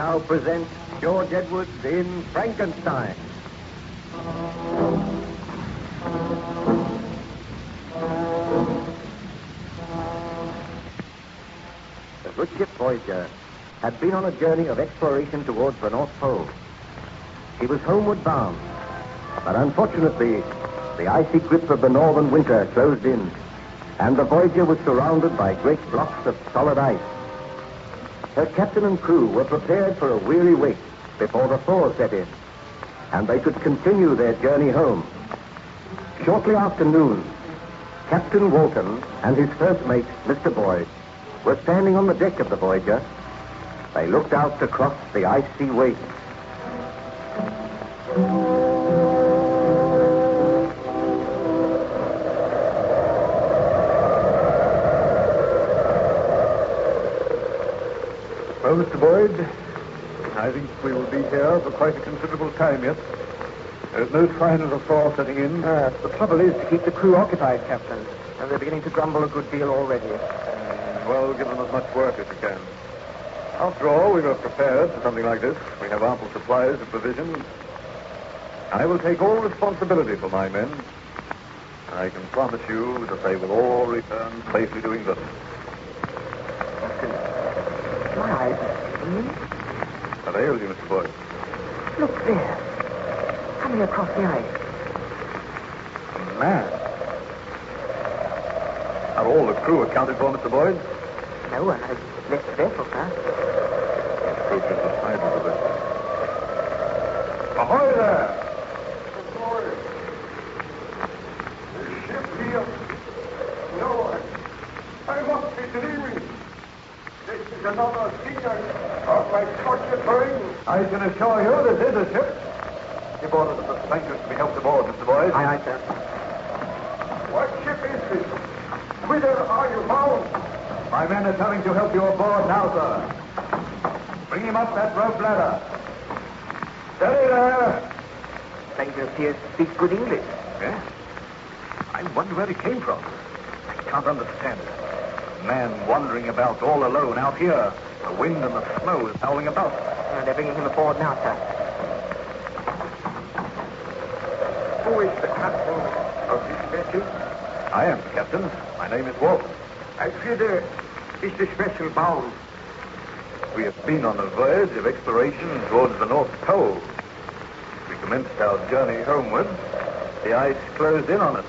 now present George Edwards in Frankenstein. The good ship Voyager had been on a journey of exploration towards the North Pole. She was homeward bound, but unfortunately, the icy grip of the northern winter closed in, and the Voyager was surrounded by great blocks of solid ice. Her captain and crew were prepared for a weary wait before the thaw set in, and they could continue their journey home. Shortly after noon, Captain Walton and his first mate, Mr. Boyd, were standing on the deck of the Voyager. They looked out across the icy waste. Well, Mr. Boyd, I think we will be here for quite a considerable time yet. There's no sign of a thaw setting in. The trouble is to keep the crew occupied, Captain, and they're beginning to grumble a good deal already. Well, give them as much work as you can. After all, we were prepared for something like this. We have ample supplies of provisions. I will take all responsibility for my men. I can promise you that they will all return safely doing good. My eyes are seeing. What ails you, Mr. Boyd? Look there. Coming across the ice. A man. Are all the crew accounted for, Mr. Boyd? No one has left the vessel, sir. Approaches the side of the vessel. Ahoy there! The ship here. No, I must be dreaming. This is another signal of my tortured brain. I can assure you this is a ship. Give orders that the plankers to be helped aboard, Mr. Boyd. Aye, sir. What ship is this? Whither are you bound? My men are coming to help you aboard now, sir. Bring him up that rope ladder. Steady there. Stranger appears to speak good English. Yeah? I wonder where he came from. I can't understand it. A man wandering about all alone out here. The wind and the snow is howling about. They're bringing him aboard now, sir. Who is the captain of this vessel? I am the captain. My name is Walton. I fear is this vessel bound? We have been on a voyage of exploration towards the North Pole. We commenced our journey homeward. The ice closed in on us.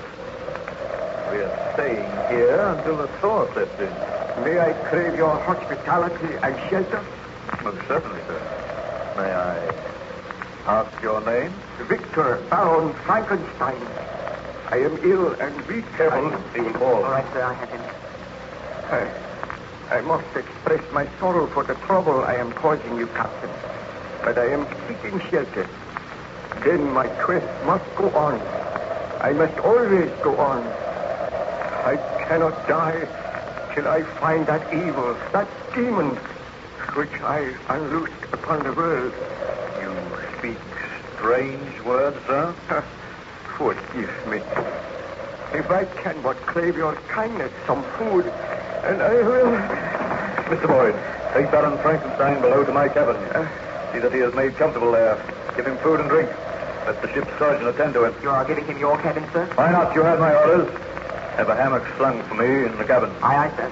We are staying here until the thaw sets in. May I crave your hospitality and shelter? Most certainly, sir. May I ask your name? Victor Baron Frankenstein. I am ill and weak. Careful, he will fall. All right, sir, I have him. I must express my sorrow for the trouble I am causing you, Captain. But I am seeking shelter. Then my quest must go on. I must always go on. I cannot die till I find that evil, that demon, which I unloosed upon the world. You speak strange words, sir. Forgive me. If I can but crave your kindness, some food, and I will... Mr. Boyd, take Baron Frankenstein below to my cabin. See that he is made comfortable there. Give him food and drink. Let the ship's surgeon attend to him. You are giving him your cabin, sir? Why not? You have my orders. Have a hammock slung for me in the cabin. Aye, aye, sir.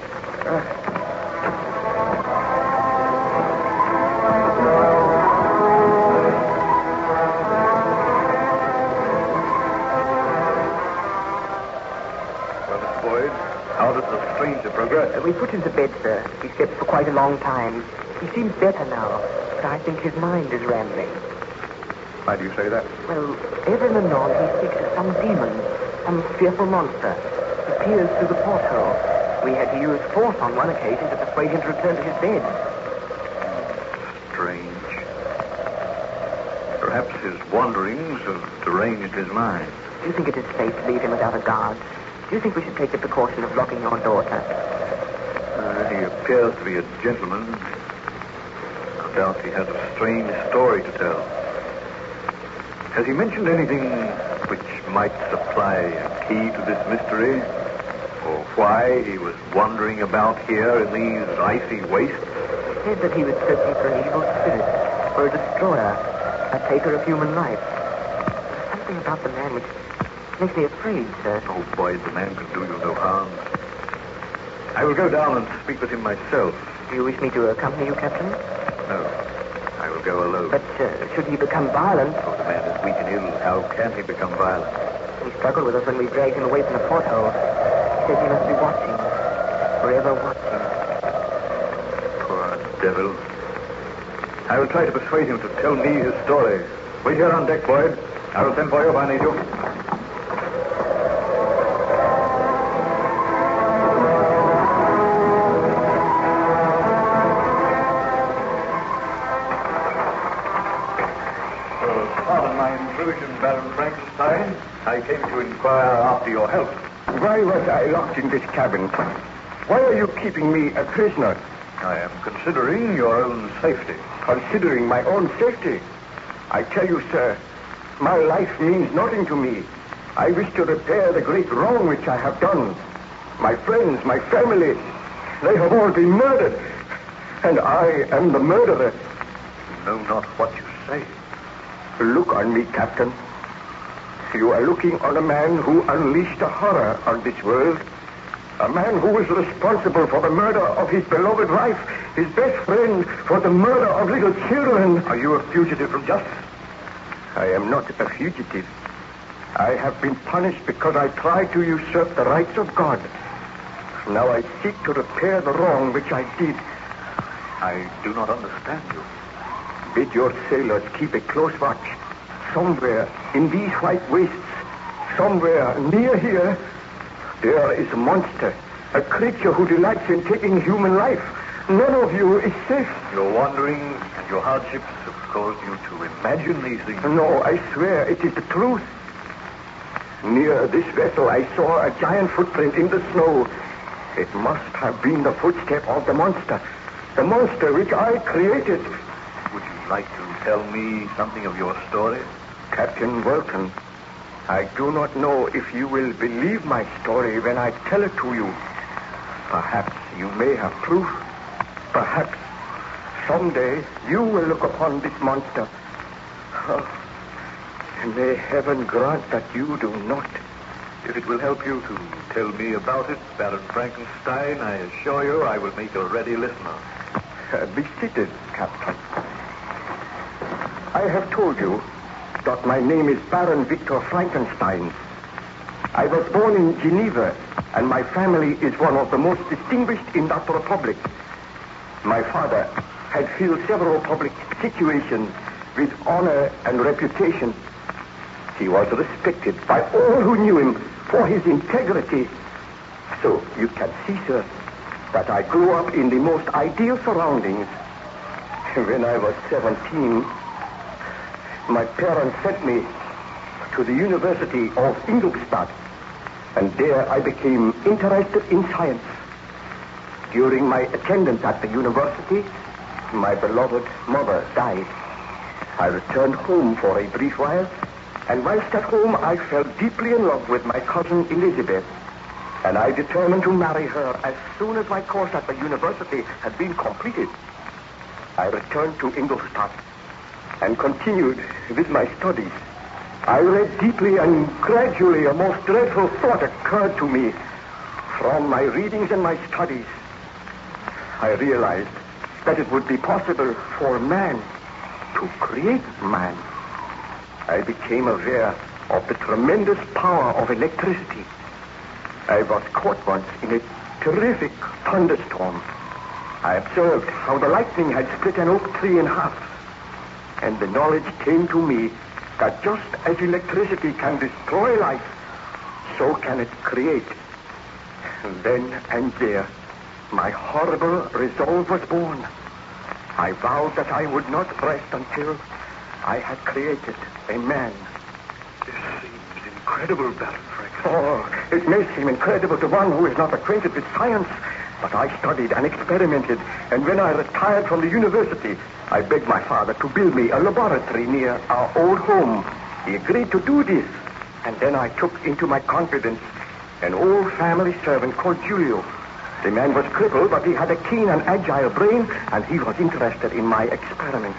How does the stranger progress? We put him to bed, sir. He slept for quite a long time. He seems better now, but I think his mind is rambling. Why do you say that? Well, ever and anon he speaks of some demon, some fearful monster. He peers through the porthole. We had to use force on one occasion to persuade him to return to his bed. Strange. Perhaps his wanderings have deranged his mind. Do you think it is safe to leave him without a guard? Do you think we should take the precaution of locking your door, sir? He appears to be a gentleman. No doubt he has a strange story to tell. Has he mentioned anything which might supply a key to this mystery? Or why he was wandering about here in these icy wastes? said that he was searching for an evil spirit, for a destroyer, a taker of human life. There's something about the man which makes me afraid, sir. Oh, boy, the man can do you no harm. I will go down and speak with him myself. Do you wish me to accompany you, Captain? No, I will go alone. But should he become violent? Oh, the man is weak and ill. How can he become violent? He struggled with us when we dragged him away from the porthole. He says he must be watching. Forever watching. Poor devil. I will try to persuade him to tell me his story. Wait here on deck, Boyd. I will send for you if I need you. Pardon my intrusion, Baron Frankenstein. I came to inquire after your health. Why was I locked in this cabin? Why are you keeping me a prisoner? I am considering your own safety. Considering my own safety? I tell you, sir, my life means nothing to me. I wish to repair the great wrong which I have done. My friends, my family, they have all been murdered. And I am the murderer. You know not what you say. Look on me, Captain. You are looking on a man who unleashed a horror on this world. A man who was responsible for the murder of his beloved wife, his best friend, for the murder of little children. Are you a fugitive from justice? I am not a fugitive. I have been punished because I tried to usurp the rights of God. Now I seek to repair the wrong which I did. I do not understand you. Bid your sailors keep a close watch. Somewhere in these white wastes, somewhere near here, there is a monster, a creature who delights in taking human life. None of you is safe. Your wanderings and your hardships have caused you to imagine these things. No, I swear it is the truth. Near this vessel, I saw a giant footprint in the snow. It must have been the footstep of the monster which I created. Would you like to tell me something of your story? Captain Walton, I do not know if you will believe my story when I tell it to you. Perhaps you may have proof. Perhaps someday you will look upon this monster. Oh, may heaven grant that you do not. If it will help you to tell me about it, Baron Frankenstein, I assure you I will make a ready listener. Be seated, Captain. I have told you that my name is Baron Victor Frankenstein. I was born in Geneva, and my family is one of the most distinguished in that republic. My father had filled several public situations with honor and reputation. He was respected by all who knew him for his integrity. So you can see, sir, that I grew up in the most ideal surroundings. When I was 17, my parents sent me to the University of Ingolstadt, and there I became interested in science. During my attendance at the university, my beloved mother died. I returned home for a brief while, and whilst at home I fell deeply in love with my cousin Elizabeth, and I determined to marry her as soon as my course at the university had been completed. I returned to Ingolstadt and continued with my studies. I read deeply, and gradually a most dreadful thought occurred to me. From my readings and my studies, I realized that it would be possible for man to create man. I became aware of the tremendous power of electricity. I was caught once in a terrific thunderstorm. I observed how the lightning had split an oak tree in half. And the knowledge came to me that just as electricity can destroy life, so can it create. And then and there, my horrible resolve was born. I vowed that I would not rest until I had created a man. This seems incredible, Baron Frankenstein. Oh, it may seem incredible to one who is not acquainted with science, but I studied and experimented, and when I retired from the university, I begged my father to build me a laboratory near our old home. He agreed to do this, and then I took into my confidence an old family servant called Julio. The man was crippled, but he had a keen and agile brain, and he was interested in my experiments.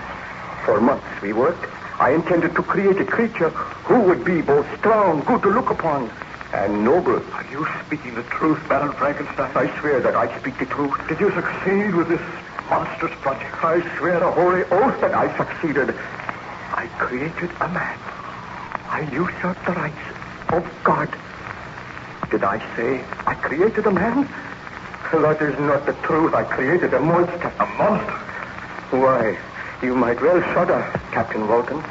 For months we worked. I intended to create a creature who would be both strong, good to look upon, and noble. Are you speaking the truth, Baron Frankenstein? I swear that I speak the truth. Did you succeed with this monstrous project? I swear a holy oath that I succeeded. I created a man. I usurped the rights of God. Did I say I created a man? That is not the truth. I created a monster. A monster? Why, you might well shudder, Captain Walton.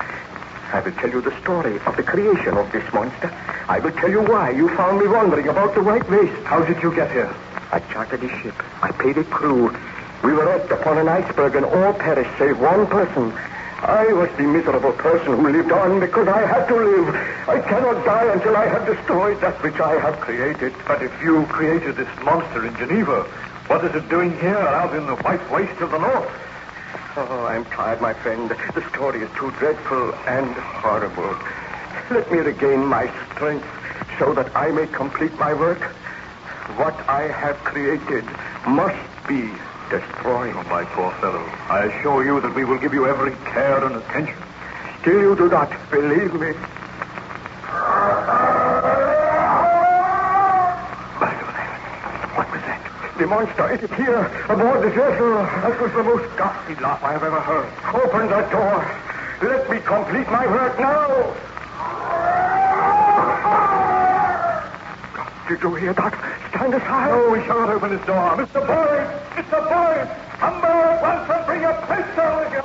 I will tell you the story of the creation of this monster. I will tell you why you found me wandering about the white waste. How did you get here? I chartered a ship. I paid a crew. We were wrecked upon an iceberg and all perished save one person. I was the miserable person who lived on because I had to live. I cannot die until I have destroyed that which I have created. But if you created this monster in Geneva, what is it doing here out in the white waste of the north? Oh, I'm tired, my friend. The story is too dreadful and horrible. Let me regain my strength so that I may complete my work. What I have created must be destroyed. Oh, my poor fellow. I assure you that we will give you every care and attention. Still you do not believe me. What was that? The monster, it is here, aboard the vessel. That was the most ghastly laugh I have ever heard. Open that door. Let me complete my work now. Did you hear that? Stand aside. No, we shall not open this door. Mr. Boyd! Mr. Boyd! Come back at once and bring a pistol with you!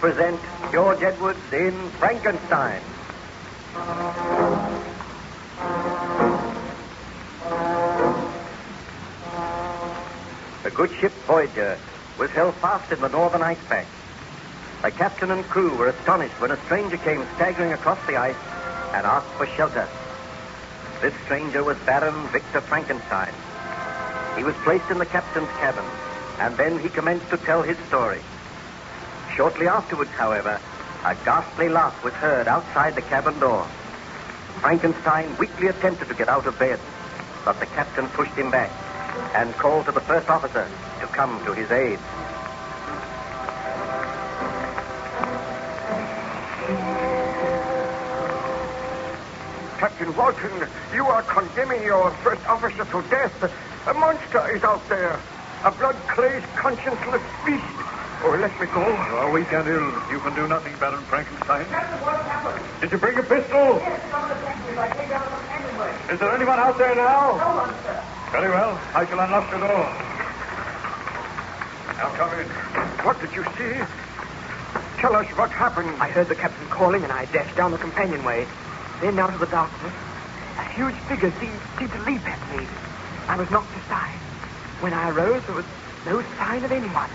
Present George Edwards in Frankenstein. The good ship Voyager was held fast in the northern ice pack. The captain and crew were astonished when a stranger came staggering across the ice and asked for shelter. This stranger was Baron Victor Frankenstein. He was placed in the captain's cabin, and then he commenced to tell his story. Shortly afterwards, however, a ghastly laugh was heard outside the cabin door. Frankenstein weakly attempted to get out of bed, but the captain pushed him back and called to the first officer to come to his aid. Captain Walton, you are condemning your first officer to death. A monster is out there. A blood-crazed, conscienceless beast. Oh, let me go. You are weak and ill. You can do nothing, Baron Frankenstein. Captain, what happened? Did you bring a pistol? Yes, from the detective. I came down from anyway. Is there anyone out there now? No one, sir. Very well. I shall unlock the door. Now come in. What did you see? Tell us what happened. I heard the captain calling, and I dashed down the companionway. Then out of the darkness, a huge figure seemed to leap at me. I was knocked aside. When I arose, there was no sign of anyone.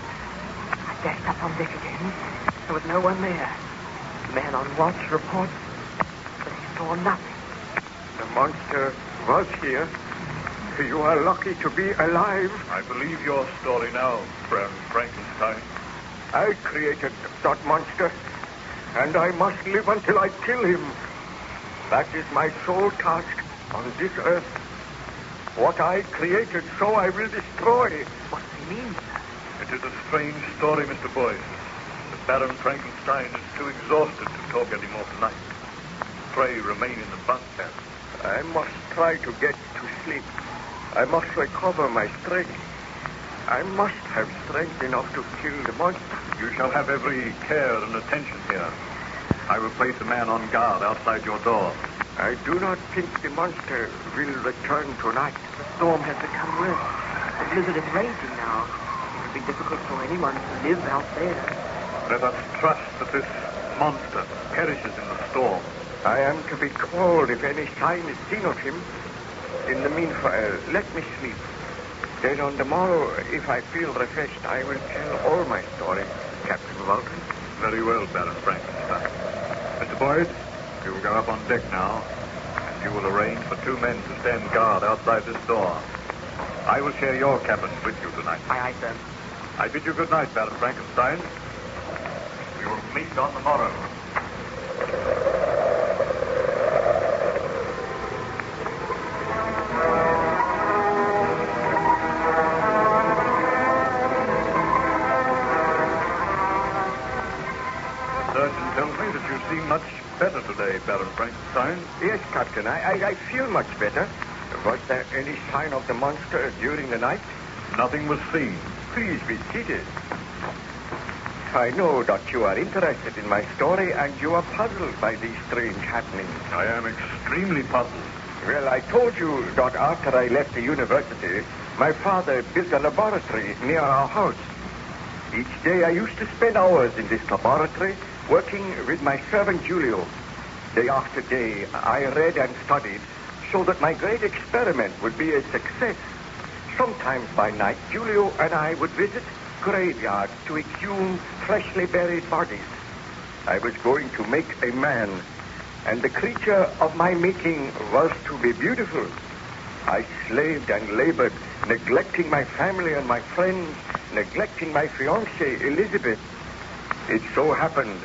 I dashed up on deck again. There was no one there. The man on watch reports that he saw nothing. The monster was here. You are lucky to be alive. I believe your story now, Baron Frankenstein. I created that monster, and I must live until I kill him. That is my sole task on this earth. What I created, so I will destroy. What does he mean, sir? It is a strange story, Mr. Boyce. The Baron Frankenstein is too exhausted to talk any more tonight. Pray remain in the bunk then. I must try to get to sleep. I must recover my strength. I must have strength enough to kill the monster. You shall have every care and attention here. I will place a man on guard outside your door. I do not think the monster will return tonight. The storm has become worse. The blizzard is raging now. It will be difficult for anyone to live out there. Let us trust that this monster perishes in the storm. I am to be called if any sign is seen of him. In the meanwhile, let me sleep. Then on the morrow, if I feel refreshed, I will tell all my story, Captain Walton. Very well, Baron Frankenstein. Mr. Boyd, you will go up on deck now, and you will arrange for 2 men to stand guard outside this door. I will share your cabin with you tonight. Aye, aye, sir. I bid you good night, Baron Frankenstein. We will meet on the morrow. Surgeon tells me that you seem much better today, Baron Frankenstein. Yes, Captain, I feel much better. Was there any sign of the monster during the night? Nothing was seen. Please be seated. I know that you are interested in my story and you are puzzled by these strange happenings. I am extremely puzzled. Well, I told you that after I left the university, my father built a laboratory near our house. Each day I used to spend hours in this laboratory working with my servant Julio. Day after day, I read and studied so that my great experiment would be a success. Sometimes by night, Julio and I would visit graveyards to exhume freshly buried bodies. I was going to make a man, and the creature of my making was to be beautiful. I slaved and labored, neglecting my family and my friends, neglecting my fiancée, Elizabeth. It so happened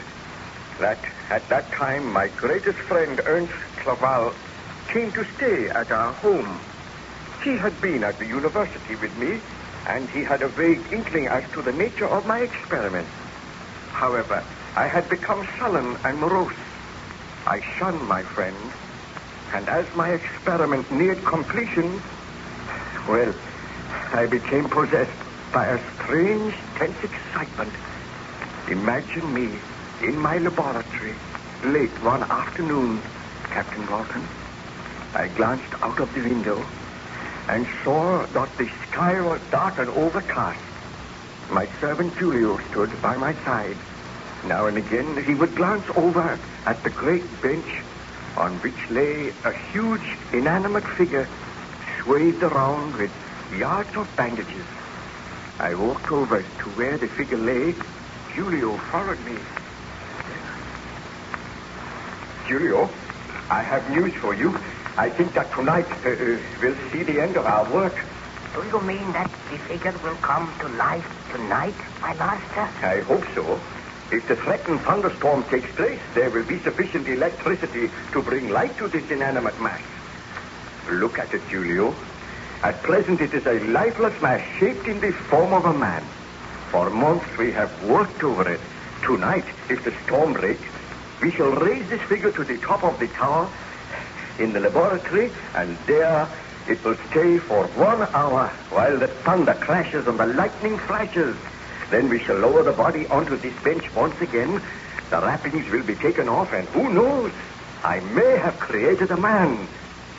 that at that time, my greatest friend, Ernst Clerval, came to stay at our home. He had been at the university with me, and he had a vague inkling as to the nature of my experiment. However, I had become sullen and morose. I shunned my friend, and as my experiment neared completion, well, I became possessed by a strange, tense excitement. Imagine me in my laboratory late one afternoon, Captain Walton. I glanced out of the window and saw that the sky was dark and overcast. My servant Julio stood by my side. Now and again, he would glance over at the great bench on which lay a huge, inanimate figure swathed around with yards of bandages. I walked over to where the figure lay. Julio followed me. Julio, I have news for you. I think that tonight we'll see the end of our work. Do you mean that the figure will come to life tonight, my master? I hope so. If the threatened thunderstorm takes place, there will be sufficient electricity to bring light to this inanimate mass. Look at it, Julio. At present, it is a lifeless mass shaped in the form of a man. For months, we have worked over it. Tonight, if the storm breaks, we shall raise this figure to the top of the tower in the laboratory, and there it will stay for 1 hour while the thunder crashes and the lightning flashes. Then we shall lower the body onto this bench once again. The wrappings will be taken off, and who knows? I may have created a man.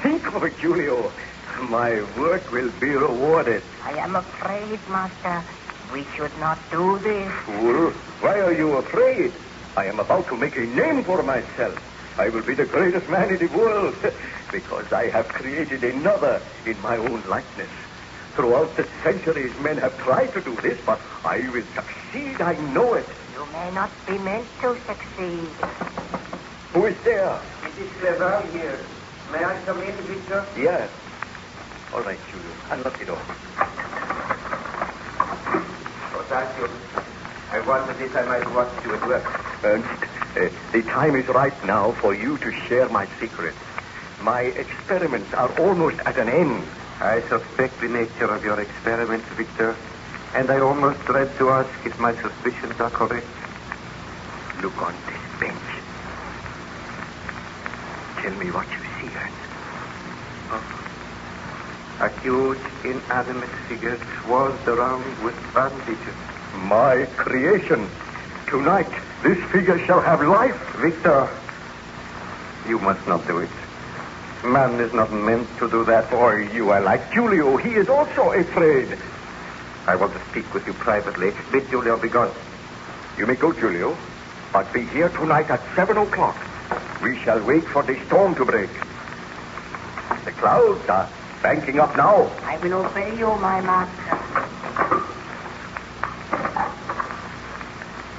Think of it, Julio. My work will be rewarded. I am afraid, master, we should not do this. Fool, why are you afraid? I am about to make a name for myself. I will be the greatest man in the world because I have created another in my own likeness. Throughout the centuries, men have tried to do this, but I will succeed. I know it. You may not be meant to succeed. Who is there? Mrs. Clerval here. May I come in, Victor? Yes. All right, Julio. Unlock the door. Oh, thank you. I wondered if I might watch you at work. Ernst, the time is right now for you to share my secret. My experiments are almost at an end. I suspect the nature of your experiments, Victor, and I almost dread to ask if my suspicions are correct. Look on this bench. Tell me what you see, Ernst. A huge, inanimate figure swathed around with bandages. My creation. Tonight, this figure shall have life. Victor, you must not do it. Man is not meant to do that. Boy, you are like Julio. He is also afraid. I want to speak with you privately. Bid Julio be gone. You may go, Julio. but be here tonight at 7 o'clock. We shall wait for the storm to break. The clouds are banking up now. I will obey you, my master.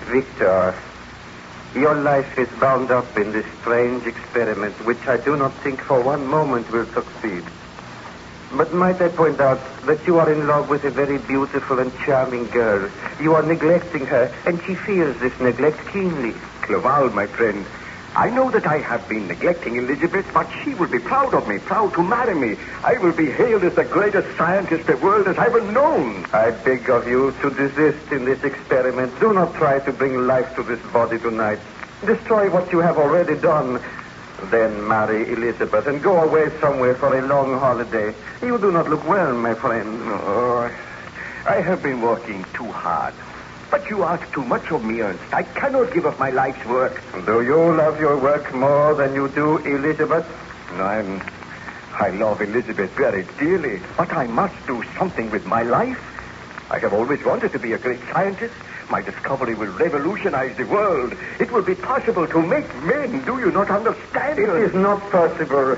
Victor, your life is bound up in this strange experiment, which I do not think for one moment will succeed. But might I point out that you are in love with a very beautiful and charming girl. You are neglecting her, and she feels this neglect keenly. Clerval, my friend, I know that I have been neglecting Elizabeth, but she will be proud of me, proud to marry me. I will be hailed as the greatest scientist the world has ever known. I beg of you to desist in this experiment. Do not try to bring life to this body tonight. Destroy what you have already done. Then marry Elizabeth and go away somewhere for a long holiday. You do not look well, my friend. No, I have been working too hard. But you ask too much of me, Ernst. I cannot give up my life's work. Do you love your work more than you do Elizabeth? No, I love Elizabeth very dearly, but I must do something with my life. I have always wanted to be a great scientist. My discovery will revolutionize the world. It will be possible to make men. Do you not understand? It is not possible.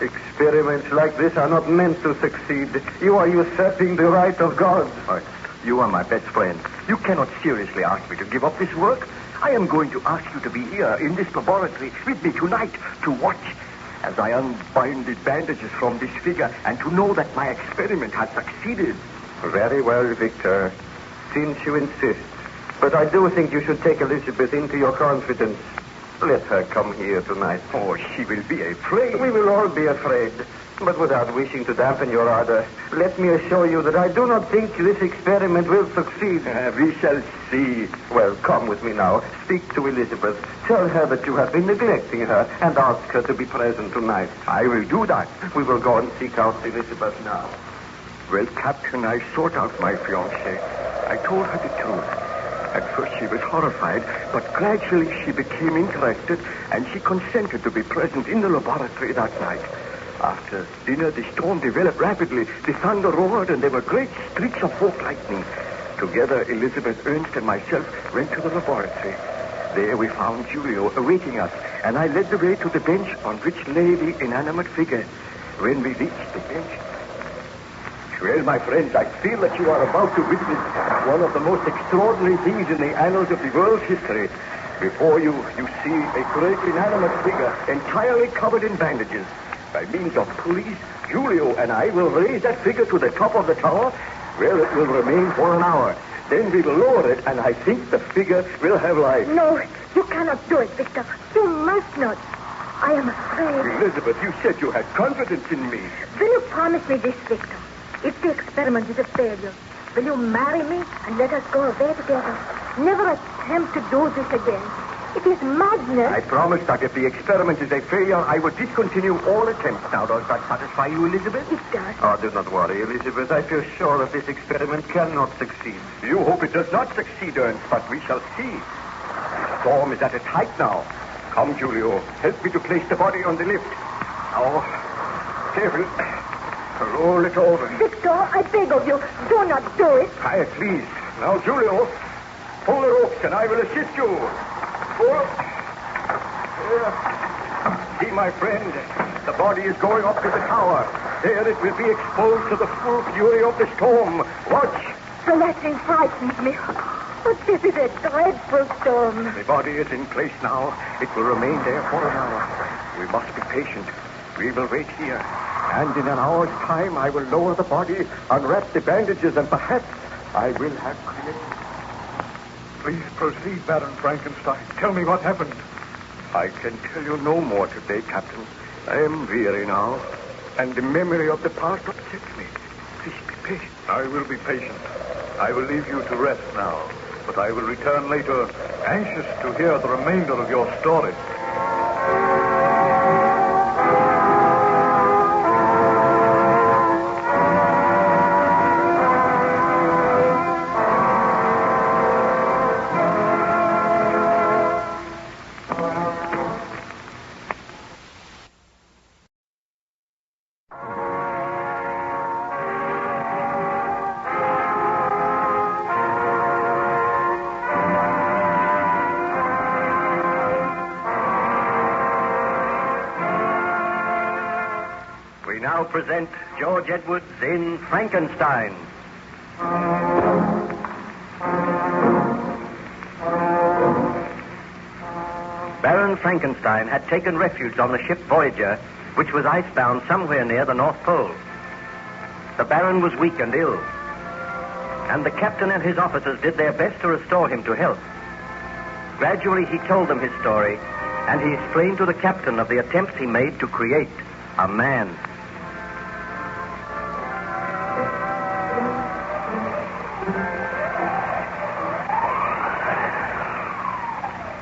Experiments like this are not meant to succeed. You are usurping the right of God. You are my best friend. You cannot seriously ask me to give up this work. I am going to ask you to be here in this laboratory with me tonight to watch as I unbind the bandages from this figure and to know that my experiment has succeeded. Very well, Victor. Since you insist. But I do think you should take Elizabeth into your confidence. Let her come here tonight. Oh, she will be afraid. We will all be afraid. But without wishing to dampen your ardor, let me assure you that I do not think this experiment will succeed. We shall see. Well, come with me now. Speak to Elizabeth. Tell her that you have been neglecting her and ask her to be present tonight. I will do that. We will go and seek out Elizabeth now. Well, Captain, I sought out my fiancée. I told her the truth. At first she was horrified, but gradually she became interested, and she consented to be present in the laboratory that night. After dinner, the storm developed rapidly. The thunder roared, and there were great streaks of forked lightning. Together, Elizabeth, Ernst, and myself went to the laboratory. There we found Julio awaiting us, and I led the way to the bench on which lay the inanimate figure. When we reached the bench... Well, my friends, I feel that you are about to witness one of the most extraordinary things in the annals of the world's history. Before you see a great inanimate figure entirely covered in bandages. By means of pulleys, Julio and I will raise that figure to the top of the tower, where it will remain for an hour. Then we will lower it, and I think the figure will have life. No, you cannot do it, Victor. You must not. I am afraid. Elizabeth, you said you had confidence in me. Will you promise me this, Victor? If the experiment is a failure, will you marry me and let us go away together? Never attempt to do this again. It is madness. I promise that if the experiment is a failure, I will discontinue all attempts. Now, does that satisfy you, Elizabeth? It does. Oh, do not worry, Elizabeth. I feel sure that this experiment cannot succeed. You hope it does not succeed, Ernst, but we shall see. The storm is at its height now. Come, Julio. Help me to place the body on the lift. Now, careful. Roll it over. Victor, I beg of you, do not do it. Quiet, please. Now, Julio, pull the ropes and I will assist you. Pull. See, my friend, the body is going up to the tower. There it will be exposed to the full fury of the storm. Watch. The lightning frightens me. But this is a dreadful storm. The body is in place now. It will remain there for an hour. We must be patient. We will wait here. And in an hour's time, I will lower the body, unwrap the bandages, and perhaps I will have creation. Please proceed, Baron Frankenstein. Tell me what happened. I can tell you no more today, Captain. I am weary now, and the memory of the past upsets me. Please be patient. I will be patient. I will leave you to rest now, but I will return later, anxious to hear the remainder of your story. We now present George Edwards in Frankenstein. Baron Frankenstein had taken refuge on the ship Voyager, which was icebound somewhere near the North Pole. The Baron was weak and ill, and the captain and his officers did their best to restore him to health. Gradually, he told them his story, and he explained to the captain of the attempts he made to create a man.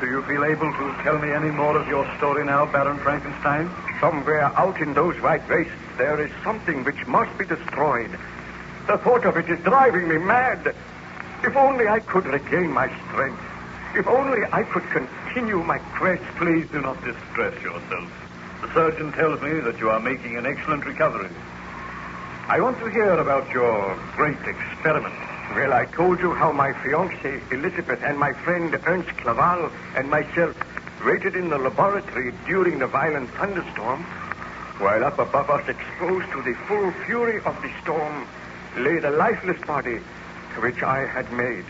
Do you feel able to tell me any more of your story now, Baron Frankenstein? Somewhere out in those wide wastes, there is something which must be destroyed. The thought of it is driving me mad. If only I could regain my strength. If only I could continue my quest. Please do not distress yourself. The surgeon tells me that you are making an excellent recovery. I want to hear about your great experiment. Well, I told you how my fiancée, Elizabeth, and my friend Ernst Claval and myself waited in the laboratory during the violent thunderstorm, while up above us, exposed to the full fury of the storm, lay the lifeless body which I had made.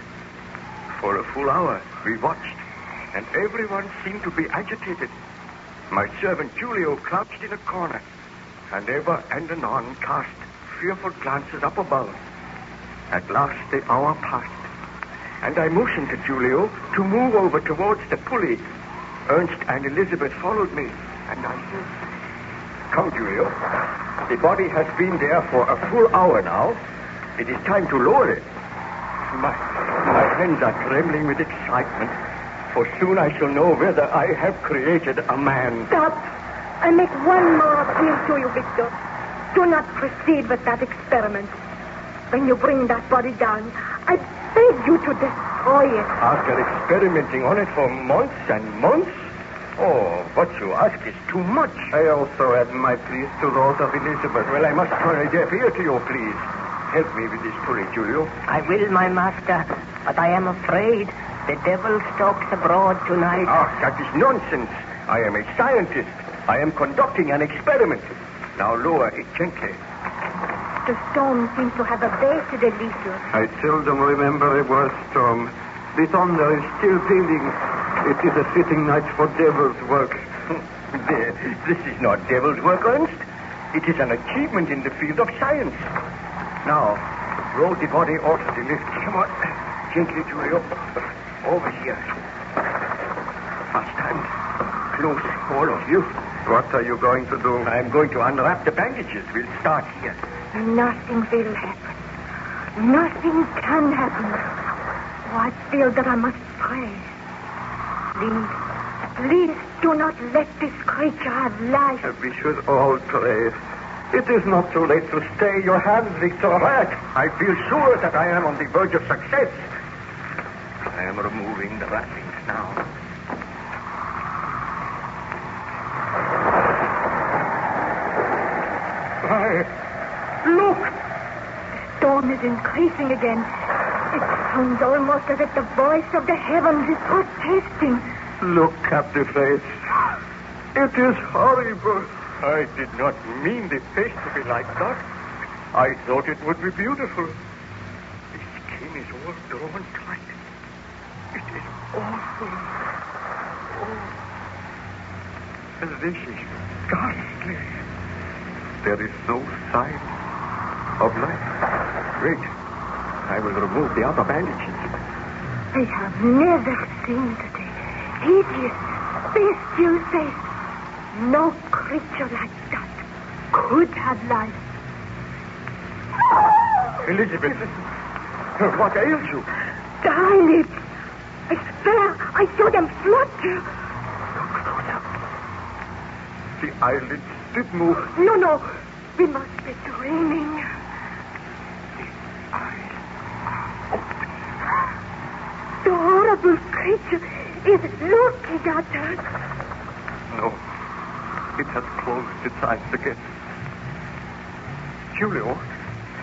For a full hour, we watched, and everyone seemed to be agitated. My servant Julio crouched in a corner, and ever and anon cast fearful glances up above. At last the hour passed, and I motioned to Julio to move over towards the pulley. Ernst and Elizabeth followed me, and I said, "Come, Julio. The body has been there for a full hour now. It is time to lower it." My hands are trembling with excitement, for soon I shall know whether I have created a man. Stop. I make one more appeal to you, Victor. Do not proceed with that experiment. When you bring that body down, I beg you to destroy it. After experimenting on it for months and months? Oh, what you ask is too much. I also add my pleas to those of Elizabeth. Well, I must turn a deaf ear to your pleas. Help me with this pulley, Julio. I will, my master, but I am afraid the devil stalks abroad tonight. Ah, that is nonsense. I am a scientist. I am conducting an experiment. Now lower it gently. The storm seems to have abated a little. I seldom remember a worse storm. The thunder is still pealing. It is a fitting night for devil's work. This is not devil's work, Ernst. It is an achievement in the field of science. Now, roll the body off the lift. Come on. Gently, Julio. Over here. Fast hand. Close, all of you. What are you going to do? I'm going to unwrap the bandages. We'll start here. Nothing will happen. Nothing can happen. Oh, I feel that I must pray. Please do not let this creature have life. We should all pray. It is not too late to stay your hands, Victor. I feel sure that I am on the verge of success. I am removing the wrappings now. Look! The storm is increasing again. It sounds almost as if the voice of the heavens is protesting. Look at the face. It is horrible. I did not mean the face to be like that. I thought it would be beautiful. The skin is all drawn tight. It is awful. Oh. This is ghastly. There is no sign of life. Wait. I will remove the other bandages. I have never seen such a hideous, bestial face. No creature like that could have life. Elizabeth, what ails you? The eyelids. I swear I saw them flutter. The eyelids did move. No. We must be dreaming. The horrible creature is looking at us. No. It has closed its eyes again. Julio,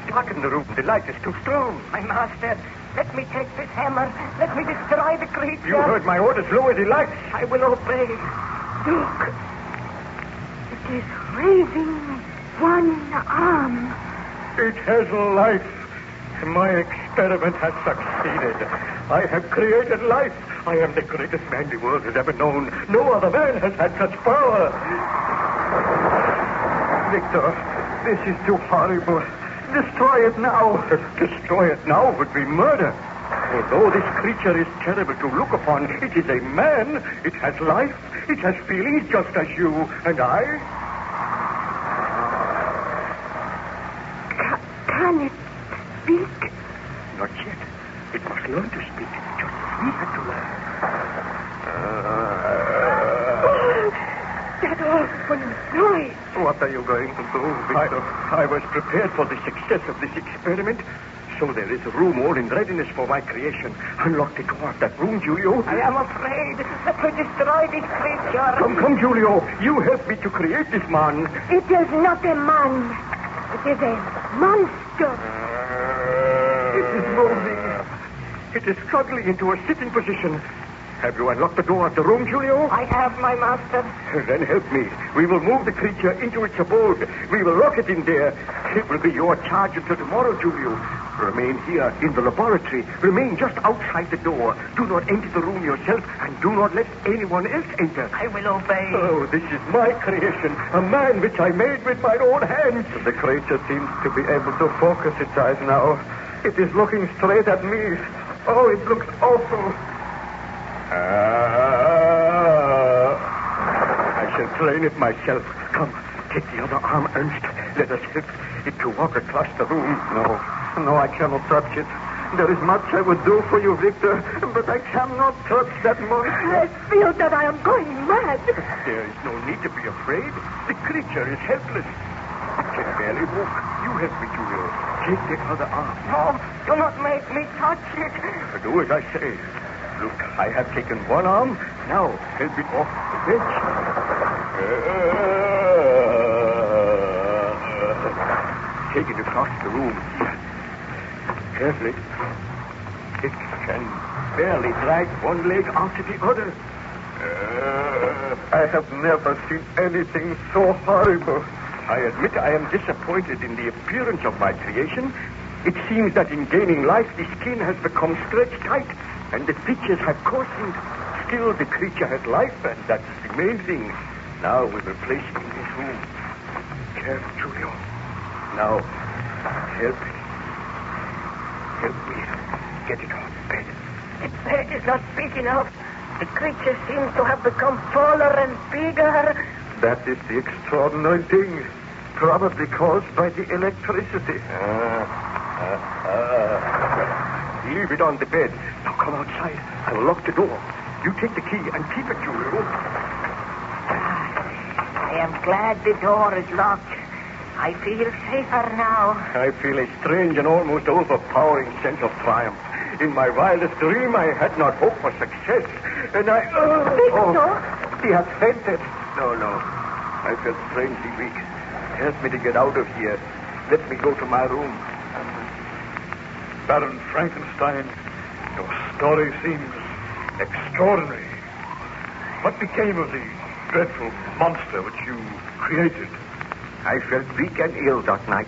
darken the room. The light is too strong. My master, let me take this hammer. Let me destroy the creature. You heard my orders. Lower the lights. I will obey. Look. It is raising one arm. It has life. My experiment has succeeded. I have created life. I am the greatest man the world has ever known. No other man has had such power. Victor, this is too horrible. Destroy it now. Destroy it now would be murder. Although this creature is terrible to look upon, it is a man. It has life. It has feelings just as you and I. Can it speak? Not yet. It must learn to speak, just as we had to learn. That awful noise. What are you going to do, Victor? I was prepared for the success of this experiment. So there is a room all in readiness for my creation. Unlock the door of that room, Julio. I am afraid that we destroy this creature. Come, Julio. You help me to create this man. It is not a man. It is a monster. It is moving. It is struggling into a sitting position. Have you unlocked the door of the room, Julio? I have, my master. Then help me. We will move the creature into its abode. We will lock it in there. It will be your charge until tomorrow, Julio. Remain here in the laboratory. Remain just outside the door. Do not enter the room yourself, and do not let anyone else enter. I will obey. Oh, this is my creation. A man which I made with my own hands. The creature seems to be able to focus its eyes now. It is looking straight at me. Oh, it looks awful. I shall train it myself. Come, take the other arm, Ernst. Let us help it to walk across the room. No, I cannot touch it. There is much I would do for you, Victor, but I cannot touch that monster. I feel that I am going mad. There is no need to be afraid. The creature is helpless. It can barely walk. You help me, Julio. Take the other arm. No, do not make me touch it. Do as I say. Look, I have taken one arm. Now, help it off the bench. Take it across the room. Carefully. It can barely drag one leg after the other. I have never seen anything so horrible. I admit I am disappointed in the appearance of my creation. It seems that in gaining life, the skin has become stretched tight, and the features have coarsened. Still, the creature has life, and that's the main thing. Now we will place it in this room. Careful, Julio. Now, help it. Help me get it off the bed. The bed is not big enough. The creature seems to have become taller and bigger. That is the extraordinary thing. Probably caused by the electricity. Leave it on the bed. Now come outside. I will lock the door. You take the key and keep it, Julio. I am glad the door is locked. I feel safer now. I feel a strange and almost overpowering sense of triumph. In my wildest dream, I had not hoped for success. And I... Victor? He has fainted. No. I felt strangely weak. Help me to get out of here. Let me go to my room. Baron Frankenstein, your story seems extraordinary. What became of the dreadful monster which you created? I felt weak and ill that night,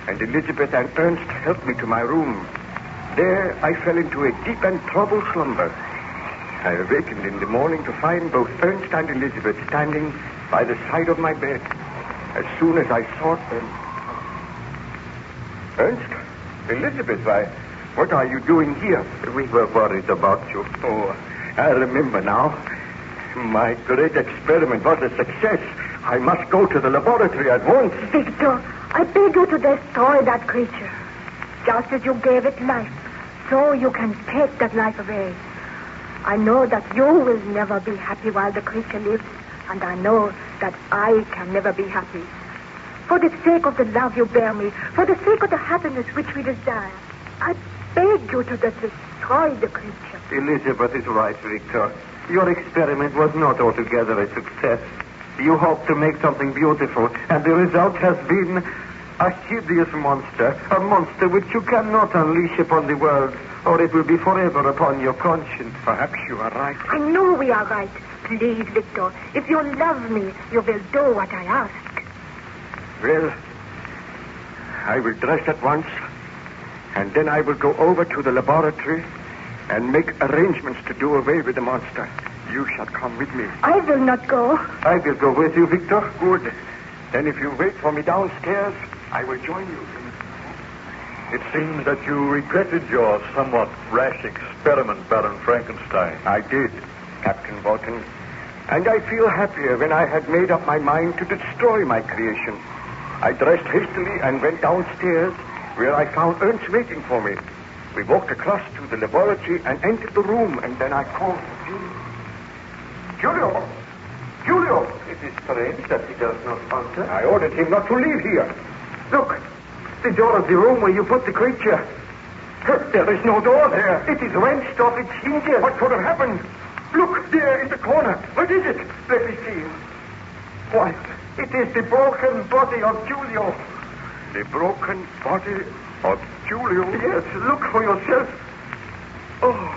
and Elizabeth and Ernst helped me to my room. There, I fell into a deep and troubled slumber. I awakened in the morning to find both Ernst and Elizabeth standing by the side of my bed. As soon as I saw them... Ernst? Elizabeth, what are you doing here? We were worried about you. Oh, I remember now. My great experiment was a success. I must go to the laboratory at once. Victor, I beg you to destroy that creature. Just as you gave it life, so you can take that life away. I know that you will never be happy while the creature lives, and I know that I can never be happy. For the sake of the love you bear me, for the sake of the happiness which we desire, I beg you to destroy the creature. Elizabeth is right, Victor. Your experiment was not altogether a success. You hoped to make something beautiful, and the result has been a hideous monster, a monster which you cannot unleash upon the world, or it will be forever upon your conscience. Perhaps you are right. I know we are right. Please, Victor, if you love me, you will do what I ask. Well, I will dress at once, and then I will go over to the laboratory and make arrangements to do away with the monster. You shall come with me. I will not go. I will go with you, Victor. Good. Then if you wait for me downstairs, I will join you. It seems that you regretted your somewhat rash experiment, Baron Frankenstein. I did, Captain Walton. And I feel happier when I had made up my mind to destroy my creation. I dressed hastily and went downstairs, where I found Ernst waiting for me. We walked across to the laboratory and entered the room, and then I called Julio! Julio! It is strange that he does not answer. I ordered him not to leave here. Look, the door of the room where you put the creature. There is no door there. It is wrenched off its hinges. What could have happened? Look, there in the corner. What is it? Let me see. Why, it is the broken body of Julio. The broken body of Julio? Yes, look for yourself. Oh,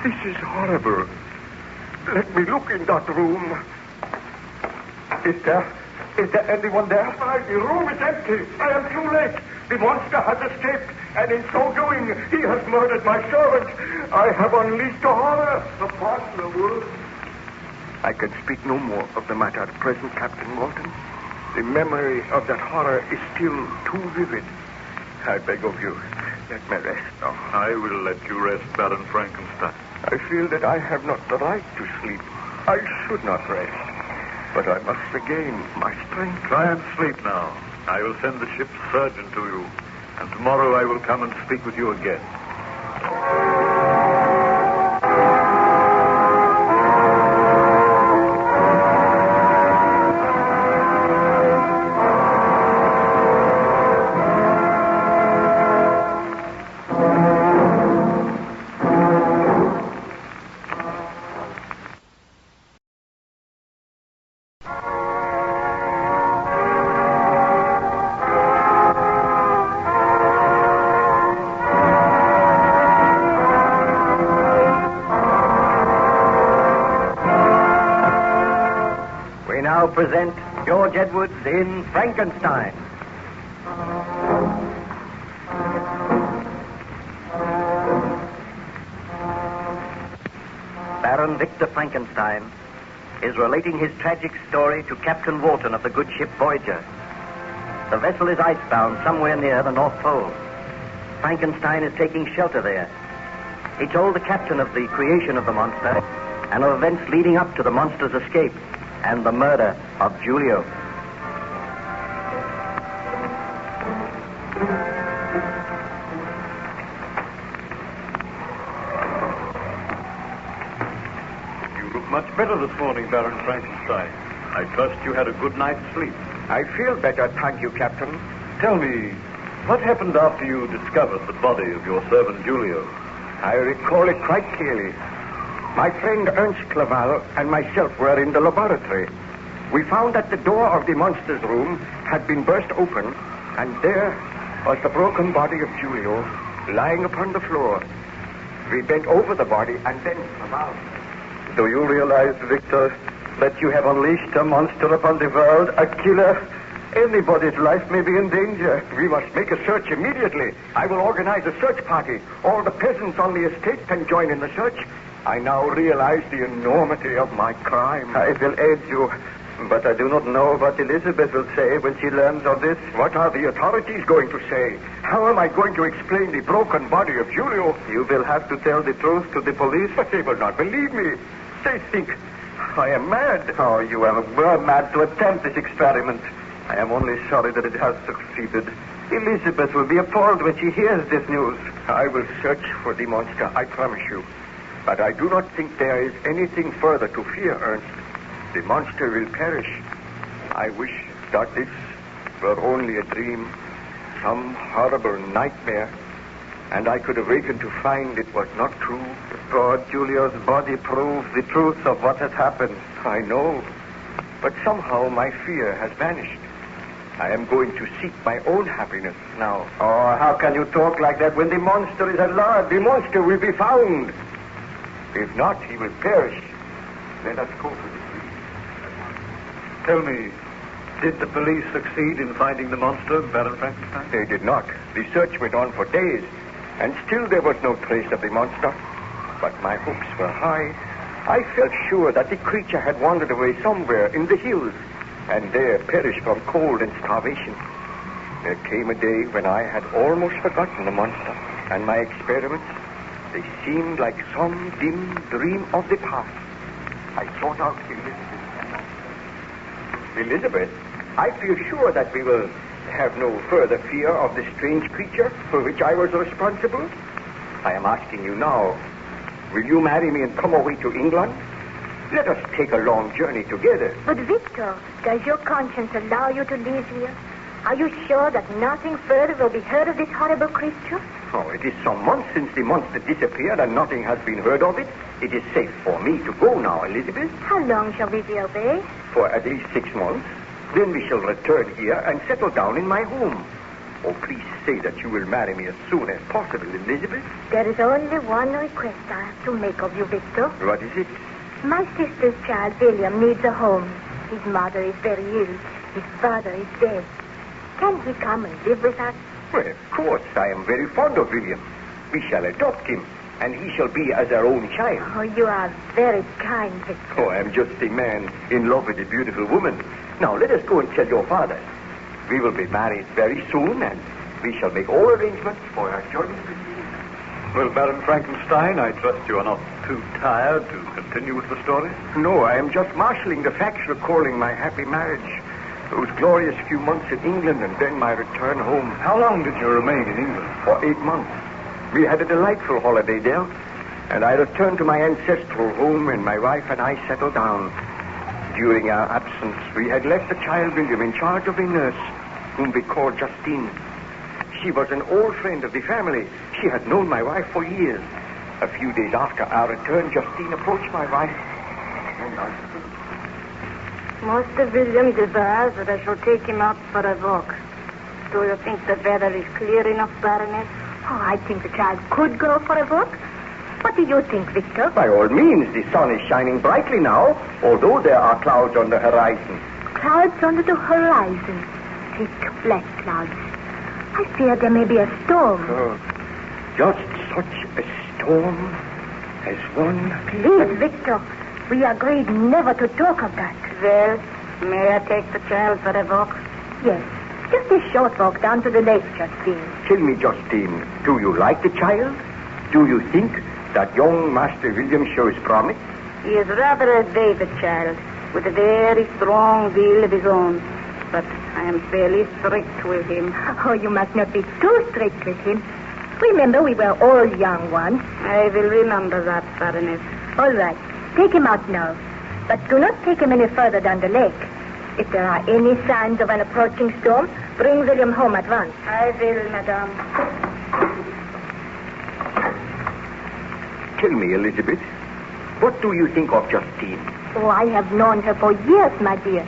this is horrible. Let me look in that room. Is there anyone there? The room is empty. I am too late. The monster has escaped, and in so doing, he has murdered my servant. I have unleashed a horror upon the world. I can speak no more of the matter at present, Captain Walton. The memory of that horror is still too vivid. I beg of you, let me rest now. I will let you rest, Baron Frankenstein. I feel that I have not the right to sleep. I should not rest, but I must regain my strength. Try and sleep now. I will send the ship's surgeon to you, and tomorrow I will come and speak with you again. Present George Edwards in Frankenstein. Baron Victor Frankenstein is relating his tragic story to Captain Walton of the good ship Voyager. The vessel is icebound somewhere near the North Pole. Frankenstein is taking shelter there. He told the captain of the creation of the monster and of events leading up to the monster's escape and the murder of Julio. You look much better this morning, Baron Frankenstein. I trust you had a good night's sleep. I feel better, thank you, Captain. Tell me, what happened after you discovered the body of your servant Julio? I recall it quite clearly. My friend Ernst Clerval and myself were in the laboratory. We found that the door of the monster's room had been burst open, and there was the broken body of Julio lying upon the floor. We bent over the body, and then Clerval. Do you realize, Victor, that you have unleashed a monster upon the world, a killer? Anybody's life may be in danger. We must make a search immediately. I will organize a search party. All the peasants on the estate can join in the search. I now realize the enormity of my crime. I will aid you, but I do not know what Elizabeth will say when she learns of this. What are the authorities going to say? How am I going to explain the broken body of Julio? You will have to tell the truth to the police. But they will not believe me. They think I am mad. Oh, you were mad to attempt this experiment. I am only sorry that it has succeeded. Elizabeth will be appalled when she hears this news. I will search for the monster, I promise you. But I do not think there is anything further to fear, Ernst. The monster will perish. I wish that this were only a dream, some horrible nightmare, and I could awaken to find it was not true. God, Julio's body proves the truth of what has happened. I know, but somehow my fear has vanished. I am going to seek my own happiness now. Oh, how can you talk like that when the monster is alive? The monster will be found. If not, he will perish. Let us go to the tree. Tell me, Did the police succeed in finding the monster, Baron Frankenstein? They did not. The search went on for days, and still there was no trace of the monster. But my hopes were high. I felt sure that the creature had wandered away somewhere in the hills, and there perished from cold and starvation. There came a day when I had almost forgotten the monster, and my experiments, they seemed like some dim dream of the past. I sought out Elizabeth, I feel sure that we will have no further fear of the strange creature for which I was responsible. I am asking you now, will you marry me and come away to England? Let us take a long journey together. But Victor, does your conscience allow you to leave here? Are you sure that nothing further will be heard of this horrible creature? Oh, it is some months since the monster disappeared and nothing has been heard of it. It is safe for me to go now, Elizabeth. How long shall we be away? For at least 6 months. Then we shall return here and settle down in my home. Oh, please say that you will marry me as soon as possible, Elizabeth. There is only one request I have to make of you, Victor. What is it? My sister's child, William, needs a home. His mother is very ill. His father is dead. Can he come and live with us? Well, of course. I am very fond of William. We shall adopt him, and he shall be as our own child. Oh, you are very kind, Victor. Oh, I am just a man in love with a beautiful woman. Now, let us go and tell your father. We will be married very soon, and we shall make all arrangements for our journey. Well, Baron Frankenstein, I trust you are not too tired to continue with the story? No, I am just marshalling the facts recalling my happy marriage, those glorious few months in England, and then my return home. How long did you remain in England? For 8 months. We had a delightful holiday there, and I returned to my ancestral home, and my wife and I settled down. During our absence, we had left the child William in charge of a nurse, whom we called Justine. She was an old friend of the family. She had known my wife for years. A few days after our return, Justine approached my wife. Master William desires that I shall take him out for a walk. Do you think the weather is clear enough, Baroness? Oh, I think the child could go for a walk. What do you think, Victor? By all means, the sun is shining brightly now, although there are clouds on the horizon. Clouds under the horizon. Thick black clouds. I fear there may be a storm. Just such a storm as one... Please, Victor, we agreed never to talk of that. Well, may I take the child for a walk? Yes, just a short walk down to the lake, Justine. Tell me, Justine, do you like the child? Do you think that young Master William shows promise? He is rather a David child, with a very strong will of his own. But I am fairly strict with him. Oh, you must not be too strict with him. Remember, we were all young once. I will remember that, Baroness. All right, take him out now. But do not take him any further down the lake. If there are any signs of an approaching storm, bring William home at once. I will, madame. Tell me, Elizabeth, what do you think of Justine? Oh, I have known her for years, my dear.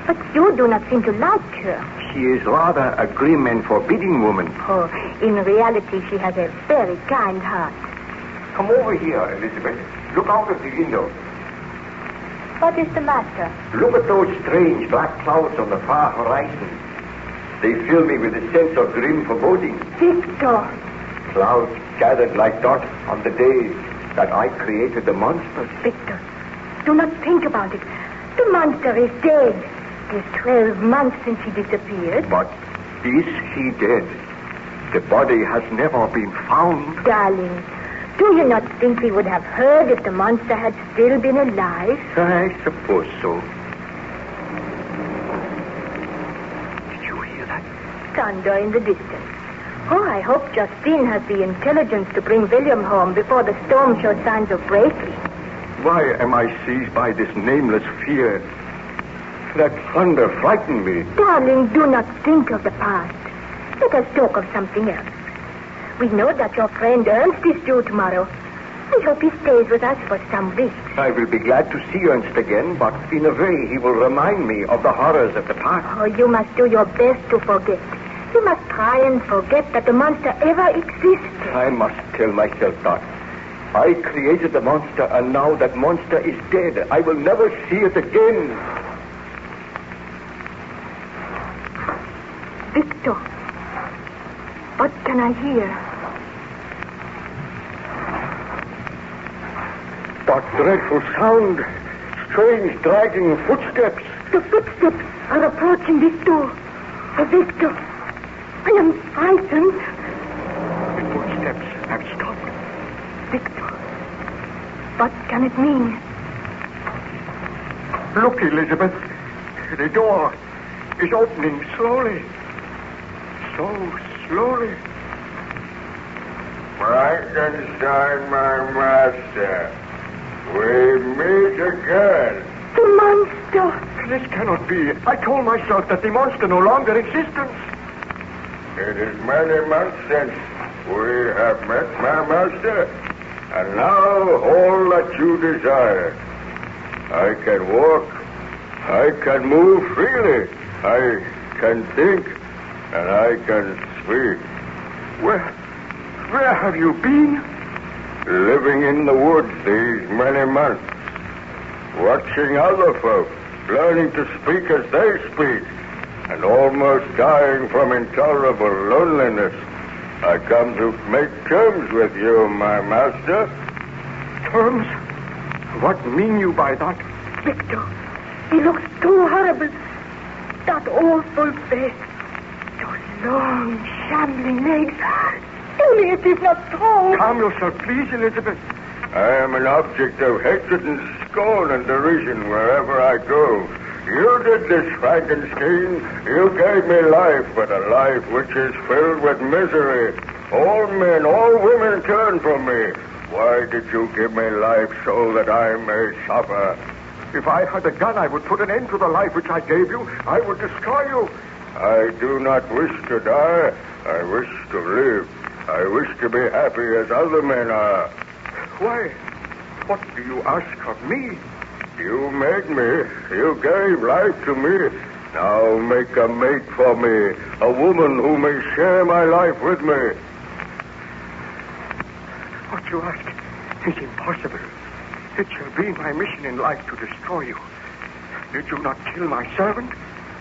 But you do not seem to like her. She is rather a grim and forbidding woman. Oh, in reality, she has a very kind heart. Come over here, Elizabeth. Look out of the window. What is the matter? Look at those strange black clouds on the far horizon. They fill me with a sense of grim foreboding. Victor! Clouds gathered like dust on the day that I created the monster. Victor, do not think about it. The monster is dead. It is 12 months since he disappeared. But is he dead? The body has never been found. Darling, do you not think we would have heard if the monster had still been alive? I suppose so. Did you hear that? Thunder in the distance. Oh, I hope Justine has the intelligence to bring William home before the storm shows signs of breaking. Why am I seized by this nameless fear? That thunder frightened me. Darling, do not think of the past. Let us talk of something else. We know that your friend Ernst is due tomorrow. We hope he stays with us for some weeks. I will be glad to see Ernst again, but in a way he will remind me of the horrors of the past. Oh, you must do your best to forget. You must try and forget that the monster ever existed. I must tell myself that. I created the monster, and now that monster is dead. I will never see it again. Victor. What can I hear? What dreadful sound. Strange, dragging footsteps. The footsteps are approaching this door. Oh, Victor, I am frightened. The footsteps have stopped. Victor, what can it mean? Look, Elizabeth. The door is opening slowly. So slowly. Frankenstein, my master. We meet again. The monster. This cannot be. I told myself that the monster no longer existed. It is many months since we have met, my master. And now all that you desire. I can walk. I can move freely. I can think. And I can speak. Where have you been? Living in the woods these many months. Watching other folk. Learning to speak as they speak. And almost dying from intolerable loneliness. I come to make terms with you, my master. Terms? What mean you by that? Victor, he looks too horrible. That awful face. Those long, shambling legs. Tell me it is not so. Calm yourself, please, Elizabeth. I am an object of hatred and scorn and derision wherever I go. You did this, Frankenstein. You gave me life, but a life which is filled with misery. All men, all women turn from me. Why did you give me life so that I may suffer? If I had a gun, I would put an end to the life which I gave you. I would destroy you. I do not wish to die. I wish to live. I wish to be happy as other men are. Why? What do you ask of me? You made me. You gave life to me. Now make a mate for me. A woman who may share my life with me. What you ask is impossible. It shall be my mission in life to destroy you. Did you not kill my servant?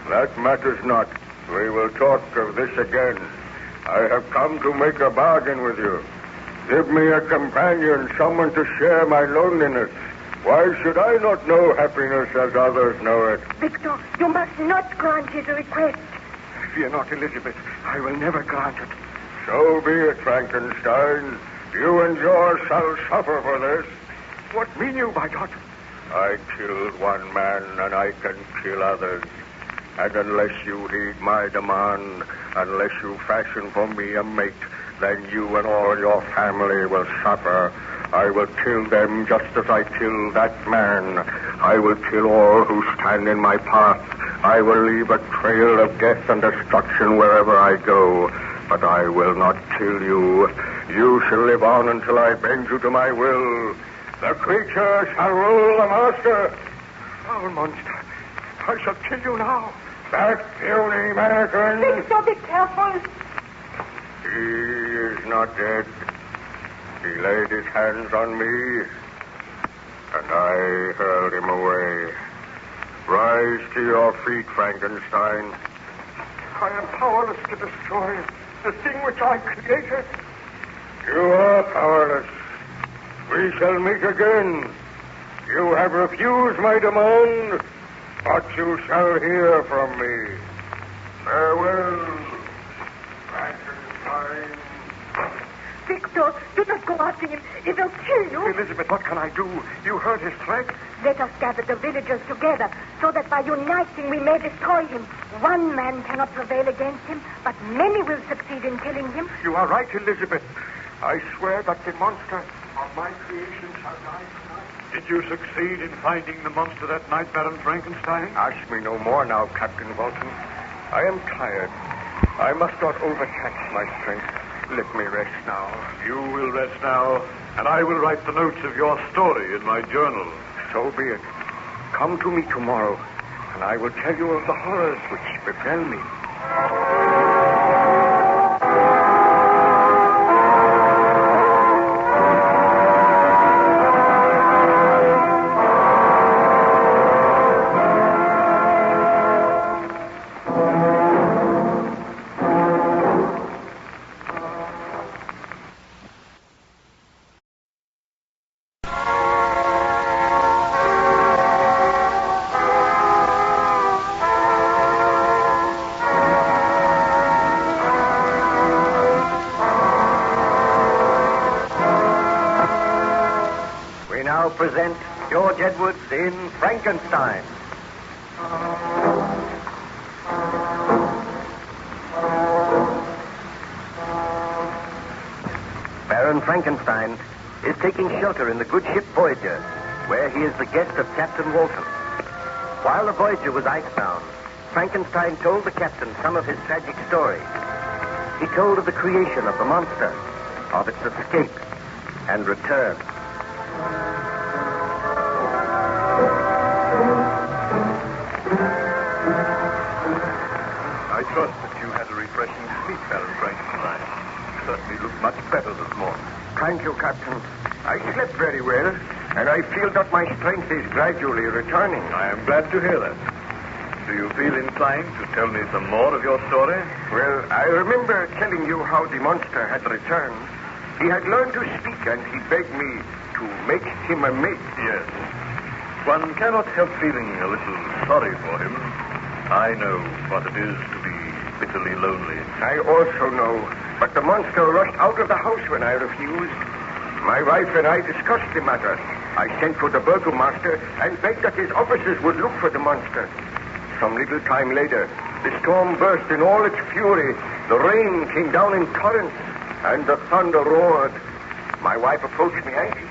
That matters not. We will talk of this again. I have come to make a bargain with you. Give me a companion, someone to share my loneliness. Why should I not know happiness as others know it? Victor, you must not grant his request. Fear not, Elizabeth. I will never grant it. So be it, Frankenstein. You and yours shall suffer for this. What mean you by that? I killed one man, and I can kill others. And unless you heed my demand, unless you fashion for me a mate, then you and all your family will suffer. I will kill them just as I killed that man. I will kill all who stand in my path. I will leave a trail of death and destruction wherever I go. But I will not kill you. You shall live on until I bend you to my will. The creature shall rule the master. Foul monster. I shall kill you now. That puny mannequin. Victor, be careful. He is not dead. He laid his hands on me, and I hurled him away. Rise to your feet, Frankenstein. I am powerless to destroy the thing which I created. You are powerless. We shall meet again. You have refused my demand, but you shall hear from me. Farewell, Frankenstein. Victor, do not go after him. He will kill you. Elizabeth, what can I do? You heard his threat. Let us gather the villagers together so that by uniting we may destroy him. One man cannot prevail against him, but many will succeed in killing him. You are right, Elizabeth. I swear that the monster of my creation shall die tonight. Did you succeed in finding the monster that night, Baron Frankenstein? Ask me no more now, Captain Walton. I am tired. I must not overtax my strength. Let me rest now. You will rest now, and I will write the notes of your story in my journal. So be it. Come to me tomorrow, and I will tell you of the horrors which befell me. present George Edwards in Frankenstein. Baron Frankenstein is taking shelter in the good ship Voyager, where he is the guest of Captain Walton. While the Voyager was icebound, Frankenstein told the captain some of his tragic story. He told of the creation of the monster, of its escape and return. I trust that you had a refreshing sleep, Baron Frankenstein. You certainly look much better this morning. Thank you, Captain. I slept very well, and I feel that my strength is gradually returning. I am glad to hear that. Do you feel inclined to tell me some more of your story? Well, I remember telling you how the monster had returned. He had learned to speak, and he begged me to make him a mate. Yes. One cannot help feeling a little sorry for him. I know what it is to be bitterly lonely. I also know, but the monster rushed out of the house when I refused. My wife and I discussed the matter. I sent for the burgomaster and begged that his officers would look for the monster. Some little time later, the storm burst in all its fury. The rain came down in torrents, and the thunder roared. My wife approached me anxiously.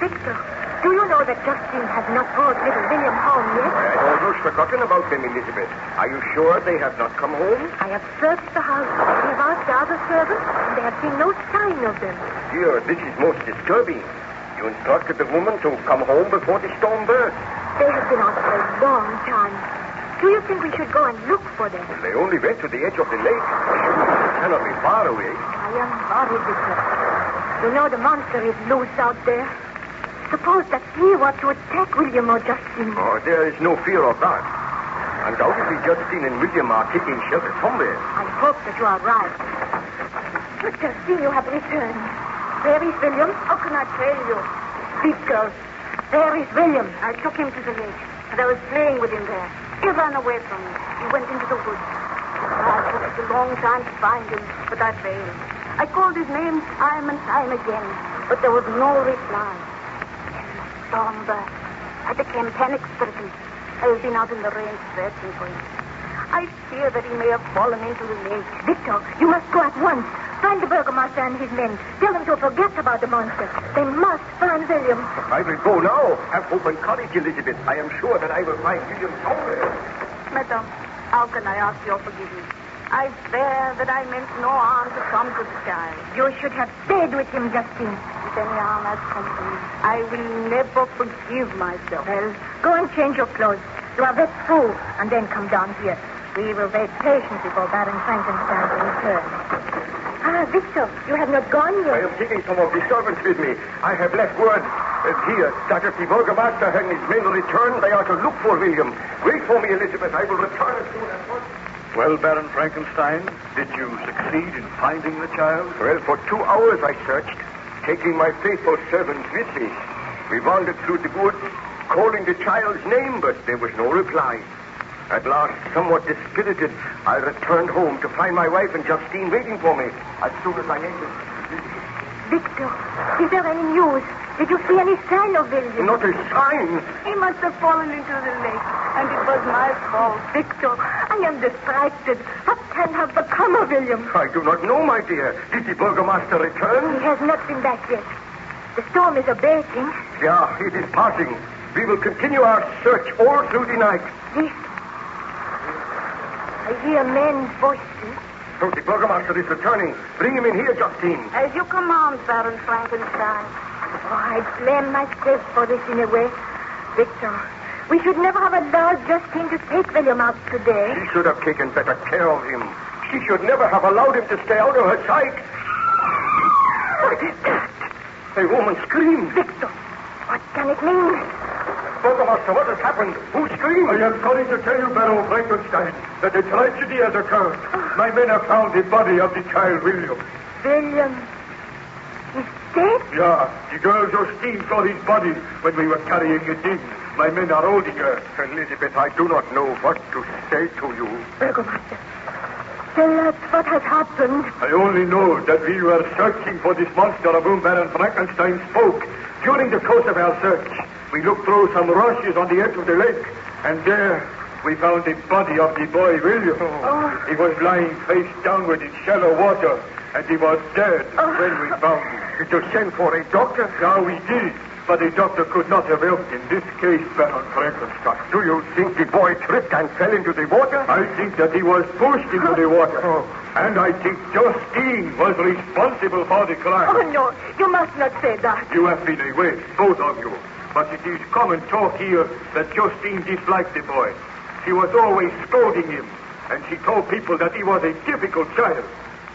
Victor, do you know that Justine has not brought little William home yet? I had almost forgotten about them, Elizabeth. Are you sure they have not come home? I have searched the house. We have asked the other servants, and they have seen no sign of them. Dear, this is most disturbing. You instructed the woman to come home before the storm burst. They have been out for a long time. Do you think we should go and look for them? They only went to the edge of the lake. They cannot be far away. I am worried, Victor. You know the monster is loose out there. Suppose that he were to attack William or Justine. Oh, there is no fear of that. Undoubtedly, Justine and William are taking shelter somewhere. I hope that you are right. Justine, you have returned. Where is William? How can I tell you? Victor, where is William? I took him to the lake, and I was playing with him there. He ran away from me. He went into the woods. I took a long time to find him, but I failed. I called his name time and time again, but there was no reply. Then the storm burst. I became panic-stricken. I have been out in the rain searching for him. I fear that he may have fallen into the lake. Victor, you must go at once. Find the burgomaster and his men. Tell them to forget about the monster. They must find William. I will go now. Have hope and courage, Elizabeth. I am sure that I will find William somewhere. Madame, how can I ask your forgiveness? I swear that I meant no harm to come to the child. You should have stayed with him, Justine. If any harm has come to me, I will never forgive myself. Well, go and change your clothes. You are wet through, and then come down here. We will wait patiently for Baron Frankenstein to return. Ah, Victor, you have not gone I yet. am taking some of the servants with me. I have left word here that if the burgomaster and his men return, they are to look for William. Wait for me, Elizabeth. I will return as soon as possible. Well, Baron Frankenstein, did you succeed in finding the child? Well, for 2 hours I searched, taking my faithful servants with me. We wandered through the woods, calling the child's name, but there was no reply. At last, somewhat dispirited, I returned home to find my wife and Justine waiting for me as soon as I entered. Victor, is there any news? Did you see any sign of William? Not a sign. He must have fallen into the lake, and it was my fault. Victor, I am distracted. What can have become of William? I do not know, my dear. Did the burgomaster He return? has not been back yet. The storm is abating. Yeah, it is passing. We will continue our search all through the night. Listen. I hear men's voices. So the burgomaster is returning. Bring him in here, Justine. As you command, Baron Frankenstein. Oh, I blame myself for this in a way. Victor, we should never have allowed Justine to take William out today. She should have taken better care of him. She should never have allowed him to stay out of her sight. What is that? A woman screamed. Victor, what can it mean? Burgomaster, what has happened? Who screamed? I am calling to tell you, Baron Frankenstein, that a tragedy has occurred. My men have found the body of the child, William. William is dead? Yeah, the girl Justine saw his body when we were carrying it in. My men are holding her. Elizabeth, I do not know what to say to you. Burgomaster, tell us what has happened. I only know that we were searching for this monster of whom Baron Frankenstein spoke. During the course of our search, we looked through some rushes on the edge of the lake, and there we found the body of the boy William. He was lying face downward in shallow water, and he was dead when we found him. Did you send for a doctor? Yeah, we did, but the doctor could not have helped in this case, Baron Frankenstein. Do you think the boy tripped and fell into the water? I think that he was pushed into the water. And I think Justine was responsible for the crime. Oh, no, you must not say that. You have been away, both of you. But it is common talk here that Justine disliked the boy. She was always scolding him, and she told people that he was a difficult child.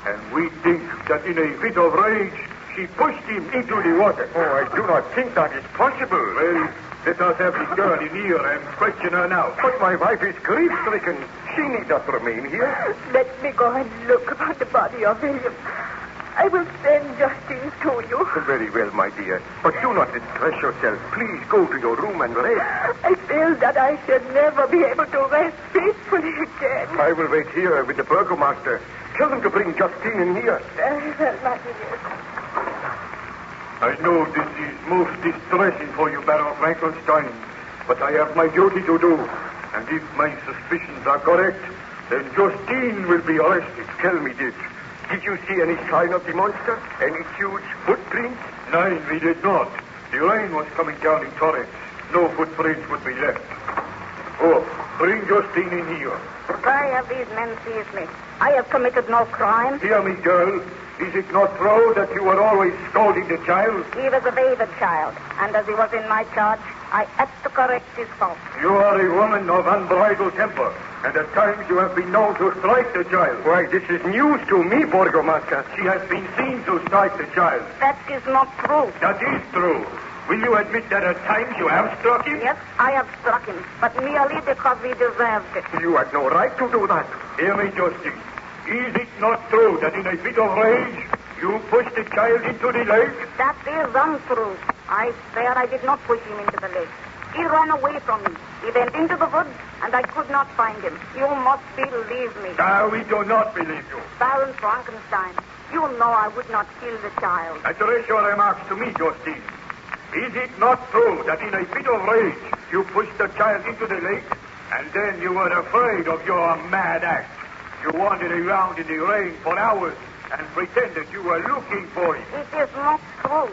And we think that in a fit of rage, she pushed him into the water. Oh, I do not think that is possible. Well, let us have the girl in here and question her now. But my wife is grief-stricken. She need not remain here. Let me go and look about the body of William. I will send Justine to you. Very well, my dear. But do not distress yourself. Please go to your room and rest. I feel that I shall never be able to rest peacefully again. I will wait here with the burgomaster. Tell them to bring Justine in here. Very well, my dear. I know this is most distressing for you, Baron Frankenstein, but I have my duty to do. And if my suspicions are correct, then Justine will be arrested. Tell me this. Did you see any sign of the monster? Any huge footprints? No, we did not. The rain was coming down in torrents. No footprints would be left. Oh, bring Justine in here. Why have these men seized me? I have committed no crime. Hear me, girl. Is it not true that you were always scolding the child? He was a favored child, and as he was in my charge, I had to correct his fault. You are a woman of unbridled temper, and at times you have been known to strike the child. Why, this is news to me, burgomaster. She has been seen to strike the child. That is not true. That is true. Will you admit that at times you have struck him? Yes, I have struck him, but merely because he deserved it. You had no right to do that. Hear me, Justine. Is it not true that in a fit of rage, you pushed the child into the lake? That is untrue. I swear I did not push him into the lake. He ran away from me. He went into the woods, and I could not find him. You must believe me. We do not believe you. Baron Frankenstein, you know I would not kill the child. Address your remarks to me, Justine. Is it not true that in a fit of rage, you pushed the child into the lake, and then you were afraid of your mad act? You wandered around in the rain for hours and pretended you were looking for him. It is not true.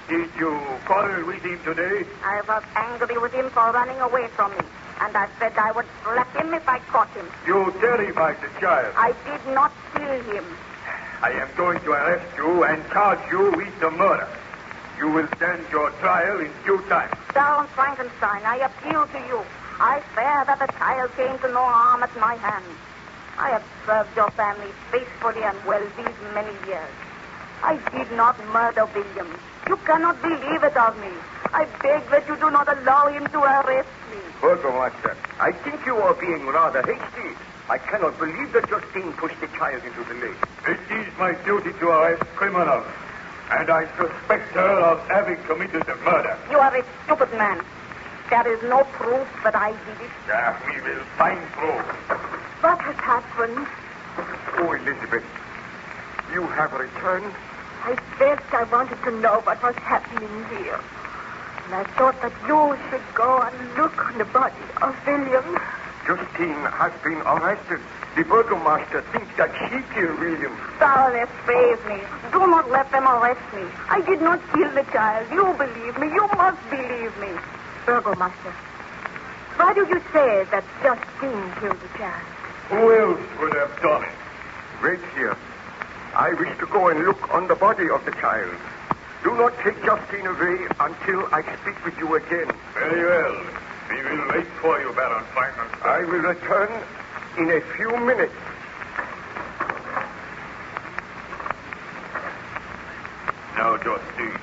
Did you quarrel with him today? I was angry with him for running away from me, and I said I would slap him if I caught him. You terrified the child. I did not kill him. I am going to arrest you and charge you with the murder. You will stand your trial in due time. Baron Frankenstein, I appeal to you. I swear that the child came to no harm at my hands. I have served your family faithfully and well these many years. I did not murder William. You cannot believe it of me. I beg that you do not allow him to arrest me. Burgomaster, I think you are being rather hasty. I cannot believe that Justine pushed the child into the lake. It is my duty to arrest criminals, and I suspect her of having committed the murder. You are a stupid man. There is no proof that I did it. We will find proof. What has happened? Oh, Elizabeth, you have returned? I felt I wanted to know what was happening here. And I thought that you should go and look on the body of William. Justine has been arrested. The burgomaster thinks that she killed William. Baroness, praise me. Do not let them arrest me. I did not kill the child. You believe me. You must believe me. Burgomaster, why do you say that Justine killed the child? Who else would have done it? Wait here. I wish to go and look on the body of the child. Do not take Justine away until I speak with you again. Very well. We will wait for you, Baron Frankenstein. I will return in a few minutes. Now, Justine,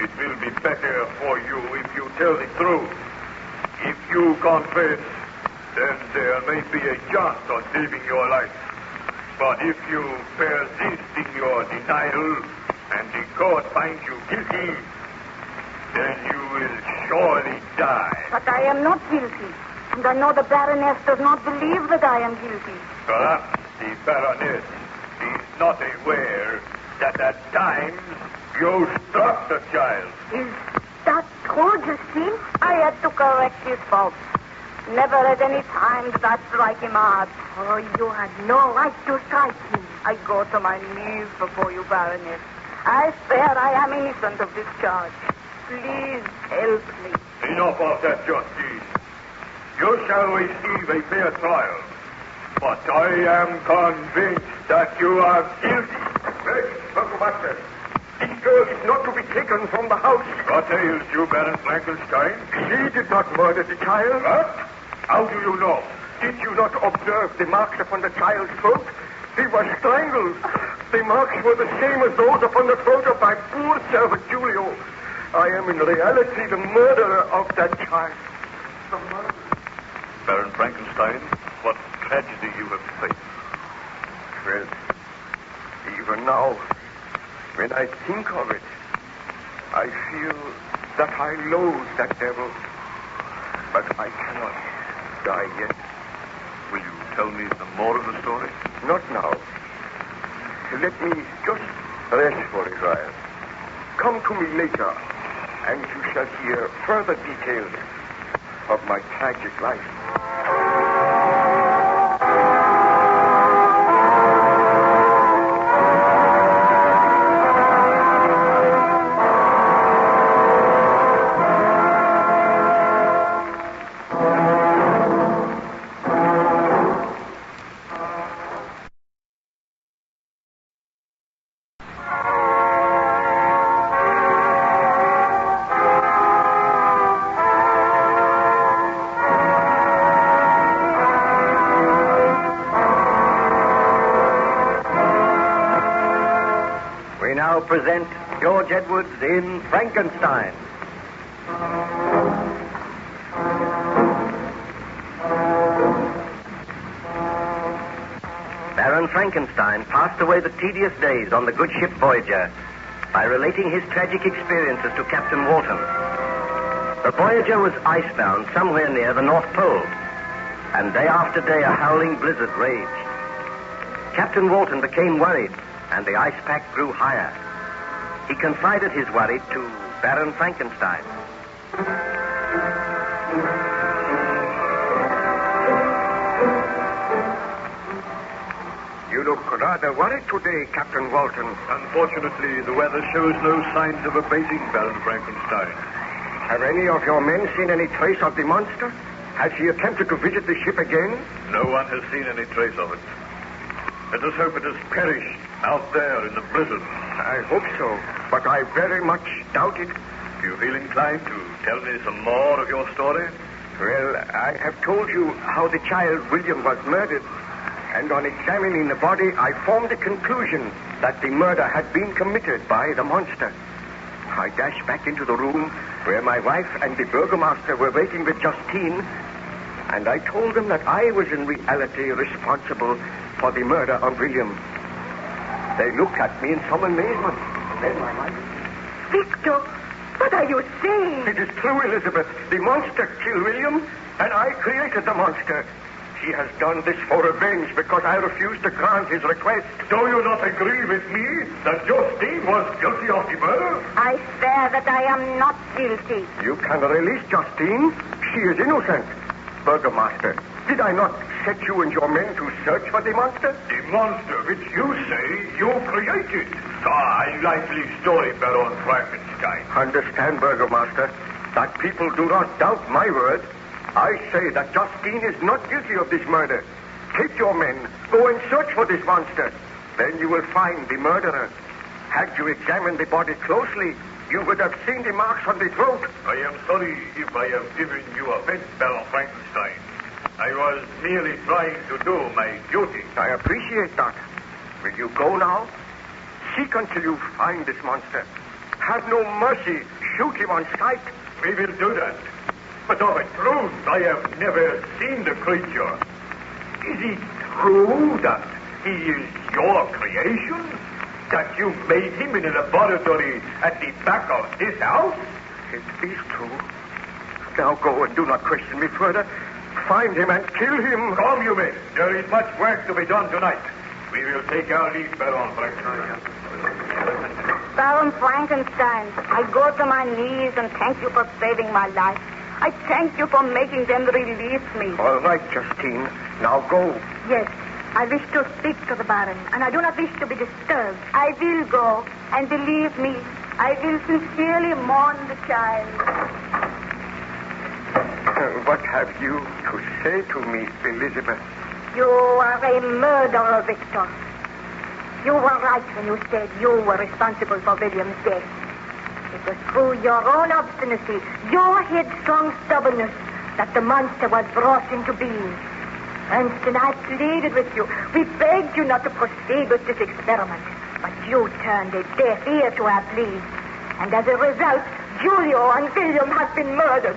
it will be better for you if you tell the truth. If you confess, then there may be a chance of saving your life. But if you persist in your denial and the court finds you guilty, then you will surely die. But I am not guilty. And I know the Baroness does not believe that I am guilty. Perhaps the Baroness is not aware that at times you struck the child. true, Justine. I had to correct his faults. Never at any time did I strike him hard. Oh, you had no right to strike him. I go to my knees before you, Baroness. I swear I am innocent of this charge. Please help me. Enough of that, Justine. You shall receive a fair trial. But I am convinced that you are guilty. Wait, Uncle Master. This girl is not to be taken from the house. What ails you, Baron Frankenstein? She did not murder the child. What? How do you know? Did you not observe the marks upon the child's throat? He was strangled. The marks were the same as those upon the throat of my poor servant Julio. I am in reality the murderer of that child. The murderer. Baron Frankenstein, what tragedy you have faced. Well, even now, when I think of it, I feel that I loathe that devil. But I cannot die yet. Will you tell me some more of the story? Not now. Let me just rest for a while. Come to me later, and you shall hear further details of my tragic life. Present George Edwards in Frankenstein. Baron Frankenstein passed away the tedious days on the good ship Voyager by relating his tragic experiences to Captain Walton. The Voyager was icebound somewhere near the North Pole, and day after day a howling blizzard raged. Captain Walton became worried, and the ice pack grew higher. He confided his worry to Baron Frankenstein. You look rather worried today, Captain Walton. Unfortunately, the weather shows no signs of abating, Baron Frankenstein. Have any of your men seen any trace of the monster? Has he attempted to visit the ship again? No one has seen any trace of it. Let us hope it has perished out there in the blizzard. I hope so, but I very much doubt it. Do you feel inclined to tell me some more of your story? Well, I have told you how the child William was murdered, and on examining the body, I formed the conclusion that the murder had been committed by the monster. I dashed back into the room where my wife and the burgomaster were waiting with Justine, and I told them that I was in reality responsible for the murder of William. They looked at me in some amazement. Then my wife... Victor, what are you saying? It is true, Elizabeth. The monster killed William, and I created the monster. He has done this for revenge because I refused to grant his request. Do you not agree with me that Justine was guilty of the murder? I swear that I am not guilty. You can release Justine. She is innocent. Burgomaster, did I not set you and your men to search for the monster? The monster which you say you created. A likely story, Baron Frankenstein. Understand, Burgomaster, that people do not doubt my word. I say that Justine is not guilty of this murder. Take your men, go and search for this monster. Then you will find the murderer. Had you examined the body closely, you would have seen the marks on the throat. I am sorry if I have given you offense, Baron Frankenstein. I was merely trying to do my duty. I appreciate that. Will you go now? Seek until you find this monster. Have no mercy. Shoot him on sight. We will do that. But of a truth, I have never seen the creature. Is it true that he is your creation? That you made him in a laboratory at the back of this house? It is true. Now go and do not question me further. Find him and kill him. Come, you men. There is much work to be done tonight. We will take our leave, Baron Frankenstein. Baron Frankenstein, I go to my knees and thank you for saving my life. I thank you for making them release me. All right, Justine. Now go. Yes, I wish to speak to the Baron, and I do not wish to be disturbed. I will go, and believe me, I will sincerely mourn the child. What have you to say to me, Elizabeth? You are a murderer, Victor. You were right when you said you were responsible for William's death. It was through your own obstinacy, your headstrong stubbornness, that the monster was brought into being. Ernst and I pleaded with you. We begged you not to proceed with this experiment. But you turned a deaf ear to our pleas. And as a result, Julio and William have been murdered.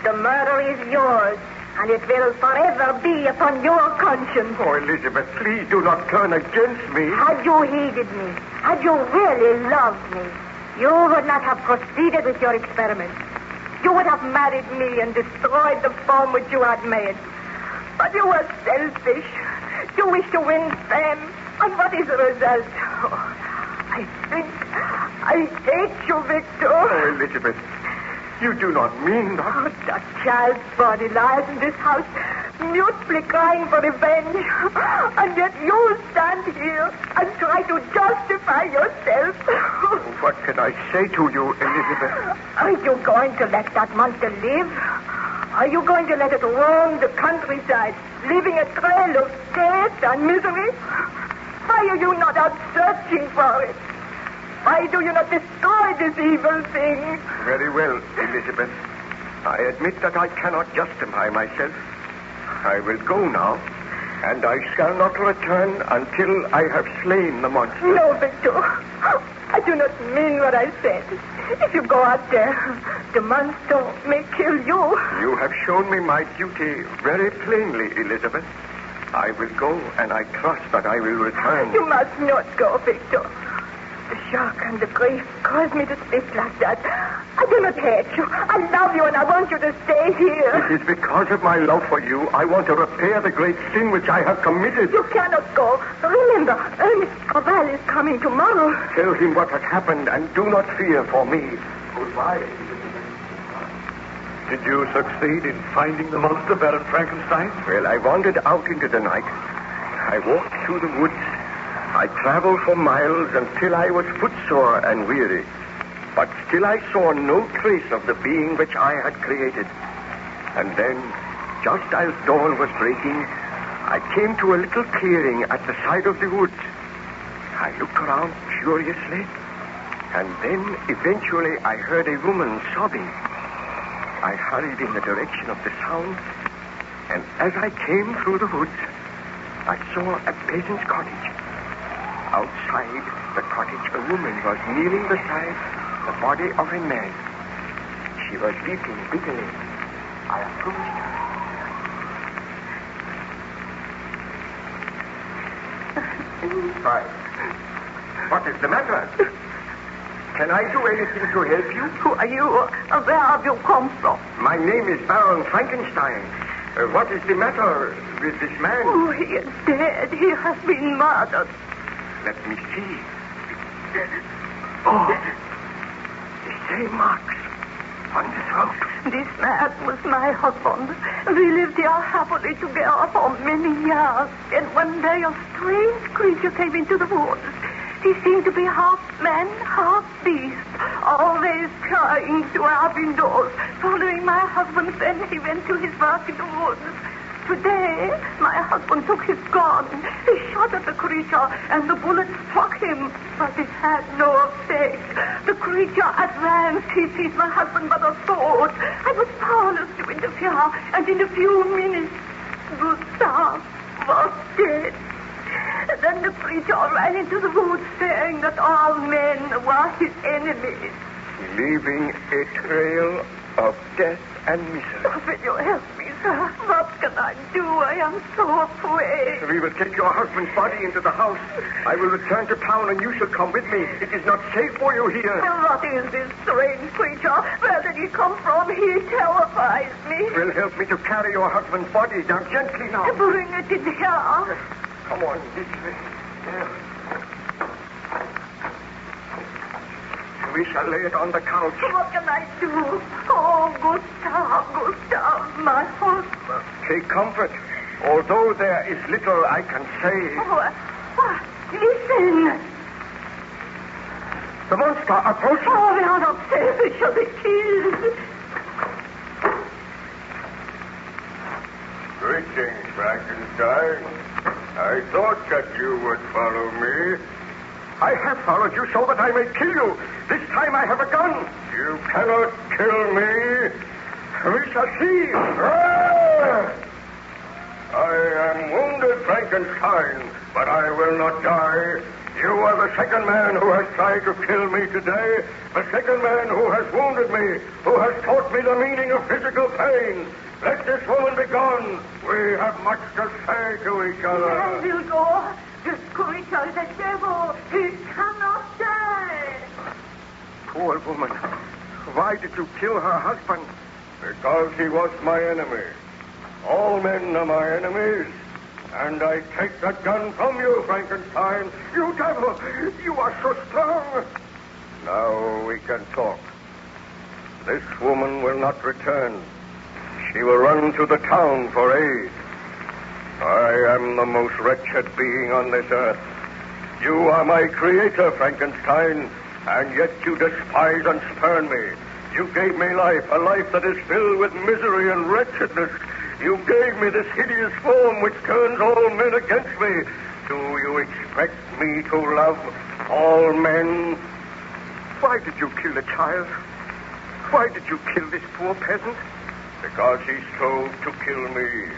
The murder is yours, and it will forever be upon your conscience. Oh, Elizabeth, please do not turn against me. Had you heeded me, had you really loved me, you would not have proceeded with your experiment. You would have married me and destroyed the form which you had made. But you were selfish. You wish to win fame. And what is the result? Oh, I hate you, Victor. Oh, Elizabeth, you do not mean that. Oh, that child's body lies in this house, mutely crying for revenge. And yet you stand here and try to justify yourself. What can I say to you, Elizabeth? Are you going to let that monster live? Are you going to let it roam the countryside, leaving a trail of death and misery? Why are you not out searching for it? Why do you not destroy this evil thing? Very well, Elizabeth. I admit that I cannot justify myself. I will go now, and I shall not return until I have slain the monster. No, Victor. I do not mean what I said. If you go out there, the monster may kill you. You have shown me my duty very plainly, Elizabeth. I will go, and I trust that I will return. You must not go, Victor. The shock and the grief cause me to speak like that. I do not hate you. I love you, and I want you to stay here. It is because of my love for you I want to repair the great sin which I have committed. You cannot go. Remember, Ernest Corval is coming tomorrow. Tell him what has happened, and do not fear for me. Goodbye. Did you succeed in finding the monster, Baron Frankenstein? Well, I wandered out into the night. I walked through the woods. I traveled for miles until I was footsore and weary. But still I saw no trace of the being which I had created. And then, just as dawn was breaking, I came to a little clearing at the side of the woods. I looked around curiously, and then eventually I heard a woman sobbing. I hurried in the direction of the sound, and as I came through the woods, I saw a peasant's cottage. Outside the cottage, a woman was kneeling beside the body of a man. She was weeping bitterly. I approached her. Why? What is the matter? Can I do anything to help you? Who are you? Where have you come from? My name is Baron Frankenstein. What is the matter with this man? Oh, he is dead. He has been murdered. Let me see. Oh, the same marks on the throat. This man was my husband. We lived here happily together for many years. And one day a strange creature came into the woods. He seemed to be half man, half beast, always trying to have indoors, following my husband. Then he went to his work in the woods. Today, my husband took his gun. He shot at the creature, and the bullet struck him, but it had no effect. The creature advanced. He seized my husband by the throat. I was powerless to interfere, and in a few minutes, Gustav was dead. Then the creature ran into the woods, saying that all men were his enemies. Leaving a trail of death and misery. Oh, will you help me, sir? What can I do? I am so afraid. We will take your husband's body into the house. I will return to town, and you shall come with me. It is not safe for you here. What is this strange creature? Where did he come from? He terrifies me. Will help me to carry your husband's body. Now, gently now. Bring it in here. Come on, this way. There. We shall lay it on the couch. What can I do? Oh, Gustav, my husband. Take comfort. Although there is little I can say. What? Listen. The monster approaches. Oh, we are not safe. We shall be killed. Greetings, Frankenstein. I thought that you would follow me. I have followed you so that I may kill you. This time I have a gun. You cannot kill me. We shall see. I am wounded, Frankenstein, but I will not die. You are the second man who has tried to kill me today. The second man who has wounded me, who has taught me the meaning of physical pain. Let this woman be gone. We have much to say to each other. I will go. This creature is a devil. He cannot die. Poor woman. Why did you kill her husband? Because he was my enemy. All men are my enemies. And I take that gun from you, Frankenstein. You devil! You are so strong. Now we can talk. This woman will not return. She will run to the town for aid. I am the most wretched being on this earth. You are my creator, Frankenstein, and yet you despise and spurn me. You gave me life, a life that is filled with misery and wretchedness. You gave me this hideous form which turns all men against me. Do you expect me to love all men? Why did you kill the child? Why did you kill this poor peasant? Because he strove to kill me.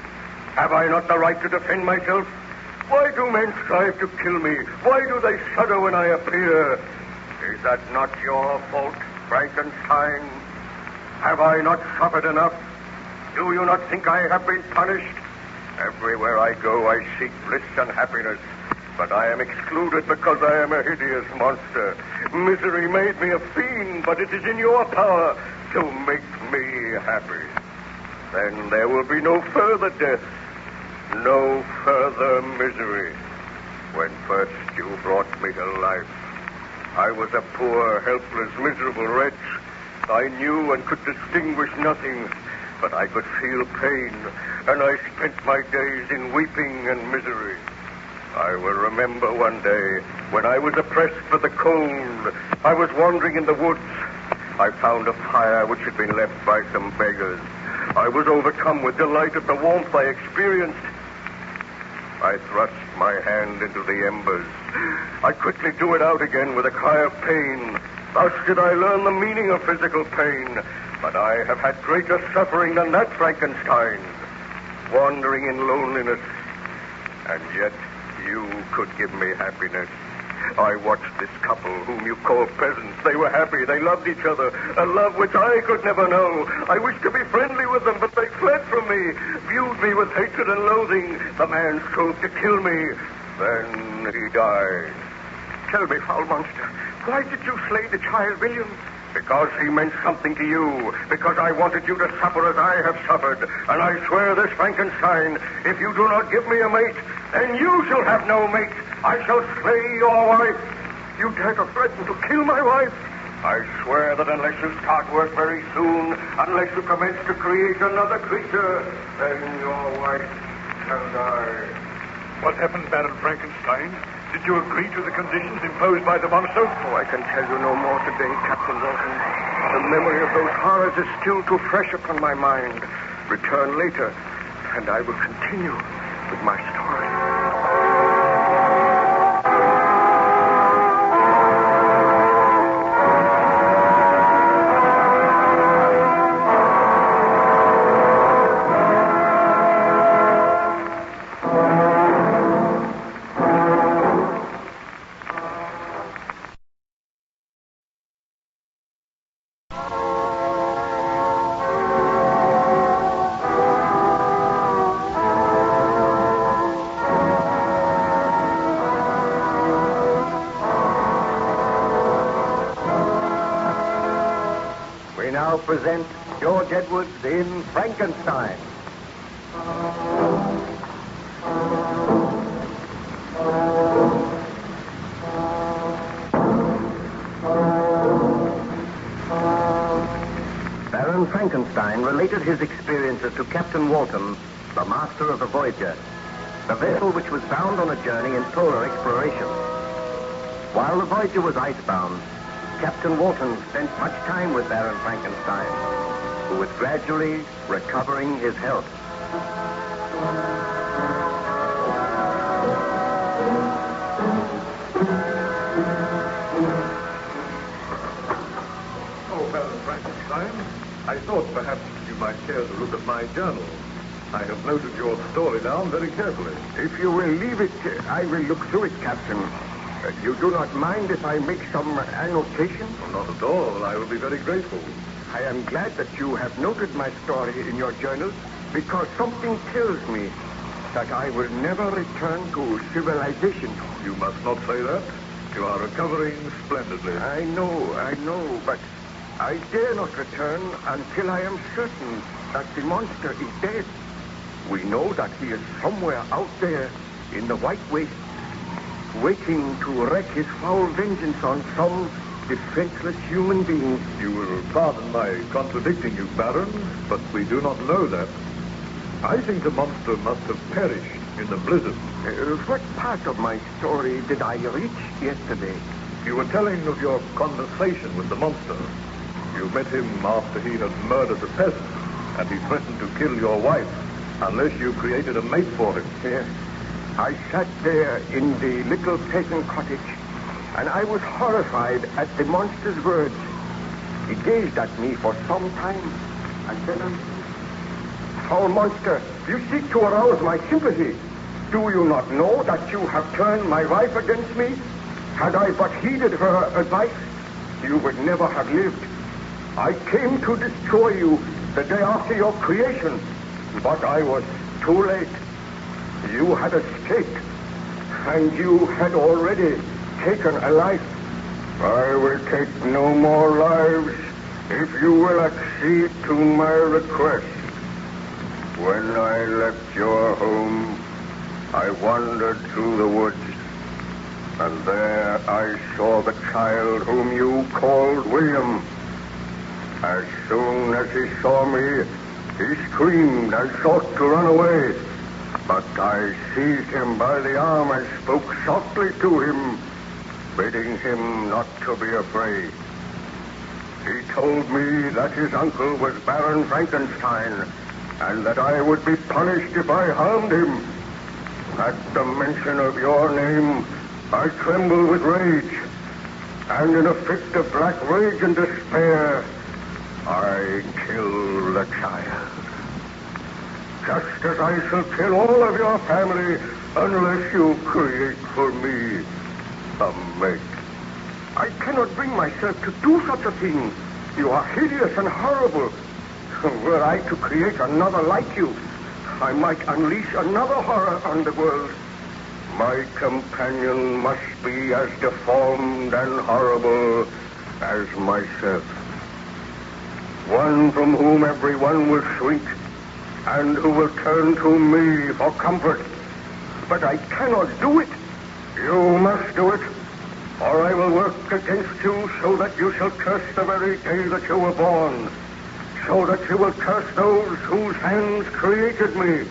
Have I not the right to defend myself? Why do men strive to kill me? Why do they shudder when I appear? Is that not your fault, Frankenstein? Have I not suffered enough? Do you not think I have been punished? Everywhere I go, I seek bliss and happiness. But I am excluded because I am a hideous monster. Misery made me a fiend, but it is in your power to make me happy. Then there will be no further death, no further misery. When first you brought me to life, I was a poor, helpless, miserable wretch. I knew and could distinguish nothing, but I could feel pain, and I spent my days in weeping and misery. I will remember one day when I was oppressed for the cold. I was wandering in the woods. I found a fire which had been left by some beggars. I was overcome with delight at the warmth I experienced. I thrust my hand into the embers. I quickly drew it out again with a cry of pain. Thus did I learn the meaning of physical pain. But I have had greater suffering than that, Frankenstein. Wandering in loneliness. And yet you could give me happiness. I watched this couple whom you call peasants. They were happy. They loved each other. A love which I could never know. I wished to be friendly with them, but they fled from me, viewed me with hatred and loathing. The man strove to kill me. Then he died. Tell me, foul monster, why did you slay the child, William? Because he meant something to you. Because I wanted you to suffer as I have suffered. And I swear this, Frankenstein, if you do not give me a mate, then you shall have no mate. I shall slay your wife. You dare to threaten to kill my wife? I swear that unless you start work very soon, unless you commence to create another creature, then your wife shall die. What happened, Baron Frankenstein? Did you agree to the conditions imposed by the monster? Oh, I can tell you no more today, Captain Walton. The memory of those horrors is still too fresh upon my mind. Return later, and I will continue with my story. Present George Edwards in Frankenstein. Frankenstein related his experiences to Captain Walton, the master of the Voyager, the vessel which was bound on a journey in polar exploration. While the Voyager was icebound, Captain Walton spent much time with Baron Frankenstein, who was gradually recovering his health. Oh, Baron Frankenstein, I thought perhaps you might care to look at my journal. I have noted your story down very carefully. If you will leave it, I will look through it, Captain. You do not mind if I make some annotation? Oh, not at all. I will be very grateful. I am glad that you have noted my story in your journal, because something tells me that I will never return to civilization. You must not say that. You are recovering splendidly. I know, but I dare not return until I am certain that the monster is dead. We know that he is somewhere out there in the white waste, waiting to wreak his foul vengeance on some defenseless human being. You will pardon my contradicting you, Baron, but we do not know that. I think the monster must have perished in the blizzard. What part of my story did I reach yesterday? You were telling of your conversation with the monster. You met him after he had murdered a peasant, and he threatened to kill your wife unless you created a mate for him. Yes. I sat there in the little peasant cottage, and I was horrified at the monster's words. He gazed at me for some time, and then foul monster, you seek to arouse my sympathy. Do you not know that you have turned my wife against me? Had I but heeded her advice, you would never have lived. I came to destroy you the day after your creation, but I was too late. You had escaped, and you had already taken a life. I will take no more lives if you will accede to my request. When I left your home, I wandered through the woods, and there I saw the child whom you called William. As soon as he saw me, he screamed and sought to run away. But I seized him by the arm and spoke softly to him, bidding him not to be afraid. He told me that his uncle was Baron Frankenstein, and that I would be punished if I harmed him. At the mention of your name, I trembled with rage, and in a fit of black rage and despair, I killed the child. Just as I shall kill all of your family unless you create for me a mate. I cannot bring myself to do such a thing. You are hideous and horrible. Were I to create another like you, I might unleash another horror on the world. My companion must be as deformed and horrible as myself. One from whom everyone will shrink, and who will turn to me for comfort. But I cannot do it. You must do it, or I will work against you so that you shall curse the very day that you were born, so that you will curse those whose hands created me.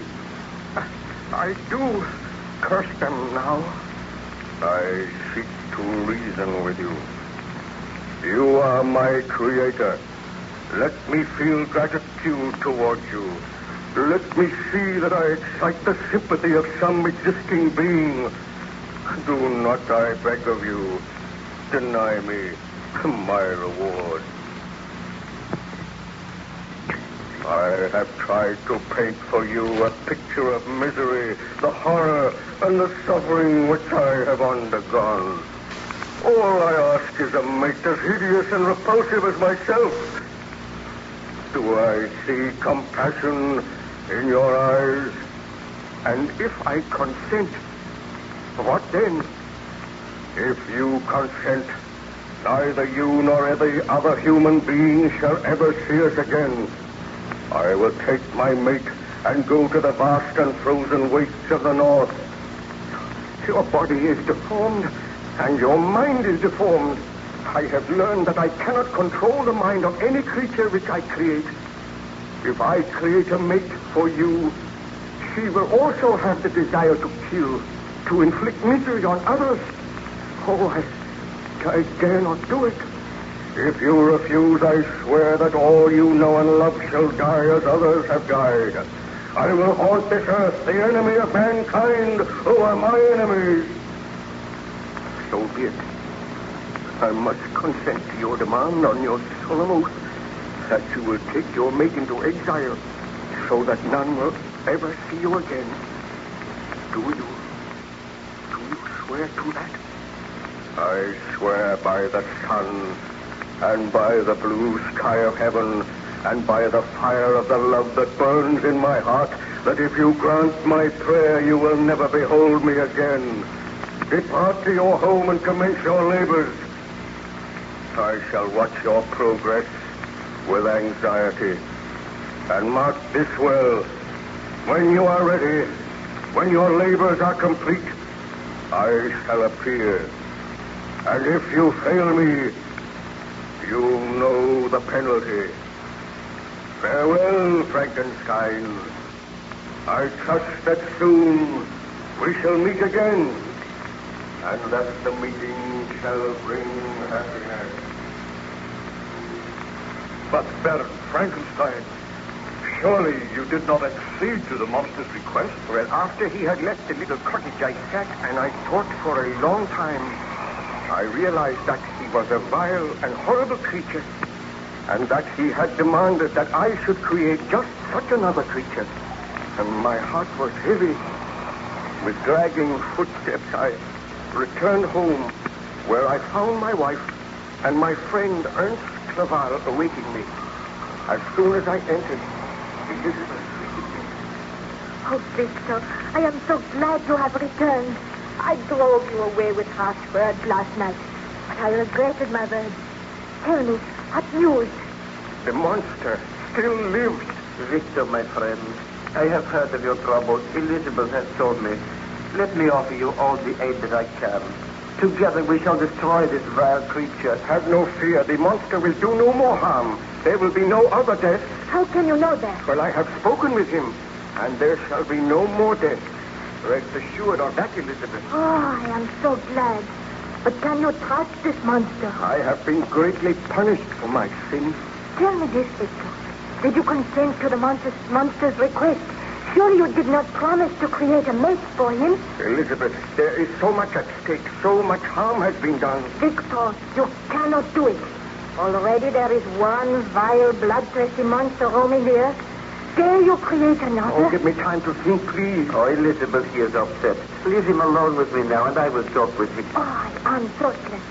I do curse them now. I seek to reason with you. You are my creator. Let me feel gratitude towards you. Let me see that I excite the sympathy of some existing being. Do not, I beg of you, deny me my reward. I have tried to paint for you a picture of misery, the horror, and the suffering which I have undergone. All I ask is a mate as hideous and repulsive as myself. Do I see compassion in your eyes? And if I consent, what then? If you consent, neither you nor every other human being shall ever see us again. I will take my mate and go to the vast and frozen wastes of the north. Your body is deformed, and your mind is deformed. I have learned that I cannot control the mind of any creature which I create. If I create a mate for you, she will also have the desire to kill, to inflict misery on others. Oh, I dare not do it. If you refuse, I swear that all you know and love shall die as others have died. I will haunt this earth, the enemy of mankind, who are my enemies. So be it. I must consent to your demand on your solemn oath that you will take your mate into exile so that none will ever see you again. Do you swear to that? I swear by the sun and by the blue sky of heaven and by the fire of the love that burns in my heart that if you grant my prayer, you will never behold me again. Depart to your home and commence your labors. I shall watch your progress with anxiety. And mark this well, when you are ready, when your labors are complete, I shall appear. And if you fail me, you know the penalty. Farewell, Frankenstein. I trust that soon we shall meet again, and that the meeting shall bring happiness. But, Baron Frankenstein, surely you did not accede to the monster's request? Well, after he had left the little cottage, I sat and I thought for a long time. I realized that he was a vile and horrible creature, and that he had demanded that I should create just such another creature. And my heart was heavy. With dragging footsteps, I returned home, where I found my wife and my friend Ernst Clerval awaiting me. As soon as I entered, Elizabeth. Oh, Victor, I am so glad you have returned. I drove you away with harsh words last night, but I regretted my words. Tell me, what news? The monster still lives. Victor, my friend, I have heard of your trouble. Elizabeth has told me. Let me offer you all the aid that I can. Together we shall destroy this vile creature. Have no fear. The monster will do no more harm. There will be no other death. How can you know that? Well, I have spoken with him, and there shall be no more death. Rest assured of that, Elizabeth. Oh, I am so glad. But can you trust this monster? I have been greatly punished for my sins. Tell me this, Victor. Did you consent to the monster's request? Surely you did not promise to create a mate for him? Elizabeth, there is so much at stake. So much harm has been done. Victor, you cannot do it. Already there is one vile, bloodthirsty monster roaming the earth. Dare you create another? Oh, give me time to think, please. Oh, Elizabeth, he is upset. Leave him alone with me now, and I will talk with him. Oh, I am thoughtless.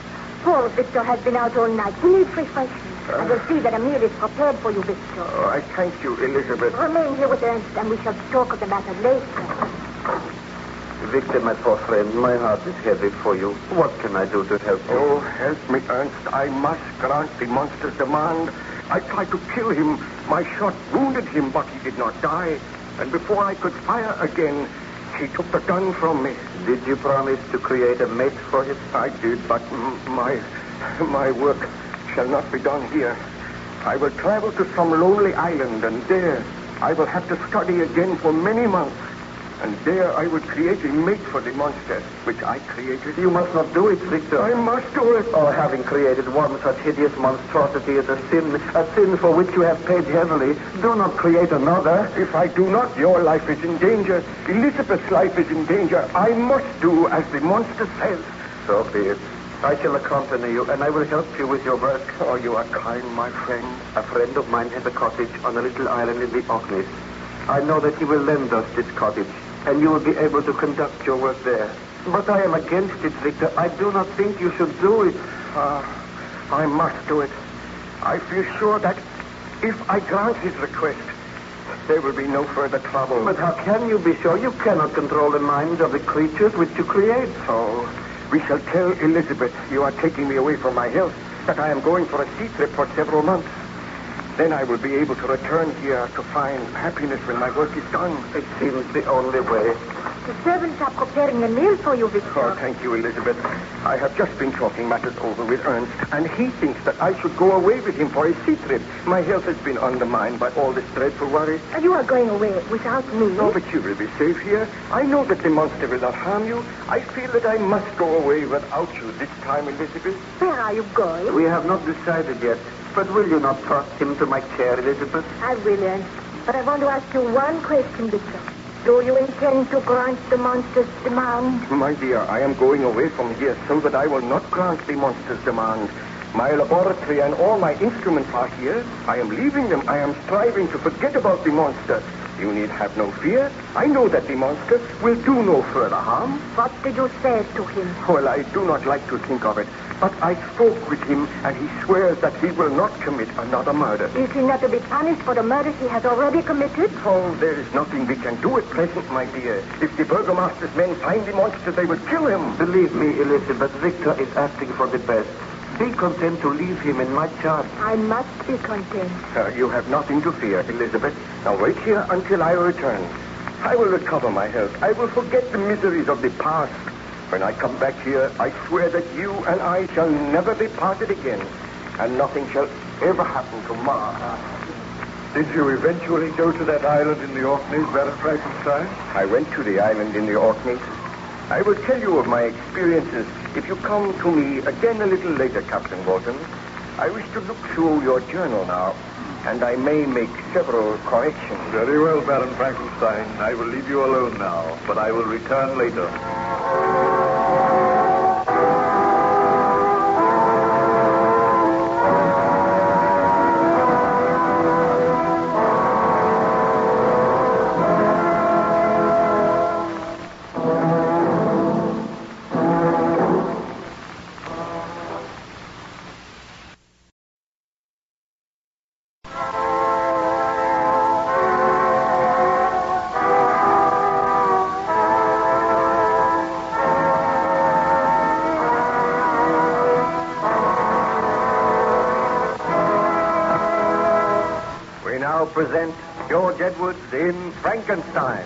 Poor Victor has been out all night. He needs refreshment. I will see that a meal is prepared for you, Victor. Oh, I thank you, Elizabeth. Remain here with Ernst, and we shall talk of the matter later. Victor, my poor friend, my heart is heavy for you. What can I do to help you? Oh, help me, Ernst. I must grant the monster's demand. I tried to kill him. My shot wounded him, but he did not die. And before I could fire again, he took the gun from me. Did you promise to create a mate for him? I did, but my work shall not be done here. I will travel to some lonely island, and there I will have to study again for many months. And there I will create a mate for the monster, which I created. You must not do it, Victor. I must do it. Oh, having created one such hideous monstrosity is a sin for which you have paid heavily. Do not create another. If I do not, your life is in danger. Elizabeth's life is in danger. I must do as the monster says. So be it. I shall accompany you, and I will help you with your work. Oh, you are kind, my friend. A friend of mine has a cottage on a little island in the Orkneys. I know that he will lend us this cottage, and you will be able to conduct your work there. But I am against it, Victor. I do not think you should do it. I must do it. I feel sure that if I grant his request, there will be no further trouble. But how can you be sure? You cannot control the minds of the creatures which you create. So, we shall tell Elizabeth you are taking me away from my health, that I am going for a sea trip for several months. Then I will be able to return here to find happiness when my work is done. It seems the only way. The servants are preparing a meal for you, Victor. Oh, thank you, Elizabeth. I have just been talking matters over with Ernst, and he thinks that I should go away with him for a sea trip. My health has been undermined by all this dreadful worry. And you are going away without me? No, but you will be safe here. I know that the monster will not harm you. I feel that I must go away without you this time, Elizabeth. Where are you going? We have not decided yet. But will you not trust him to my care, Elizabeth? I will, Ernst. But I want to ask you one question, Victor. Do you intend to grant the monster's demand? My dear, I am going away from here so that I will not grant the monster's demand. My laboratory and all my instruments are here. I am leaving them. I am striving to forget about the monster. You need have no fear. I know that the monster will do no further harm. What did you say to him? Well, I do not like to think of it. But I spoke with him, and he swears that he will not commit another murder. Is he not to be punished for the murder he has already committed? Oh, there is nothing we can do at present, my dear. If the burgomaster's men find the monster, they will kill him. Believe me, Elizabeth, Victor is acting for the best. Be content to leave him in my charge. I must be content. You have nothing to fear, Elizabeth. Now wait here until I return. I will recover my health. I will forget the miseries of the past. When I come back here, I swear that you and I shall never be parted again, and nothing shall ever happen to Ma. Did you eventually go to that island in the Orkneys, Baron Frankenstein? I went to the island in the Orkneys. I will tell you of my experiences if you come to me again a little later, Captain Walton. I wish to look through your journal now, and I may make several corrections. Very well, Baron Frankenstein. I will leave you alone now, but I will return later. Present George Edwards in Frankenstein.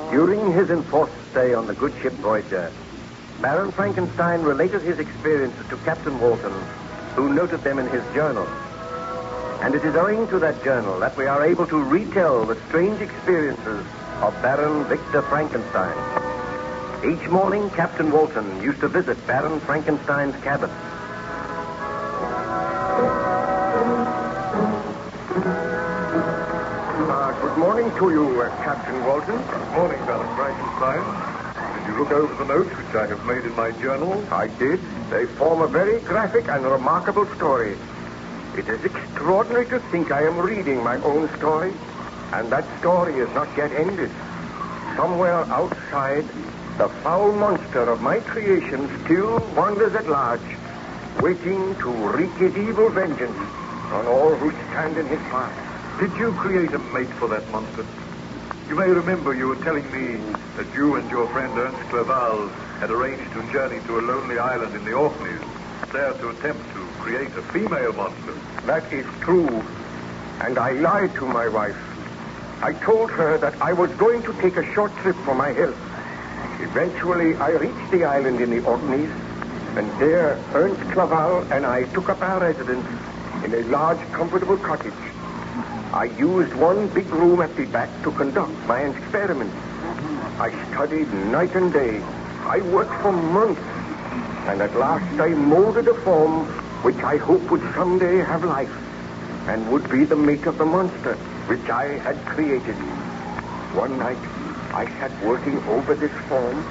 During his enforced stay on the good ship Voyager, Baron Frankenstein related his experiences to Captain Walton, who noted them in his journal. And it is owing to that journal that we are able to retell the strange experiences of Baron Victor Frankenstein. Each morning, Captain Walton used to visit Baron Frankenstein's cabin. Good morning to you, Captain Walton. Good morning, Baron Frankenstein. Did you look over the notes which I have made in my journal? I did. They form a very graphic and remarkable story. It is extraordinary to think I am reading my own story, and that story is not yet ended. Somewhere outside, the foul monster of my creation still wanders at large, waiting to wreak his evil vengeance on all who stand in his path. Did you create a mate for that monster? You may remember you were telling me that you and your friend Ernst Clerval had arranged to journey to a lonely island in the Orkneys, there to attempt to create a female monster. That is true, and I lied to my wife. I told her that I was going to take a short trip for my health. Eventually, I reached the island in the Orkneys, and there Ernst Clerval and I took up our residence in a large, comfortable cottage. I used one big room at the back to conduct my experiments. I studied night and day. I worked for months, and at last I molded a form which I hoped would someday have life and would be the mate of the monster which I had created. One night, I sat working over this form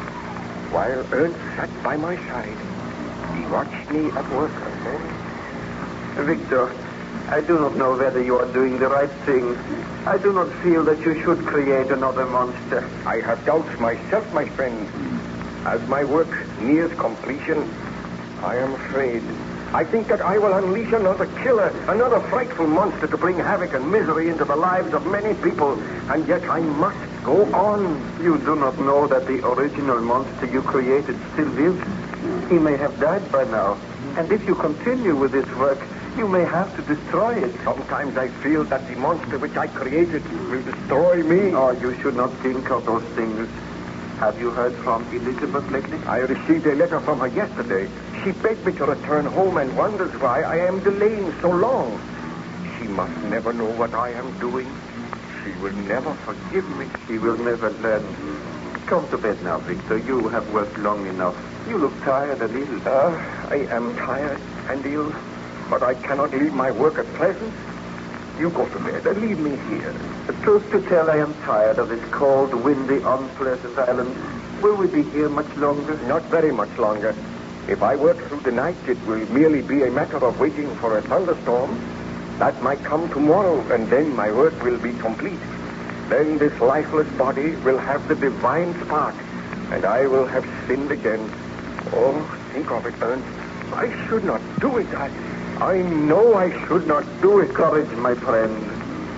while Ernst sat by my side. He watched me at work and said, Victor, I do not know whether you are doing the right thing. I do not feel that you should create another monster. I have doubts myself, my friend. As my work nears completion, I am afraid. I think that I will unleash another killer, another frightful monster to bring havoc and misery into the lives of many people, and yet I must go on. You do not know that the original monster you created still lives. He may have died by now, and if you continue with this work, You may have to destroy it. Sometimes I feel that the monster which I created will destroy me. Oh, you should not think of those things. Have you heard from Elizabeth lately? I received a letter from her yesterday. She begged me to return home and wonders why I am delaying so long. She must never know what I am doing. She will never forgive me. She will never learn. Come to bed now, Victor. You have worked long enough. You look tired and ill. I am tired and ill, but I cannot leave my work at present. You go to bed and leave me here. The truth to tell, I am tired of this cold, windy, unpleasant island. Will we be here much longer? Not very much longer. If I work through the night, it will merely be a matter of waiting for a thunderstorm. That might come tomorrow, and then my work will be complete. Then this lifeless body will have the divine spark, and I will have sinned again. Oh, think of it, Ernst. I should not do it. I know I should not do it. Courage, my friend.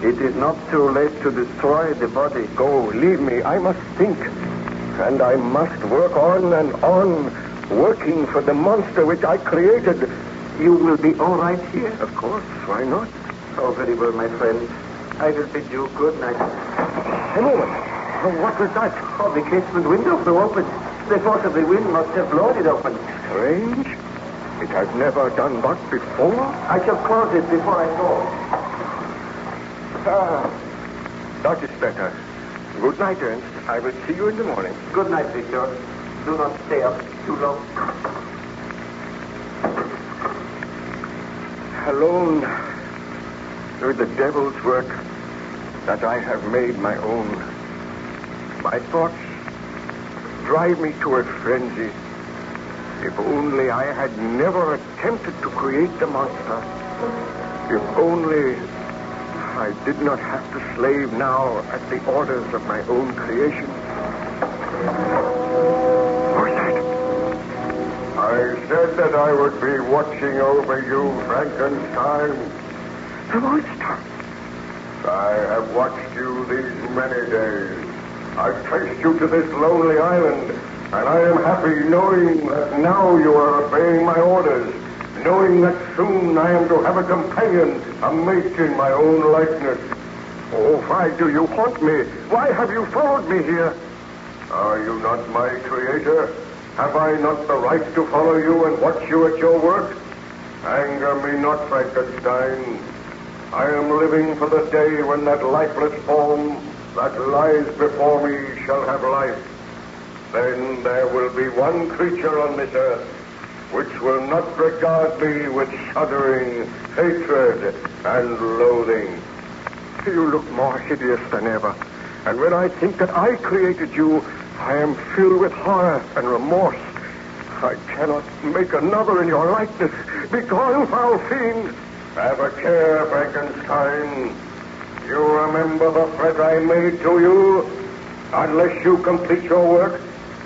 It is not too late to destroy the body. Go, leave me. I must think. And I must work on and on, working for the monster which I created. You will be all right here? Of course. Why not? Oh, very well, my friend. I will bid you good night. A moment. What was that? Oh, the casement window flew open. The force of the wind must have blown it open. Strange. It has never done that before. I shall close it before I go. That is better. Good night, Ernst. I will see you in the morning. Good night, Victor. Do not stay up too long. Alone through the devil's work that I have made my own. My thoughts drive me to a frenzy. If only I had never attempted to create the monster. If only I did not have to slave now at the orders of my own creation. Who's that? I said that I would be watching over you, Frankenstein. The monster. I have watched you these many days. I've traced you to this lonely island, and I am happy knowing that now you are obeying my orders, knowing that soon I am to have a companion, a mate in my own likeness. Oh, why do you haunt me? Why have you followed me here? Are you not my creator? Have I not the right to follow you and watch you at your work? Anger me not, Frankenstein. I am living for the day when that lifeless form that lies before me shall have life. Then there will be one creature on this earth which will not regard me with shuddering hatred and loathing. You look more hideous than ever. And when I think that I created you, I am filled with horror and remorse. I cannot make another in your likeness. Begone, foul fiend! Have a care, Frankenstein. You remember the threat I made to you? Unless you complete your work,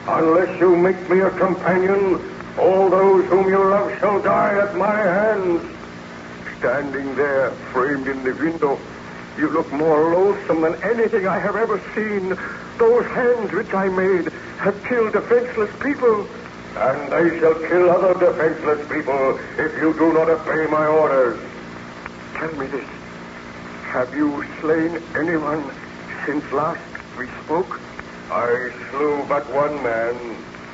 unless you make me a companion, all those whom you love shall die at my hands. Standing there, framed in the window, you look more loathsome than anything I have ever seen. Those hands which I made have killed defenseless people. And they shall kill other defenseless people if you do not obey my orders. Tell me this. Have you slain anyone since last we spoke? I slew but one man.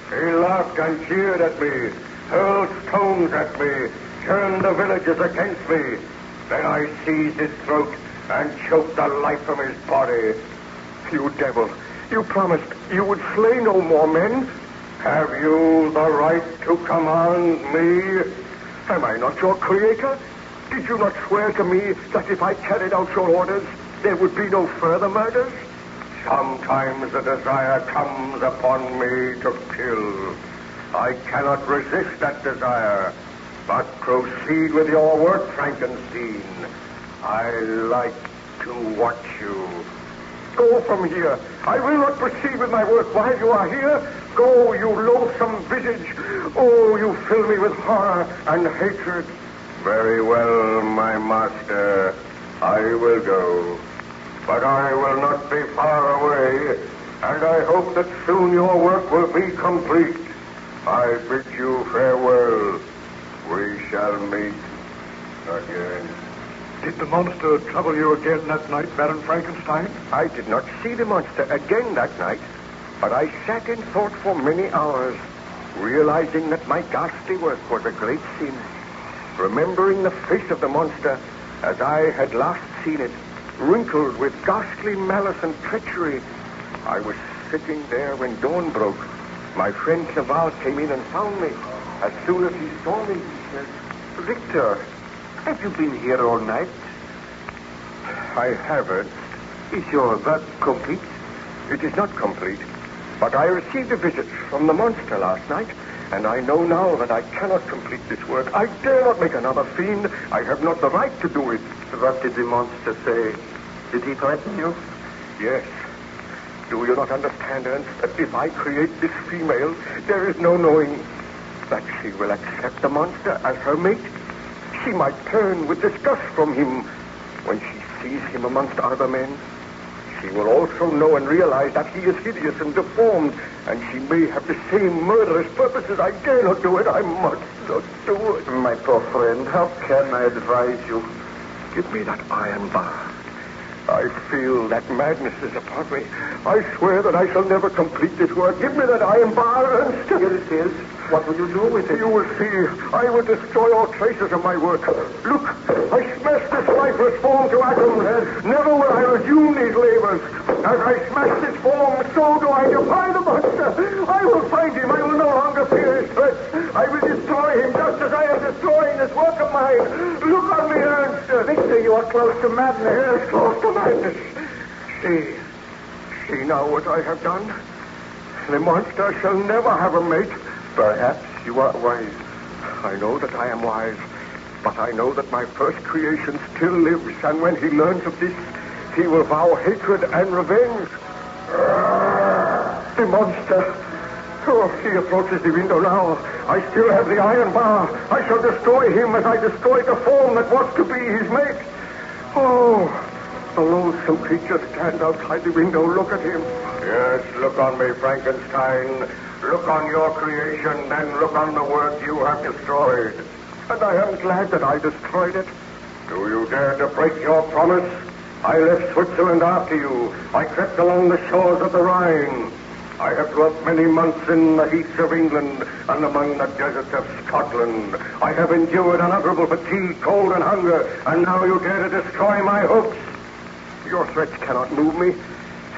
He laughed and jeered at me, hurled stones at me, turned the villagers against me. Then I seized his throat and choked the life from his body. You devil, you promised you would slay no more men. Have you the right to command me? Am I not your creator? Did you not swear to me that if I carried out your orders, there would be no further murders? Sometimes the desire comes upon me to kill. I cannot resist that desire, but proceed with your work, Frankenstein. I like to watch you. Go from here. I will not proceed with my work while you are here. Go, you loathsome visage. Oh, you fill me with horror and hatred. Very well, my master. I will go. But I will not be far away, and I hope that soon your work will be complete. I bid you farewell. We shall meet Again. Did the monster trouble you again that night, Baron Frankenstein? I did not see the monster again that night, but I sat in thought for many hours, realizing that my ghastly work was a great sin. Remembering the face of the monster as I had last seen it, wrinkled with ghastly malice and treachery, I was sitting there when dawn broke. My friend Saville came in and found me. As soon as he saw me, he said, "Victor, have you been here all night?" "I haven't." "Is your work complete?" "It is not complete, but I received a visit from the monster last night, and I know now that I cannot complete this work. I dare not make another fiend. I have not the right to do it." What did the monster say? Did he threaten you? "Yes. Do you not understand, Ernst, that if I create this female, there is no knowing that she will accept the monster as her mate? She might turn with disgust from him when she sees him amongst other men. She will also know and realize that he is hideous and deformed, and she may have the same murderous purposes. I dare not do it. I must not do it." My poor friend, how can I advise you? "Give me that iron bar. I feel that madness is upon me. I swear that I shall never complete this work. Give me that iron bar, Ernst." Here it is. What will you do with it? "You will see. I will destroy all traces of my work. Look, I smashed this lifeless form to atoms. Never will I resume these labors. As I smash this form, so do I defy the monster. I will find him. I will no longer fear his threats. I will destroy him just as I am destroying this work of mine. Look on me, Ernst." Victor, you are close to madness. Yes, close to madness. See now what I have done. The monster shall never have a mate. Perhaps you are wise. I know that I am wise, but I know that my first creation still lives, and when he learns of this, he will vow hatred and revenge. The monster. Oh, he approaches the window now. I still have the iron bar. I shall destroy him as I destroyed the form that was to be his mate. Oh, the loathsome creature stands outside the window. Look at him. Yes, look on me, Frankenstein. Look on your creation, then look on the work you have destroyed. And I am glad that I destroyed it. Do you dare to break your promise? I left Switzerland after you. I crept along the shores of the Rhine. I have dwelt many months in the heaths of England and among the deserts of Scotland. I have endured unutterable fatigue, cold, and hunger, and now you dare to destroy my hopes. Your threats cannot move me.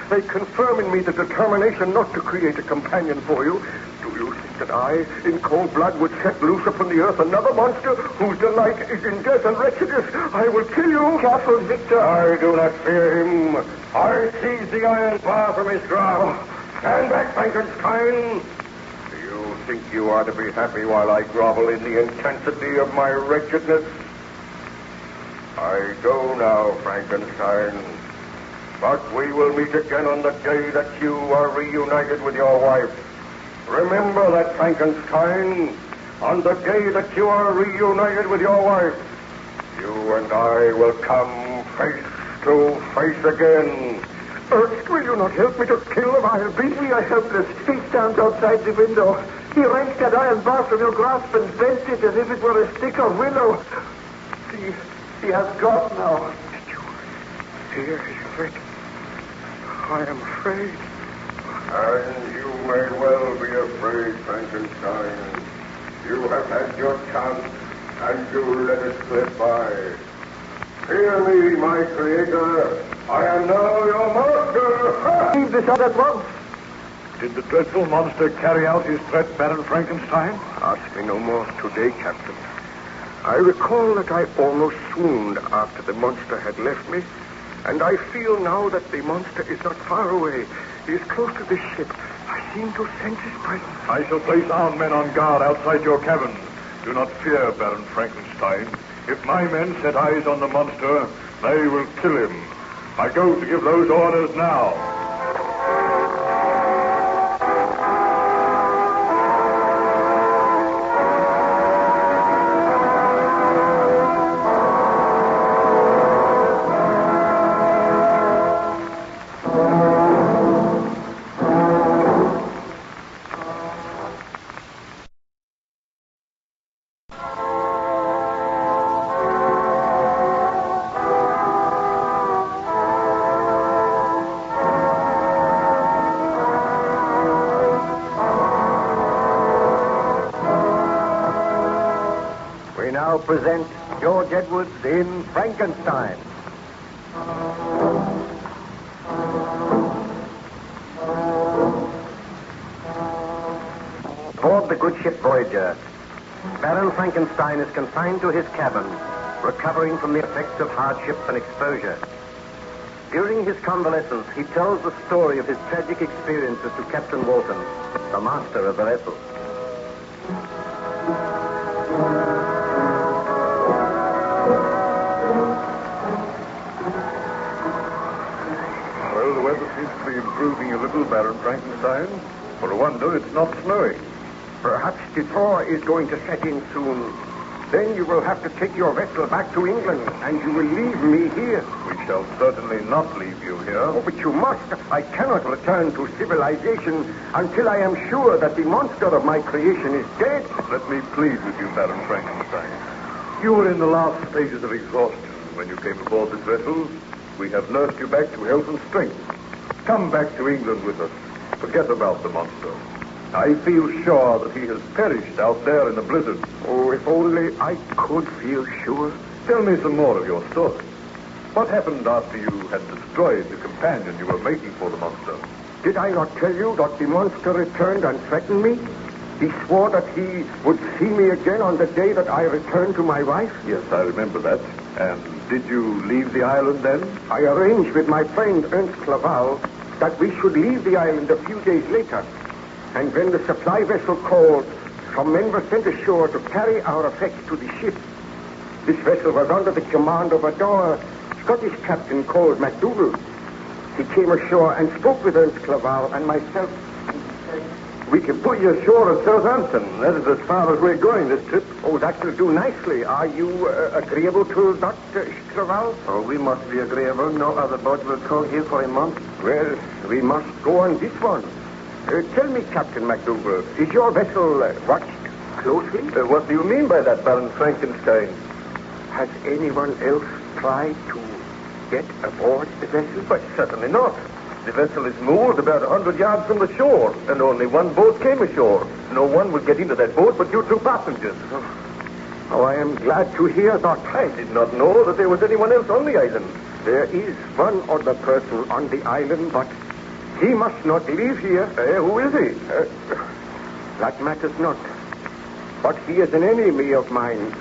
They confirm in me the determination not to create a companion for you. Do you think that I, in cold blood, would set loose upon the earth another monster whose delight is in death and wretchedness? I will kill you. Careful, Victor. I do not fear him. I seize the iron bar from his grasp. Stand back, Frankenstein. Do you think you are to be happy while I grovel in the intensity of my wretchedness? I go now, Frankenstein. But we will meet again on the day that you are reunited with your wife. Remember that, Frankenstein. On the day that you are reunited with your wife, you and I will come face to face again. Ernst, will you not help me to kill the vile beast? We are helpless. He stands outside the window. He wrenched that iron bar from your grasp and bent it as if it were a stick of willow. He has gone now. Did you hear his threat? I am afraid. And you may well be afraid, Frankenstein. You have had your chance, and you let it slip by. Hear me, my creator. I am now your master. Leave this out at once. Did the dreadful monster carry out his threat, Baron Frankenstein? Ask me no more today, Captain. I recall that I almost swooned after the monster had left me, and I feel now that the monster is not far away. He is close to the ship. I seem to sense his presence. I shall place armed men on guard outside your cabin. Do not fear, Baron Frankenstein. If my men set eyes on the monster, they will kill him. I go to give those orders now. present George Edwards in Frankenstein. Aboard the good ship Voyager, Baron Frankenstein is confined to his cabin, recovering from the effects of hardship and exposure. During his convalescence, he tells the story of his tragic experiences to Captain Walton, the master of the vessel. Well, the weather seems to be improving a little, Baron Frankenstein. For a wonder, it's not snowing. Perhaps the thaw is going to set in soon. Then you will have to take your vessel back to England, and you will leave me here. We shall certainly not leave you here. Oh, but you must. I cannot return to civilization until I am sure that the monster of my creation is dead. Let me plead with you, Baron Frankenstein. You were in the last stages of exhaustion when you came aboard this vessel. We have nursed you back to health and strength. Come back to England with us. Forget about the monster. I feel sure that he has perished out there in the blizzard. Oh, if only I could feel sure. Tell me some more of your story. What happened after you had destroyed the companion you were making for the monster? Did I not tell you that the monster returned and threatened me? He swore that he would see me again on the day that I returned to my wife. Yes, I remember that. And did you leave the island then? I arranged with my friend Ernst Clerval that we should leave the island a few days later. And when the supply vessel called, some men were sent ashore to carry our effects to the ship. This vessel was under the command of a dour Scottish captain called MacDougall. He came ashore and spoke with Ernst Clerval and myself. We can put you ashore at Southampton. That is as far as we're going this trip. Oh, that will do nicely. Are you agreeable to that, Clerval? Oh, we must be agreeable. No other boat will tow here for a month. Well, we must go on this one. Tell me, Captain MacDougall, is your vessel watched closely? What do you mean by that, Baron Frankenstein? Has anyone else tried to get aboard the vessel? But certainly not. The vessel is moored about 100 yards from the shore, and only one boat came ashore. No one would get into that boat but you two passengers. Oh, I am glad to hear that. I did not know that there was anyone else on the island. There is one other person on the island, but he must not leave here. Who is he? That matters not. But he is an enemy of mine.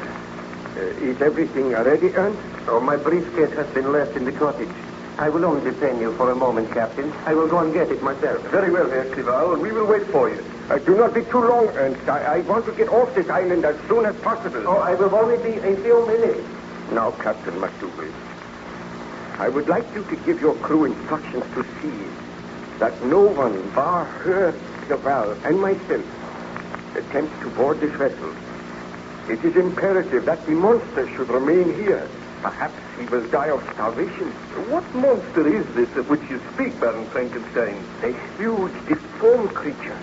Is everything ready, Ernst? Oh, my briefcase has been left in the cottage. I will only detain you for a moment, Captain. I will go and get it myself. Very well, Herr Clerval. We will wait for you. Do not be too long, Ernst. I want to get off this island as soon as possible. Oh, I will only be a few minutes. Now, Captain MacDougall, I would like you to give your crew instructions to see that no one, bar her, Clerval, and myself, attempts to board this vessel. It is imperative that the monster should remain here. Perhaps he will die of starvation. What monster is this of which you speak, Baron Frankenstein? A huge, deformed creature.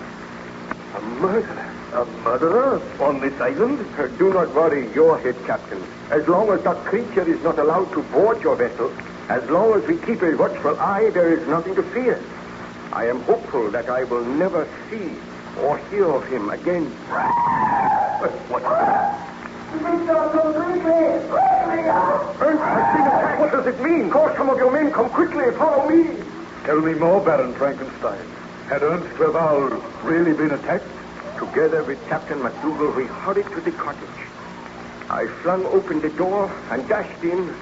A murderer. A murderer? On this island? Do not worry your head, Captain. As long as that creature is not allowed to board your vessel, as long as we keep a watchful eye, there is nothing to fear. I am hopeful that I will never see or hear of him again. What? Ernst, I've seen a attack. What does it mean? Call some of your men. Come quickly. Follow me. Tell me more, Baron Frankenstein. Had Ernst Clerval really been attacked? Together with Captain MacDougall, we hurried to the cottage. I flung open the door and dashed in,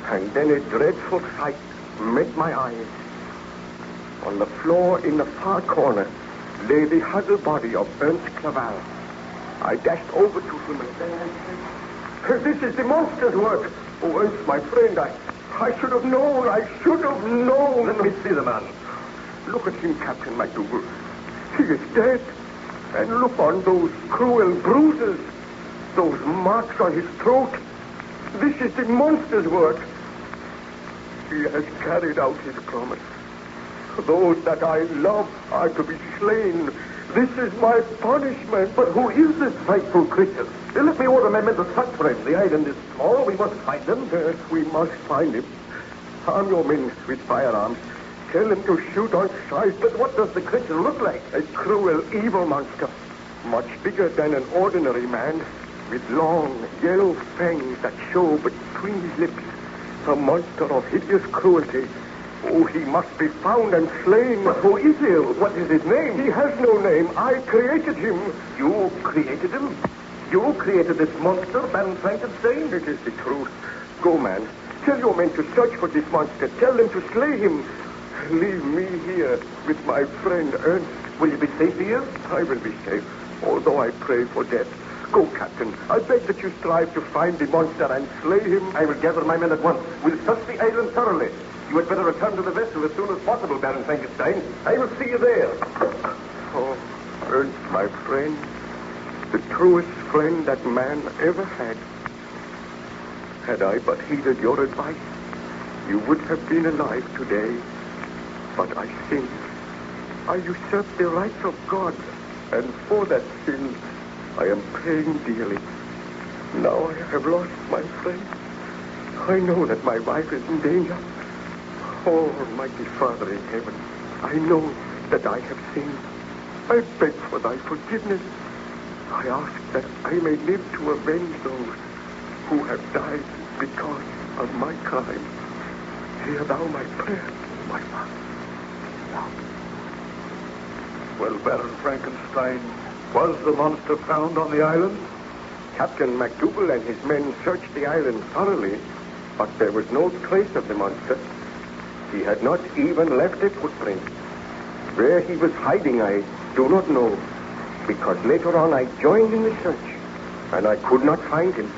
and then a dreadful sight met my eyes. On the floor in the far corner lay the huddled body of Ernst Clerval. I dashed over to him and said, "This is the monster's work. Oh, Ernst, my friend, I should have known. I should have known." Let me see the man. Look at him, Captain MacDougall. He is dead. And look on those cruel bruises, those marks on his throat. This is the monster's work. He has carried out his promise. Those that I love are to be slain. This is my punishment. But who is this frightful creature? Let me order my men to search for him. The island is small. We must find him. Yes, we must find him. Arm your men with firearms. Tell him to shoot on sight. But what does the creature look like? A cruel, evil monster. Much bigger than an ordinary man. with long, yellow fangs that show between his lips, a monster of hideous cruelty. Oh, he must be found and slain. But who is he? What is his name? He has no name. I created him. You created him? You created this monster, Baron Frankenstein? It is the truth. Go, man. Tell your men to search for this monster. Tell them to slay him. Leave me here with my friend Ernst. Will you be safe here? I will be safe, although I pray for death. Go, Captain. I beg that you strive to find the monster and slay him. I will gather my men at once. We'll search the island thoroughly. You had better return to the vessel as soon as possible, Baron Frankenstein. I will see you there. Oh, Ernst, my friend, the truest friend that man ever had. Had I but heeded your advice, you would have been alive today. But I sinned. I usurped the rights of God, and for that sin, I am paying dearly. Now I have lost my friend. I know that my wife is in danger. Oh, Almighty Father in heaven, I know that I have sinned. I beg for thy forgiveness. I ask that I may live to avenge those who have died because of my crime. Hear thou my prayer, my Father. Well, Baron Frankenstein, was the monster found on the island? Captain MacDougall and his men searched the island thoroughly, but there was no trace of the monster. He had not even left a footprint. Where he was hiding, I do not know, because later on I joined in the search, and I could not find him.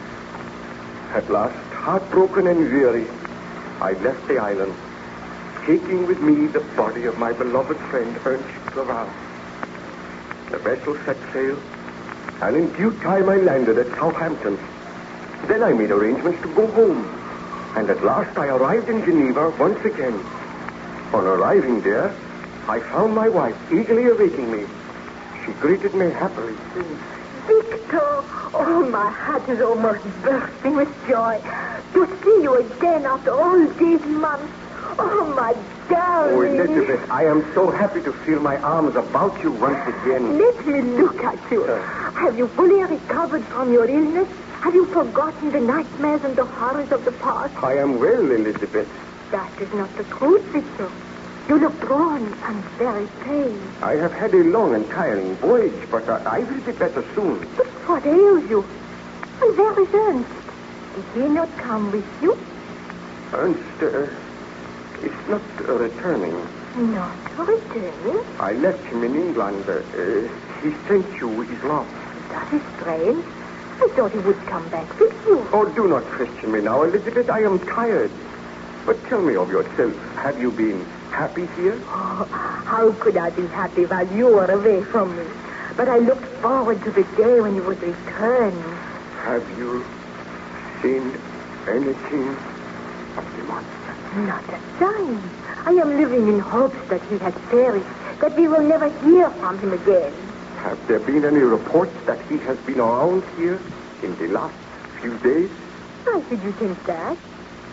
At last, heartbroken and weary, I left the island, taking with me the body of my beloved friend, Ernst Clerval. The vessel set sail, and in due time I landed at Southampton. Then I made arrangements to go home, and at last I arrived in Geneva once again. On arriving there, I found my wife eagerly awaiting me. She greeted me happily. Victor! Oh, my heart is almost bursting with joy. To see you again after all these months. Oh, my darling. Oh, Elizabeth, I am so happy to feel my arms about you once again. Let me look at you. Have you fully recovered from your illness? Have you forgotten the nightmares and the horrors of the past? I am well, Elizabeth. That is not the truth, Victor. You look drawn and very pale. I have had a long and tiring voyage, but I will be better soon. But what ails you? And where is Ernst? Did he not come with you? Ernst is not returning. Not returning? I left him in England. He sent you his love. That is strange. I thought he would come back with you. Oh, do not question me now, Elizabeth. I am tired. But tell me of yourself. Have you been happy here? Oh, how could I be happy while you were away from me? But I looked forward to the day when you would return. Have you seen anything of the monster? Not a sign. I am living in hopes that he has perished, that we will never hear from him again. Have there been any reports that he has been around here in the last few days? Why should you think that?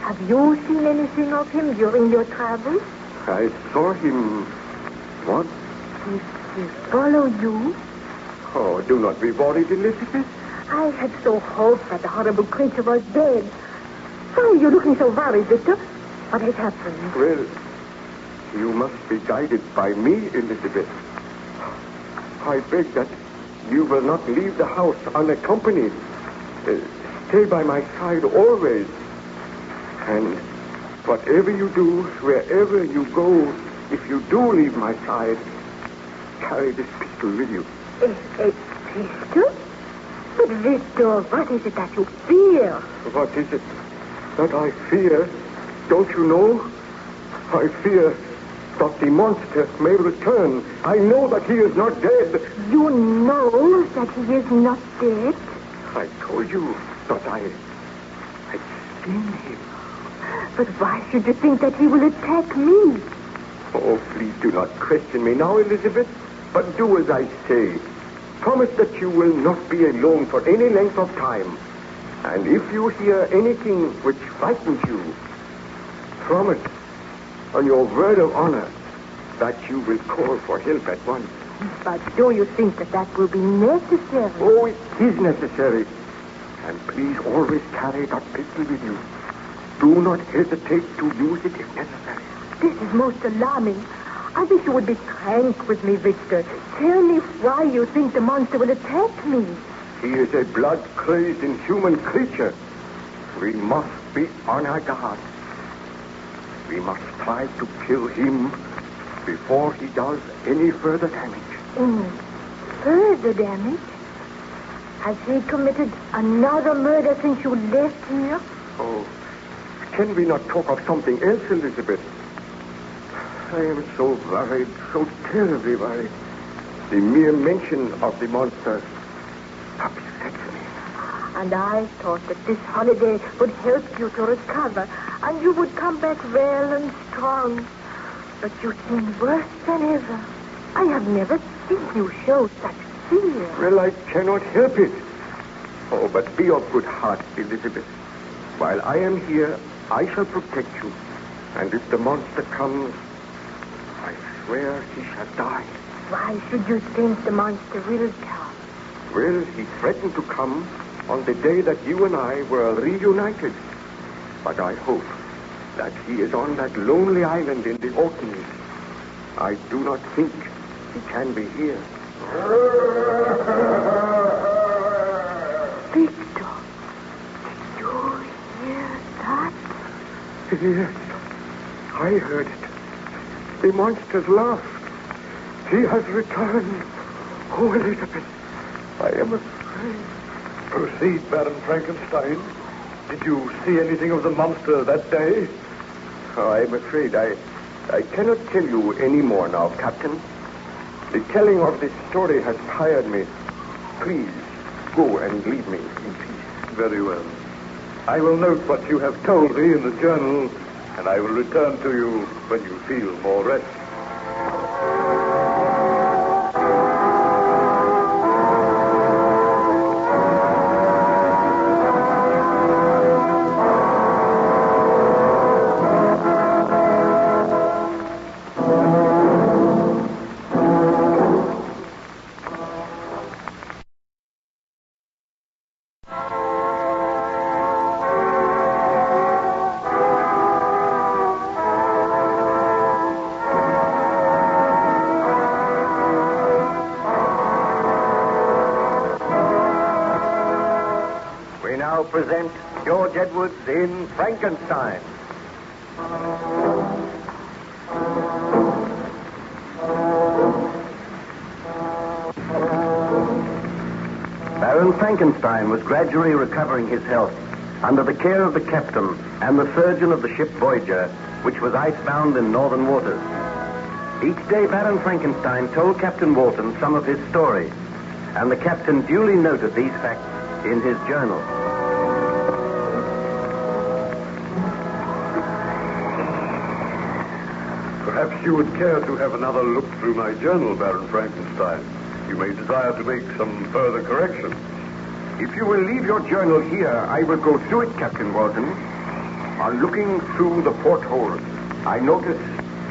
Have you seen anything of him during your travels? I saw him once. He followed you? Oh, do not be worried, Elizabeth. I had so hoped that the horrible creature was dead. Why are you looking so worried, Victor? What has happened? Well, you must be guided by me, Elizabeth. I beg that you will not leave the house unaccompanied. Stay by my side always. And whatever you do, wherever you go, if you do leave my side, carry this pistol with you. A pistol? But Victor, what is it that you fear? What is it that I fear? Don't you know? I fear that the monster may return. I know that he is not dead. You know that he is not dead? I told you that I had seen him. But why should you think that he will attack me? Oh, please do not question me now, Elizabeth, but do as I say. Promise that you will not be alone for any length of time. And if you hear anything which frightens you, promise on your word of honor that you will call for help at once. But do you think that will be necessary? Oh, it is necessary. And please always carry that pistol with you. Do not hesitate to use it if necessary. This is most alarming. I wish you would be frank with me, Victor. Tell me why you think the monster will attack me. He is a blood-crazed, inhuman creature. We must be on our guard. We must try to kill him before he does any further damage. Further damage? Has he committed another murder since you left here? Oh, can we not talk of something else, Elizabeth? I am so worried, so terribly worried. The mere mention of the monster upsets me. And I thought that this holiday would help you to recover, and you would come back well and strong. But you seem worse than ever. I have never seen you show such fear. Well, I cannot help it. Oh, but be of good heart, Elizabeth. While I am here, I shall protect you. And if the monster comes, I swear he shall die. Why should you think the monster will come? Well, he threatened to come on the day that you and I were reunited. But I hope that he is on that lonely island in the Orkneys. I do not think he can be here. Victor, did you hear that? Yes, I heard it. The monster's laughed. He has returned. Oh, Elizabeth, I am afraid. Proceed, Baron Frankenstein. Did you see anything of the monster that day? Oh, I'm afraid I cannot tell you any more now, Captain. The telling of this story has tired me. Please, go and leave me in peace. Very well. I will note what you have told me in the journal, and I will return to you when you feel more rest. Present George Edwards in Frankenstein. Baron Frankenstein was gradually recovering his health under the care of the captain and the surgeon of the ship Voyager, which was icebound in northern waters. Each day, Baron Frankenstein told Captain Walton some of his story, and the captain duly noted these facts in his journal. Perhaps you would care to have another look through my journal, Baron Frankenstein. You may desire to make some further corrections. If you will leave your journal here, I will go through it, Captain Walton. On looking through the porthole, I notice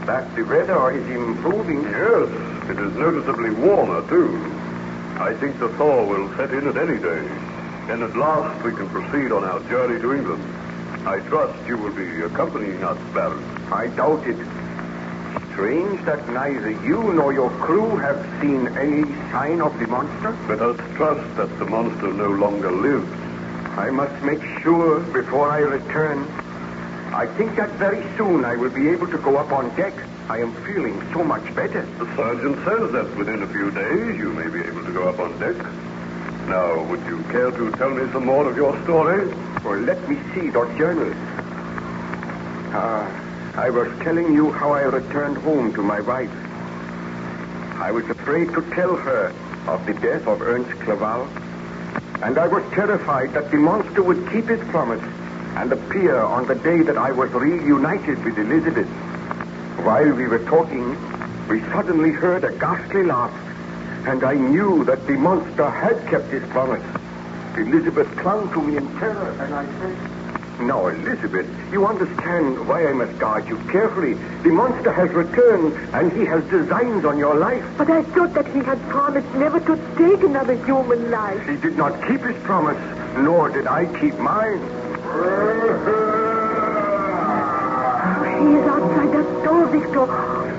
that the weather is improving. Yes, it is noticeably warmer, too. I think the thaw will set in at any day. Then at last we can proceed on our journey to England. I trust you will be accompanying us, Baron. I doubt it. Strange that neither you nor your crew have seen any sign of the monster. Let us trust that the monster no longer lives. I must make sure before I return. I think that very soon I will be able to go up on deck. I am feeling so much better. The surgeon says that within a few days you may be able to go up on deck. Now, would you care to tell me some more of your story? Well, let me see your journal. I was telling you how I returned home to my wife. I was afraid to tell her of the death of Ernst Clerval, and I was terrified that the monster would keep his promise and appear on the day that I was reunited with Elizabeth. While we were talking, we suddenly heard a ghastly laugh, and I knew that the monster had kept his promise. Elizabeth clung to me in terror, and I said, Now, Elizabeth, you understand why I must guard you carefully. The monster has returned, and he has designs on your life. But I thought that he had promised never to take another human life. He did not keep his promise, nor did I keep mine. He is outside that door, Victor.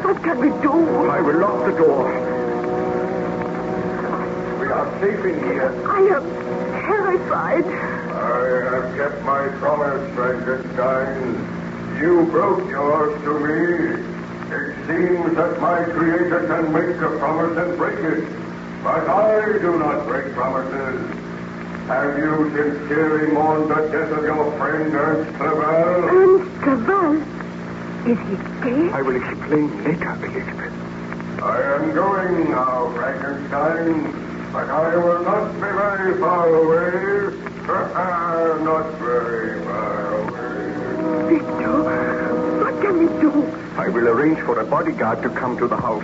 What can we do? I will lock the door. We are safe in here. I am terrified. I have kept my promise, Frankenstein. You broke yours to me. It seems that my creator can make a promise and break it. But I do not break promises. Have you sincerely mourned the death of your friend Ernst Clerval? Ernst Clerval? Is he dead? I will explain later, Elizabeth. I am going now, Frankenstein. But I will not be very far away. Not very far away. Victor, what can we do? I will arrange for a bodyguard to come to the house.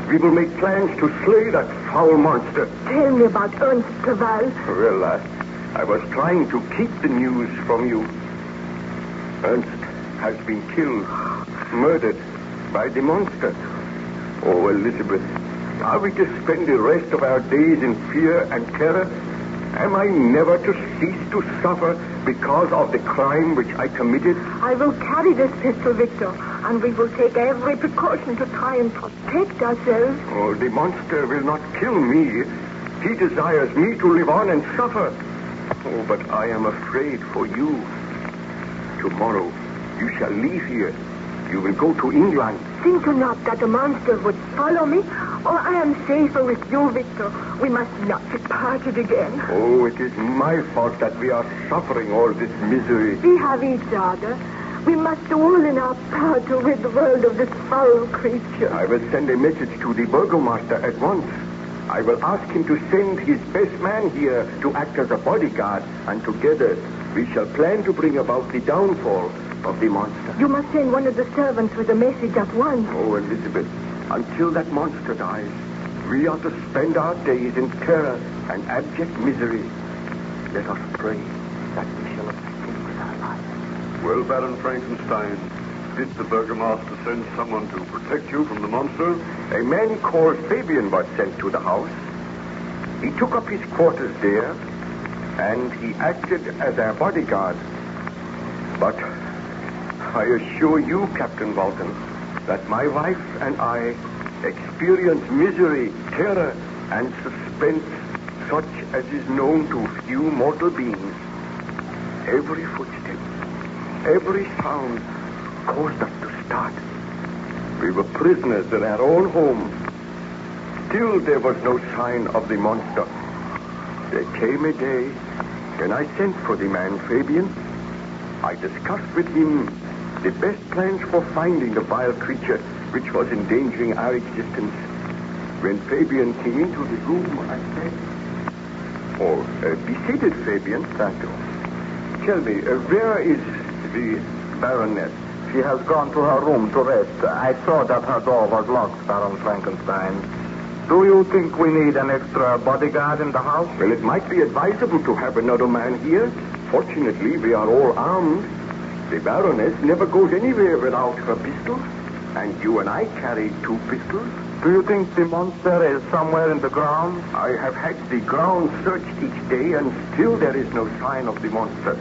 We will make plans to slay that foul monster. Tell me about Ernst Clerval. Well, I was trying to keep the news from you. Ernst has been killed, murdered by the monster. Oh, Elizabeth, are we to spend the rest of our days in fear and terror? Am I never to cease to suffer because of the crime which I committed? I will carry this pistol, Victor, and we will take every precaution to try and protect ourselves. Oh, the monster will not kill me. He desires me to live on and suffer. Oh, but I am afraid for you. Tomorrow, you shall leave here. You will go to England. Think not that the monster would follow me, or I am safer with you, Victor. We must not be parted again. Oh, it is my fault that we are suffering all this misery. We have each other. We must do all in our power to rid the world of this foul creature. I will send a message to the burgomaster at once. I will ask him to send his best man here to act as a bodyguard, and together we shall plan to bring about the downfall of the monster. You must send one of the servants with a message at once. Oh, Elizabeth, until that monster dies, we are to spend our days in terror and abject misery. Let us pray that we shall escape with our lives. Well, Baron Frankenstein, did the burgomaster send someone to protect you from the monster? A man called Fabian was sent to the house. He took up his quarters there, and he acted as our bodyguard. But I assure you, Captain Walton, that my wife and I experience misery, terror, and suspense such as is known to few mortal beings. Every footstep, every sound caused us to start. We were prisoners in our own home. Still there was no sign of the monster. There came a day when I sent for the man Fabian. I discussed with him the best plans for finding the vile creature which was endangering our existence. When Fabian came into the room, I said, be seated, Fabian. Thank you. Tell me, where is the Baroness? She has gone to her room to rest. I saw that her door was locked, Baron Frankenstein. Do you think we need an extra bodyguard in the house? Well, it might be advisable to have another man here. Fortunately, we are all armed. The Baroness never goes anywhere without her pistol, and you and I carry 2 pistols. Do you think the monster is somewhere in the ground? I have had the ground searched each day, and still there is no sign of the monster.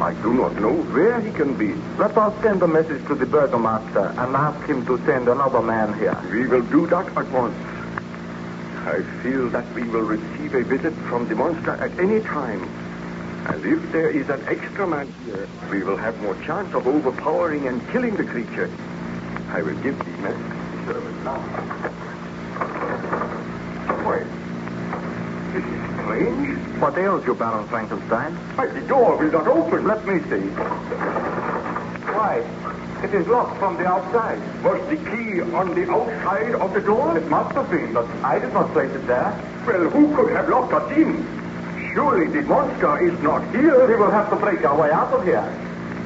I do not know where he can be. Let us send a message to the burgomaster and ask him to send another man here. We will do that at once. I feel that we will receive a visit from the monster at any time. And if there is an extra man here, we will have more chance of overpowering and killing the creature. I will give the message to the servant now. Wait. This is strange. What ails you, Baron Frankenstein? Why, the door will not open. Let me see. Why, it is locked from the outside. Was the key on the outside of the door? It must have been, but I did not place it there. Well, who could have locked us in? Surely the monster is not here. We will have to break our way out of here.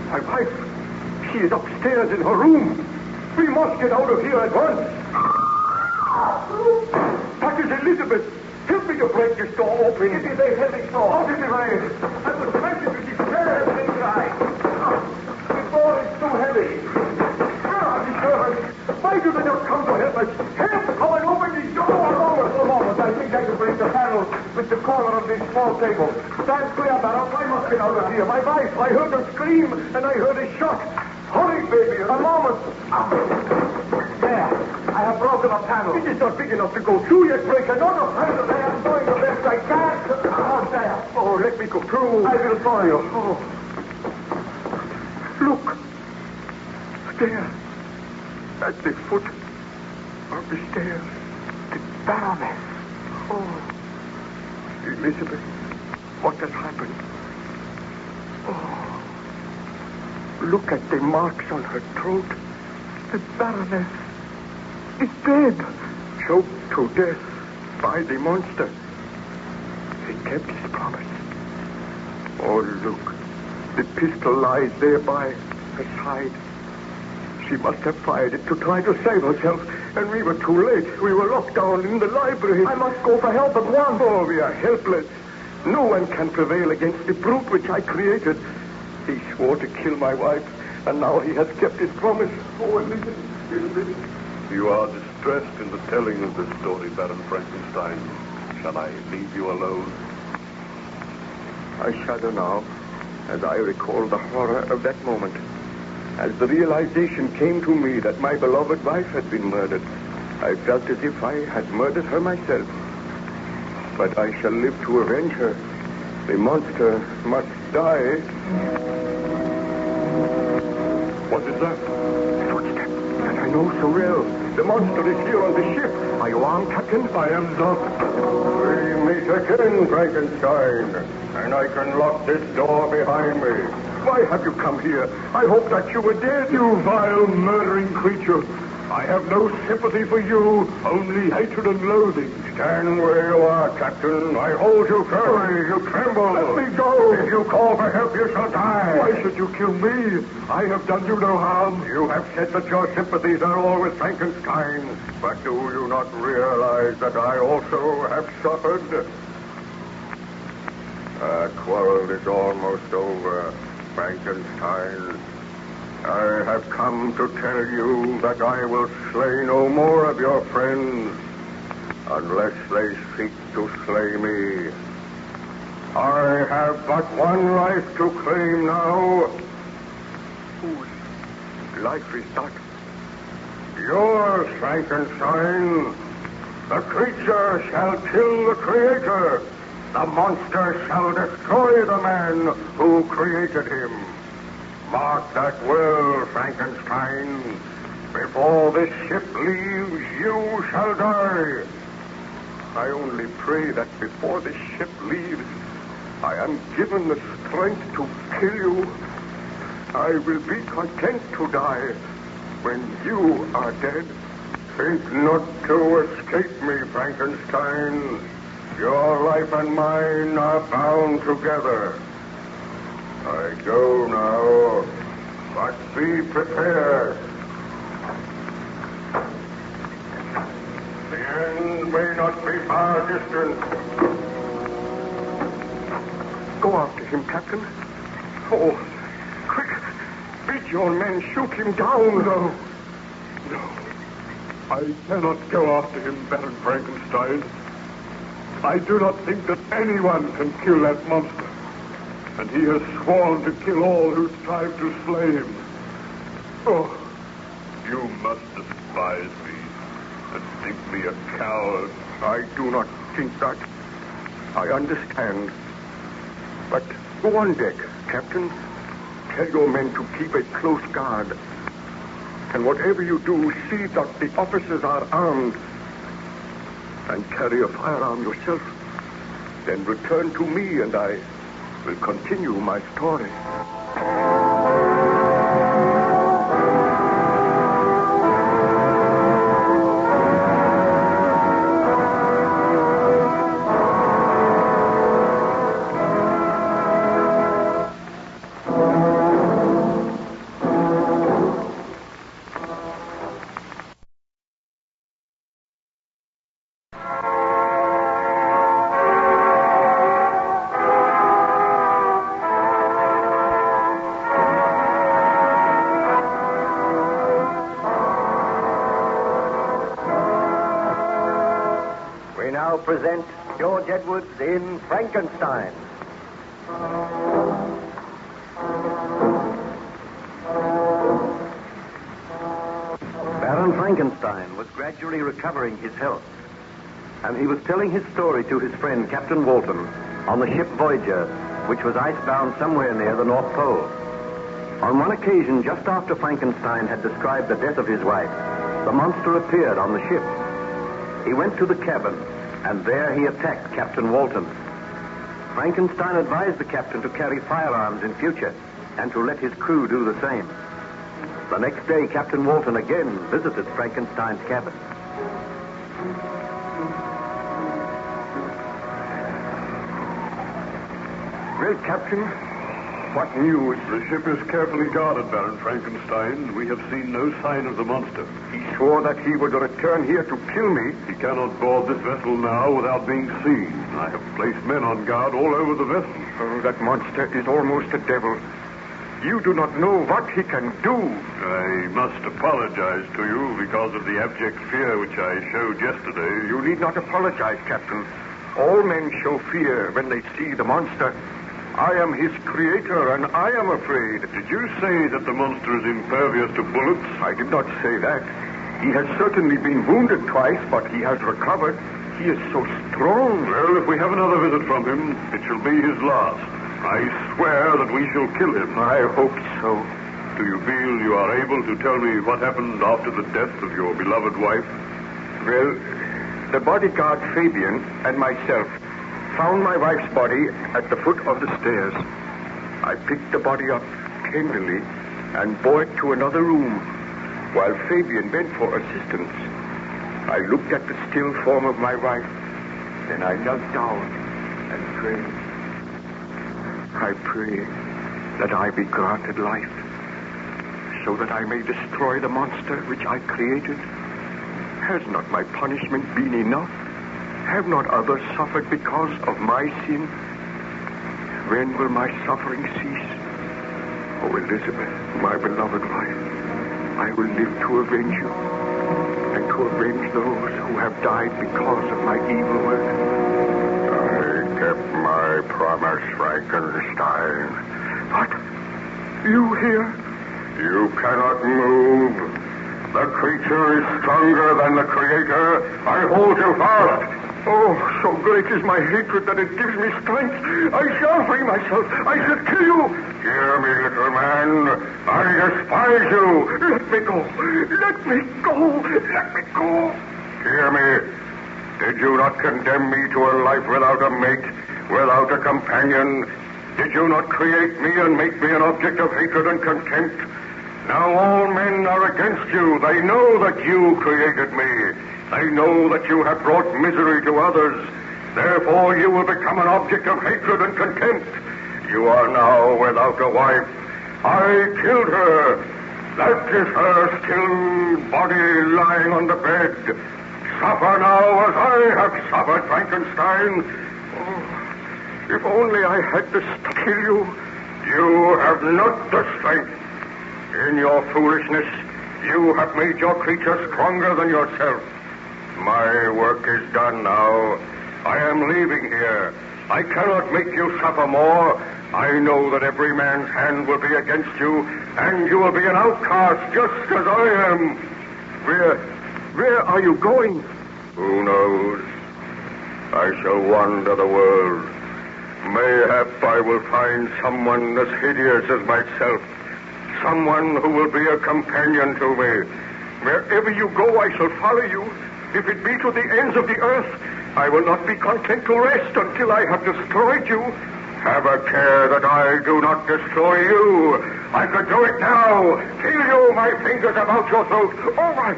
My wife, she is upstairs in her room. We must get out of here at once. That is Elizabeth. Help me to break this door open. It is a heavy door. Out of the way. I will smash it with this stairs inside. Help! Come and open the door! A moment. I think I can break the panel with the corner of this small table. Stand clear, Baron. I must get out of here. My wife, I heard her scream, and I heard a shot. Hurry, baby. A moment. There. I have broken a panel. It is not big enough to go through yet. Break another panel. I am doing the best I can. Oh, there. Oh, let me go through. I will follow you. Oh. Look. There. At the foot of the stairs. The Baroness. Oh. Elizabeth, what has happened? Oh. Look at the marks on her throat. The Baroness is dead. Choked to death by the monster. He kept his promise. Oh, look. The pistol lies there by her side. She must have fired it to try to save herself. And we were too late. We were locked down in the library. I must go for help at once. Oh, we are helpless. No one can prevail against the brute which I created. He swore to kill my wife, and now he has kept his promise. Oh, Elizabeth. You are distressed in the telling of this story, Baron Frankenstein. Shall I leave you alone? I shudder now as I recall the horror of that moment. As the realization came to me that my beloved wife had been murdered, I felt as if I had murdered her myself. But I shall live to avenge her. The monster must die. What is that? Footstep that I know so well. The monster is here on the ship. Are you armed, Captain? I am not. We meet again, Frankenstein. And I can lock this door behind me. Why have you come here? I hoped that you were dead. You vile, murdering creature. I have no sympathy for you, only hatred and loathing. Stand where you are, Captain. I hold you firmly. You tremble. Let me go. If you call for help, you shall die. Why should you kill me? I have done you no harm. You have said that your sympathies are all with Frankenstein. But do you not realize that I also have suffered? Our quarrel is almost over, Frankenstein. I have come to tell you that I will slay no more of your friends unless they seek to slay me. I have but one life to claim now. Whose life is that? Yours, Frankenstein. The creature shall kill the creator. The monster shall destroy the man who created him. Mark that well, Frankenstein. Before this ship leaves, you shall die. I only pray that before this ship leaves, I am given the strength to kill you. I will be content to die when you are dead. Think not to escape me, Frankenstein. Your life and mine are bound together. I go now, but be prepared. The end may not be far distant. Go after him, Captain. Oh, quick. Bid your men shoot him down. No. I cannot go after him, Baron Frankenstein. I do not think that anyone can kill that monster. And he has sworn to kill all who strive to slay him. Oh, you must despise me and think me a coward. I do not think that. I understand. But go on deck, Captain. Tell your men to keep a close guard. And whatever you do, see that the officers are armed. And carry a firearm yourself. Then return to me and I will continue my story. now present George Edwards in Frankenstein. Baron Frankenstein was gradually recovering his health, and he was telling his story to his friend Captain Walton on the ship Voyager, which was icebound somewhere near the North Pole. On one occasion, just after Frankenstein had described the death of his wife, the monster appeared on the ship. He went to the cabin, and there he attacked Captain Walton. Frankenstein advised the captain to carry firearms in future and to let his crew do the same. The next day, Captain Walton again visited Frankenstein's cabin. Well, Captain, what news? The ship is carefully guarded, Baron Frankenstein. We have seen no sign of the monster. He swore that he would return here to kill me. He cannot board this vessel now without being seen. I have placed men on guard all over the vessel. Oh, that monster is almost a devil. You do not know what he can do. I must apologize to you because of the abject fear which I showed yesterday. You need not apologize, Captain. All men show fear when they see the monster. I am his creator, and I am afraid. Did you say that the monster is impervious to bullets? I did not say that. He has certainly been wounded twice, but he has recovered. He is so strong. Well, if we have another visit from him, it shall be his last. I swear that we shall kill him. I hope so. Do you feel you are able to tell me what happened after the death of your beloved wife? Well, the bodyguard Fabian and myself found my wife's body at the foot of the stairs. I picked the body up tenderly and bore it to another room while Fabian bent for assistance. I looked at the still form of my wife. Then I knelt down and prayed. I pray that I be granted life, so that I may destroy the monster which I created. Has not my punishment been enough? Have not others suffered because of my sin? When will my suffering cease? Oh, Elizabeth, my beloved wife, I will live to avenge you, and to avenge those who have died because of my evil work. I kept my promise, Frankenstein. What? You here? You cannot move. The creature is stronger than the creator. I hold you fast. Oh, so great is my hatred that it gives me strength. I shall free myself. I should kill you. Hear me, little man. I despise you. Let me go. Let me go. Let me go. Hear me. Did you not condemn me to a life without a mate, without a companion? Did you not create me and make me an object of hatred and contempt? Now all men are against you. They know that you created me. They know that you have brought misery to others. Therefore, you will become an object of hatred and contempt. You are now without a wife. I killed her. That is her still body lying on the bed. Suffer now as I have suffered, Frankenstein. Oh, if only I had the strength to kill you. You have not the strength. In your foolishness, you have made your creature stronger than yourself. My work is done now. I am leaving here. I cannot make you suffer more. I know that every man's hand will be against you, and you will be an outcast just as I am. Where are you going? Who knows? I shall wander the world. Mayhap I will find someone as hideous as myself. Someone who will be a companion to me. Wherever you go, I shall follow you. If it be to the ends of the earth, I will not be content to rest until I have destroyed you. Have a care that I do not destroy you. I could do it now. Feel you, my fingers about your throat. All right.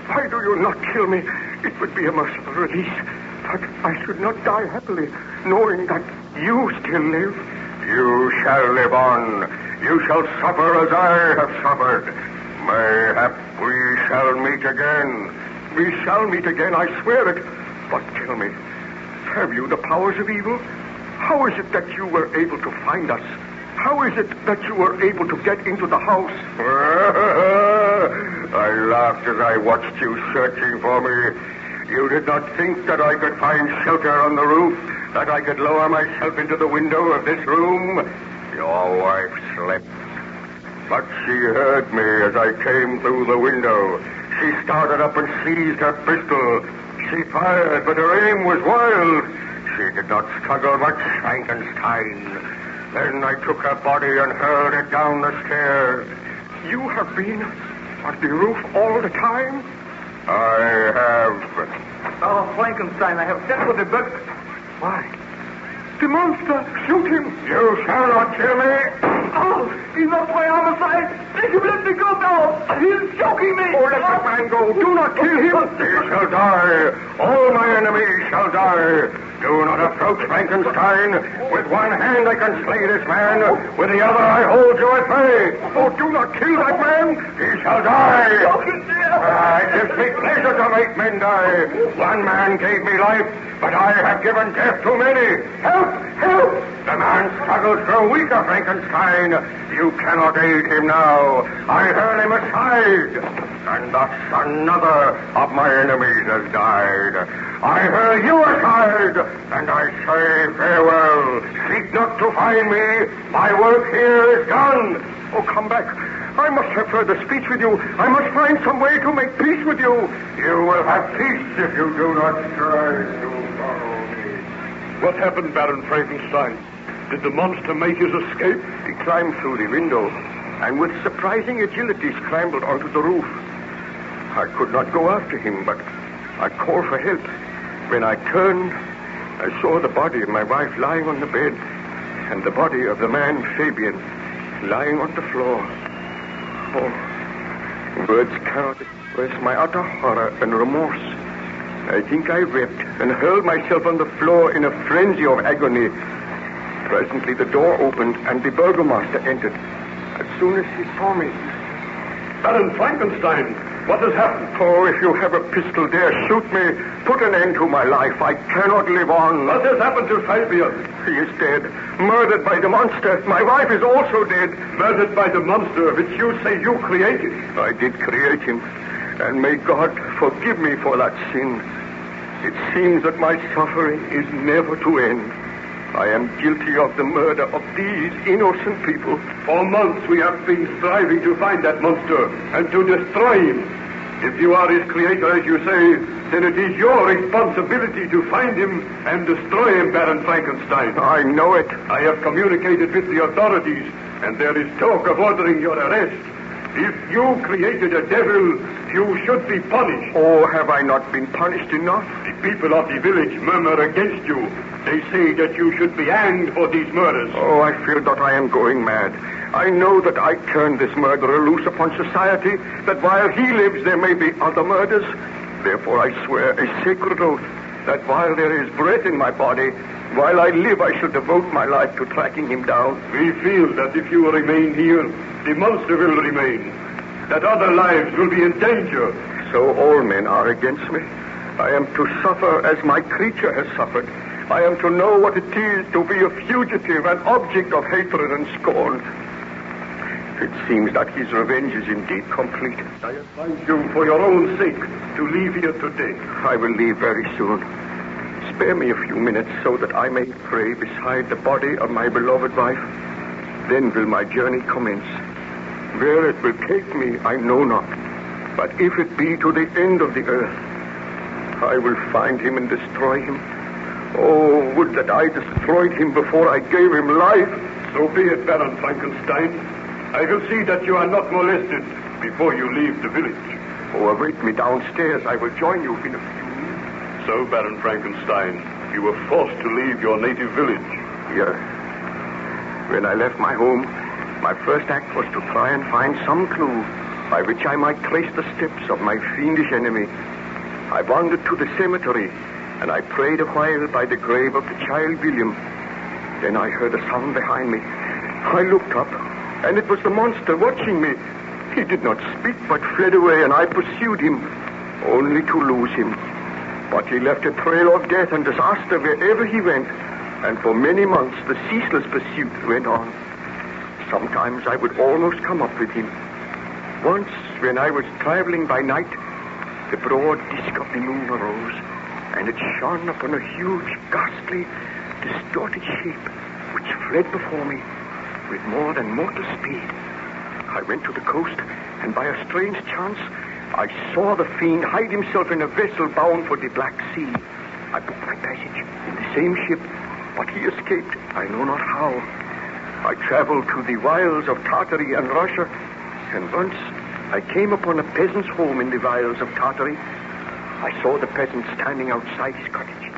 Why do you not kill me? It would be a merciful release. But I should not die happily, knowing that you still live. You shall live on. You shall suffer as I have suffered. Mayhap we shall meet again. We shall meet again, I swear it. But tell me, have you the powers of evil? How is it that you were able to find us? How is it that you were able to get into the house? I laughed as I watched you searching for me. You did not think that I could find shelter on the roof, that I could lower myself into the window of this room? Your wife slept. But she heard me as I came through the window. She started up and seized her pistol. She fired, but her aim was wild. She did not struggle much, Frankenstein. Then I took her body and hurled it down the stairs. You have been on the roof all the time? I have. Oh, Frankenstein, I have sent for the book. Why? The monster! Shoot him! You shall not kill me! Oh, he's not my homicide. Let him let me go now. He's choking me. Oh, let the man go. Do not kill him. He shall die. All my enemies shall die. Do not approach Frankenstein. With one hand I can slay this man. With the other I hold you at bay. Oh, do not kill that man! He shall die. It gives me pleasure to make men die. One man gave me life, but I have given death to many. Help! Help! The man struggles grow weaker, Frankenstein. You cannot aid him now. I hurl him aside. And thus another of my enemies has died. I hurl you aside, and I say farewell. Seek not to find me. My work here is done. Oh, come back. I must have further speech with you. I must find some way to make peace with you. You will have peace if you do not try to follow me. What happened, Baron Frankenstein? Did the monster make his escape? He climbed through the window, and with surprising agility scrambled onto the roof. I could not go after him, but I called for help. When I turned, I saw the body of my wife lying on the bed, and the body of the man, Fabian, lying on the floor. Oh, words cannot express my utter horror and remorse. I think I wept and hurled myself on the floor in a frenzy of agony. Presently the door opened and the burgomaster entered. As soon as he saw me... Baron Frankenstein, what has happened? Oh, if you have a pistol, dare shoot me. Put an end to my life. I cannot live on. What has happened to Fabian? He is dead. Murdered by the monster. My wife is also dead. Murdered by the monster which you say you created. I did create him. And may God forgive me for that sin. It seems that my suffering is never to end. I am guilty of the murder of these innocent people. For months we have been striving to find that monster and to destroy him. If you are his creator, as you say, then it is your responsibility to find him and destroy him, Baron Frankenstein. I know it. I have communicated with the authorities, and there is talk of ordering your arrest. If you created a devil, you should be punished. Oh, have I not been punished enough? The people of the village murmur against you. They say that you should be hanged for these murders. Oh, I feel that I am going mad. I know that I turned this murderer loose upon society, that while he lives there may be other murders. Therefore I swear a sacred oath that while there is breath in my body, while I live I shall devote my life to tracking him down. We feel that if you remain here, the monster will remain, that other lives will be in danger. So all men are against me. I am to suffer as my creature has suffered. I am to know what it is to be a fugitive, an object of hatred and scorn. It seems that his revenge is indeed complete. I advise you, for your own sake, to leave here today. I will leave very soon. Spare me a few minutes so that I may pray beside the body of my beloved wife. Then will my journey commence. Where it will take me, I know not. But if it be to the end of the earth, I will find him and destroy him. Oh, would that I destroyed him before I gave him life. So be it, Baron Frankenstein. I will see that you are not molested before you leave the village. Oh, await me downstairs. I will join you in a few minutes. So, Baron Frankenstein, you were forced to leave your native village. Yes. When I left my home, my first act was to try and find some clue by which I might trace the steps of my fiendish enemy. I wandered to the cemetery, and I prayed a while by the grave of the child William. Then I heard a sound behind me. I looked up, and it was the monster watching me. He did not speak, but fled away, and I pursued him, only to lose him. But he left a trail of death and disaster wherever he went, and for many months the ceaseless pursuit went on. Sometimes I would almost come up with him. Once, when I was traveling by night, the broad disk of the moon arose, and it shone upon a huge, ghastly, distorted shape which fled before me with more than mortal speed. I went to the coast, and by a strange chance, I saw the fiend hide himself in a vessel bound for the Black Sea. I booked my passage in the same ship, but he escaped, I know not how. I traveled to the wilds of Tartary and Russia, and once I came upon a peasant's home in the wilds of Tartary. I saw the peasant standing outside his cottage.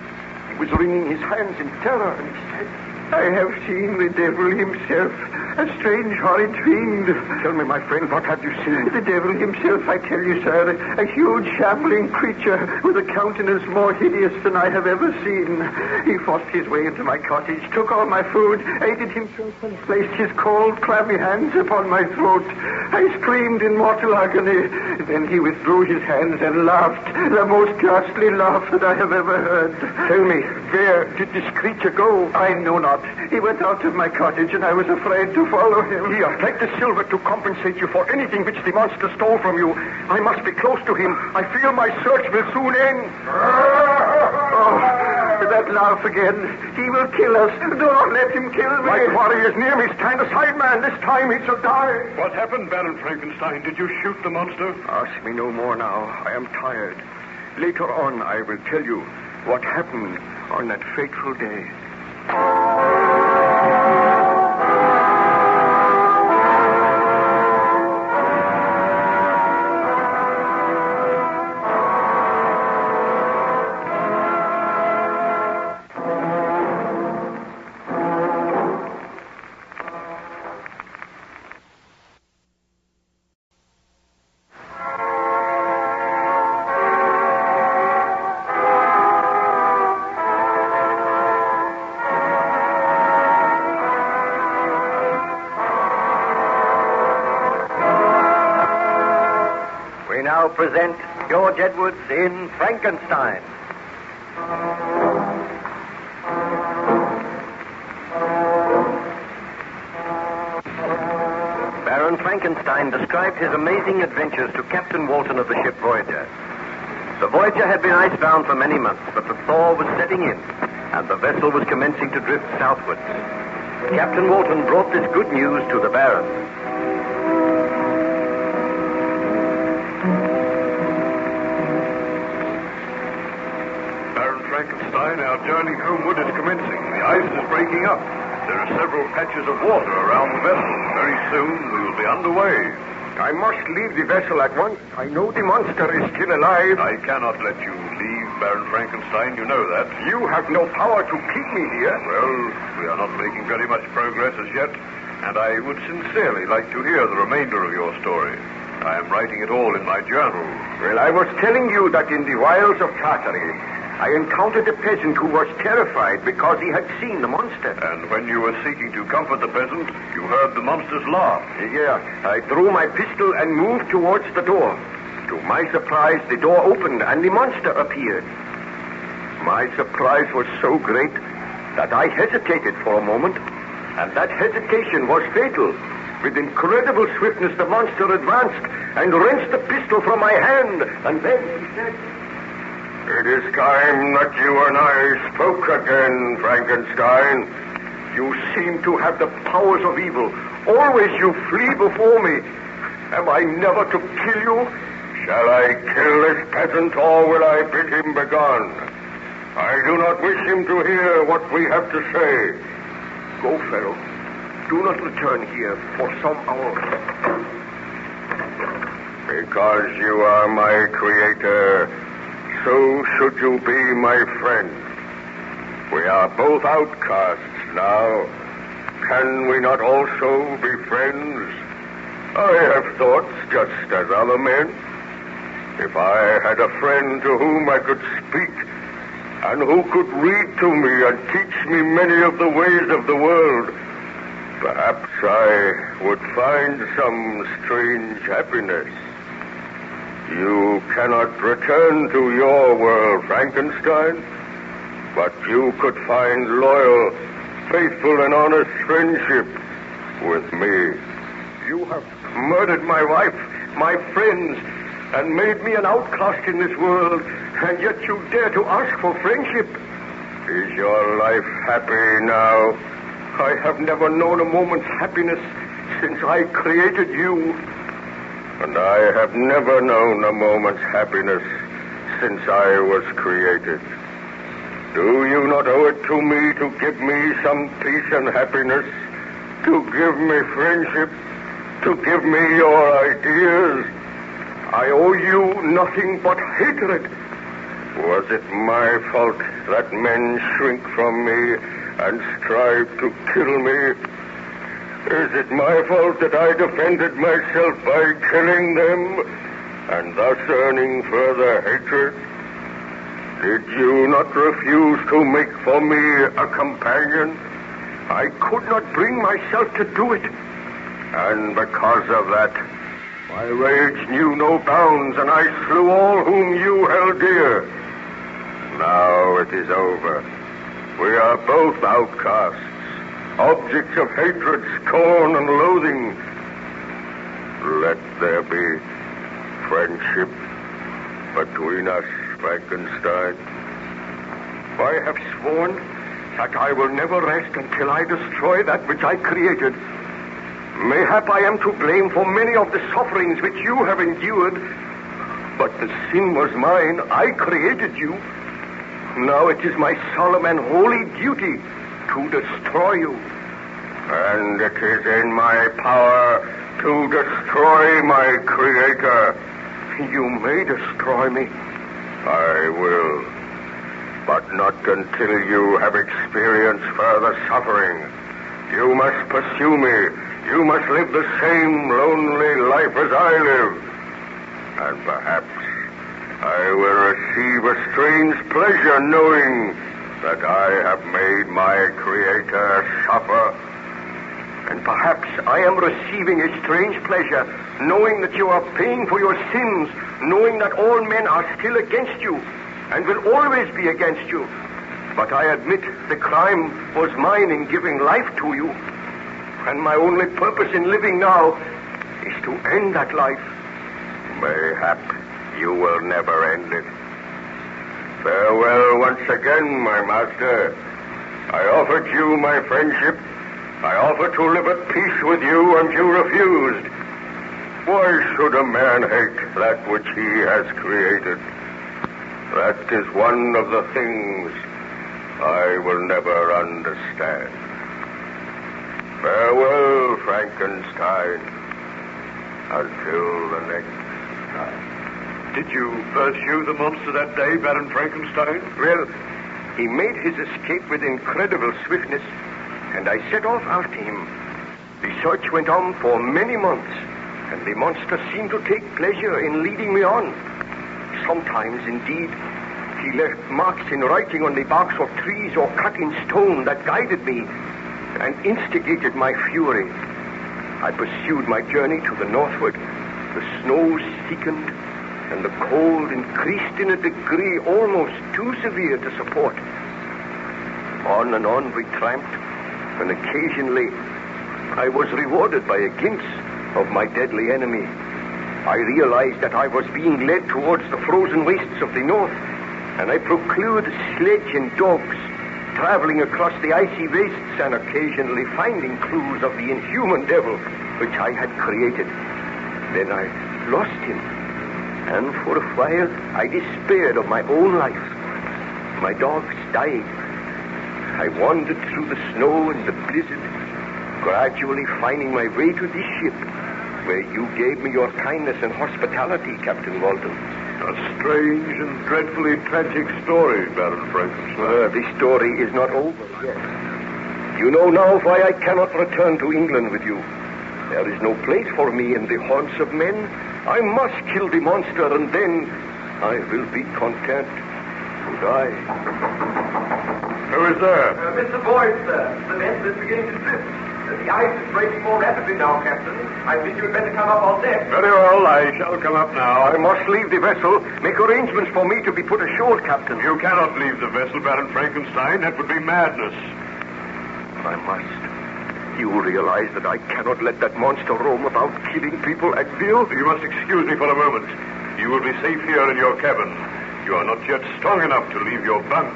He was wringing his hands in terror, and he said, "I have seen the devil himself, a strange, horrid fiend." Tell me, my friend, what have you seen? The devil himself, I tell you, sir. A huge, shambling creature with a countenance more hideous than I have ever seen. He forced his way into my cottage, took all my food, ate it himself, and placed his cold, clammy hands upon my throat. I screamed in mortal agony. Then he withdrew his hands and laughed, the most ghastly laugh that I have ever heard. Tell me, where did this creature go? I know not. He went out of my cottage, and I was afraid to follow him. Here, take the silver to compensate you for anything which the monster stole from you. I must be close to him. I fear my search will soon end. Oh, that laugh again. He will kill us. Do not let him kill me. My quarry is near me. Stand aside, man. This time he shall die. What happened, Baron Frankenstein? Did you shoot the monster? Ask me no more now. I am tired. Later on, I will tell you what happened on that fateful day. Present George Edwards in Frankenstein. Baron Frankenstein described his amazing adventures to Captain Walton of the ship Voyager. The Voyager had been icebound for many months, but the thaw was setting in, and the vessel was commencing to drift southwards. Captain Walton brought this good news to the Baron. Our journey homeward is commencing. The ice is breaking up. There are several patches of water around the vessel. Very soon we will be underway. I must leave the vessel at once. I know the monster is still alive. I cannot let you leave, Baron Frankenstein. You know that. You have no power to keep me here. Well, we are not making very much progress as yet, and I would sincerely like to hear the remainder of your story. I am writing it all in my journal. Well, I was telling you that in the wilds of Tartary, I encountered a peasant who was terrified because he had seen the monster. And when you were seeking to comfort the peasant, you heard the monster's laugh. Yeah, I drew my pistol and moved towards the door. To my surprise, the door opened and the monster appeared. My surprise was so great that I hesitated for a moment, and that hesitation was fatal. With incredible swiftness, the monster advanced and wrenched the pistol from my hand, and then he said, "It is time that you and I spoke again, Frankenstein. You seem to have the powers of evil. Always you flee before me. Am I never to kill you? Shall I kill this peasant, or will I bid him begone? I do not wish him to hear what we have to say." "Go, fellow. Do not return here for some hours." "Because you are my creator, so should you be my friend. We are both outcasts now. Can we not also be friends? I have thoughts just as other men. If I had a friend to whom I could speak, and who could read to me and teach me many of the ways of the world, perhaps I would find some strange happiness. You cannot return to your world, Frankenstein, but you could find loyal, faithful, and honest friendship with me." "You have murdered my wife, my friends, and made me an outcast in this world, and yet you dare to ask for friendship. Is your life happy now? I have never known a moment's happiness since I created you. And I have never known a moment's happiness since I was created. Do you not owe it to me to give me some peace and happiness? To give me friendship? To give me your ideas? I owe you nothing but hatred. Was it my fault that men shrink from me and strive to kill me? Is it my fault that I defended myself by killing them and thus earning further hatred? Did you not refuse to make for me a companion? I could not bring myself to do it. And because of that, my rage knew no bounds, and I slew all whom you held dear. Now it is over. We are both outcasts, objects of hatred, scorn, and loathing. Let there be friendship between us, Frankenstein. I have sworn that I will never rest until I destroy that which I created. Mayhap I am to blame for many of the sufferings which you have endured, but the sin was mine. I created you. Now it is my solemn and holy duty to destroy you. And it is in my power to destroy my creator. You may destroy me. I will. But not until you have experienced further suffering. You must pursue me. You must live the same lonely life as I live. And perhaps I will receive a strange pleasure knowing that I have made my Creator suffer. And perhaps I am receiving a strange pleasure knowing that you are paying for your sins, knowing that all men are still against you and will always be against you. But I admit the crime was mine in giving life to you. And my only purpose in living now is to end that life. Mayhap you will never end it. Farewell once again, my master. I offered you my friendship. I offered to live at peace with you, and you refused. Why should a man hate that which he has created? That is one of the things I will never understand. Farewell, Frankenstein, until the next time. Did you pursue the monster that day, Baron Frankenstein? Well, he made his escape with incredible swiftness, and I set off after him. The search went on for many months, and the monster seemed to take pleasure in leading me on. Sometimes, indeed, he left marks in writing on the barks of trees or cut in stone that guided me and instigated my fury. I pursued my journey to the northward. The snow thickened, and the cold increased in a degree almost too severe to support. On and on we tramped, and occasionally I was rewarded by a glimpse of my deadly enemy. I realized that I was being led towards the frozen wastes of the north, and I procured sledge and dogs, traveling across the icy wastes and occasionally finding clues of the inhuman devil which I had created. Then I lost him, and for a while I despaired of my own life. My dogs died. I wandered through the snow and the blizzard, gradually finding my way to this ship, where you gave me your kindness and hospitality, Captain Walton. A strange and dreadfully tragic story, Baron Frankenstein. The story is not over yet. You know now why I cannot return to England with you. There is no place for me in the haunts of men. I must kill the monster, and then I will be content to die. Who is there? Mr. Boyd, sir. The vessel is beginning to drift. The ice is breaking more rapidly now, Captain. I think you had better come up on deck. Very well, I shall come up now. I must leave the vessel. Make arrangements for me to be put ashore, Captain. You cannot leave the vessel, Baron Frankenstein. That would be madness. I must. You realize that I cannot let that monster roam about killing people at will? You must excuse me for a moment. You will be safe here in your cabin. You are not yet strong enough to leave your bunk.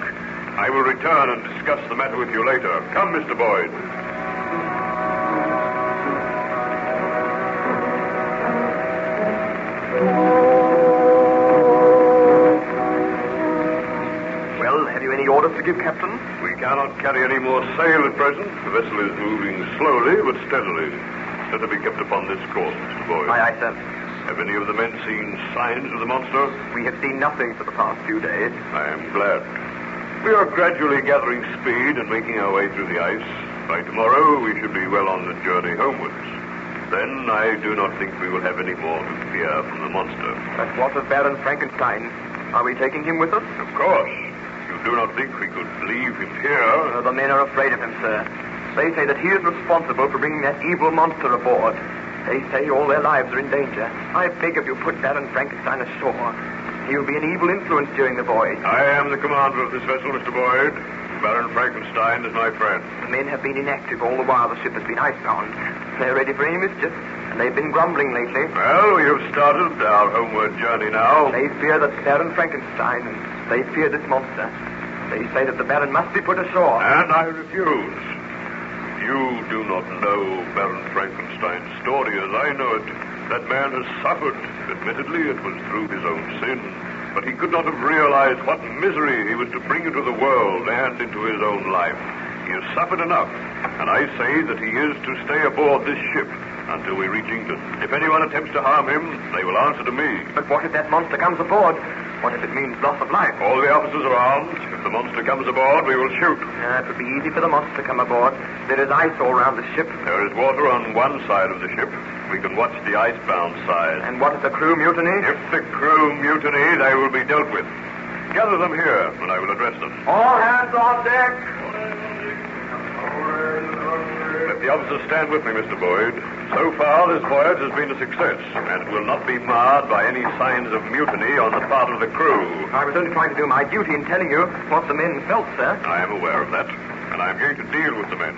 I will return and discuss the matter with you later. Come, Mr. Boyd. Well, have you any orders to give, Captain? We cannot carry any more sail at present. The vessel is moving slowly but steadily. Let her be kept upon this course, Mr. Boyd. Aye, sir. Have any of the men seen signs of the monster? We have seen nothing for the past few days. I am glad. We are gradually gathering speed and making our way through the ice. By tomorrow, we should be well on the journey homewards. Then I do not think we will have any more to fear from the monster. But what of Baron Frankenstein? Are we taking him with us? Of course. You do not think we could leave him here? The men are afraid of him, sir. They say that he is responsible for bringing that evil monster aboard. They say all their lives are in danger. I beg of you, put Baron Frankenstein ashore. He will be an evil influence during the voyage. I am the commander of this vessel, Mr. Boyd. Baron Frankenstein is my friend. The men have been inactive all the while the ship has been icebound. They're ready for any mischief, and they've been grumbling lately. Well, we have started our homeward journey now. They fear that Baron Frankenstein, and they fear this monster. They say that the Baron must be put ashore. And I refuse. You do not know Baron Frankenstein's story as I know it. That man has suffered. Admittedly, it was through his own sin. But he could not have realized what misery he was to bring into the world and into his own life. He has suffered enough, and I say that he is to stay aboard this ship until we reach England. If anyone attempts to harm him, they will answer to me. But what if that monster comes aboard? What if it means loss of life? All the officers are armed. If the monster comes aboard, we will shoot. It would be easy for the monster to come aboard. There is ice all around the ship. There is water on one side of the ship. We can watch the icebound side. And what if the crew mutiny? If the crew mutiny, they will be dealt with. Gather them here, and I will address them. All hands on deck! Let the officers stand with me, Mr. Boyd. So far, this voyage has been a success, and it will not be marred by any signs of mutiny on the part of the crew. I was only trying to do my duty in telling you what the men felt, sir. I am aware of that, and I am going to deal with the men.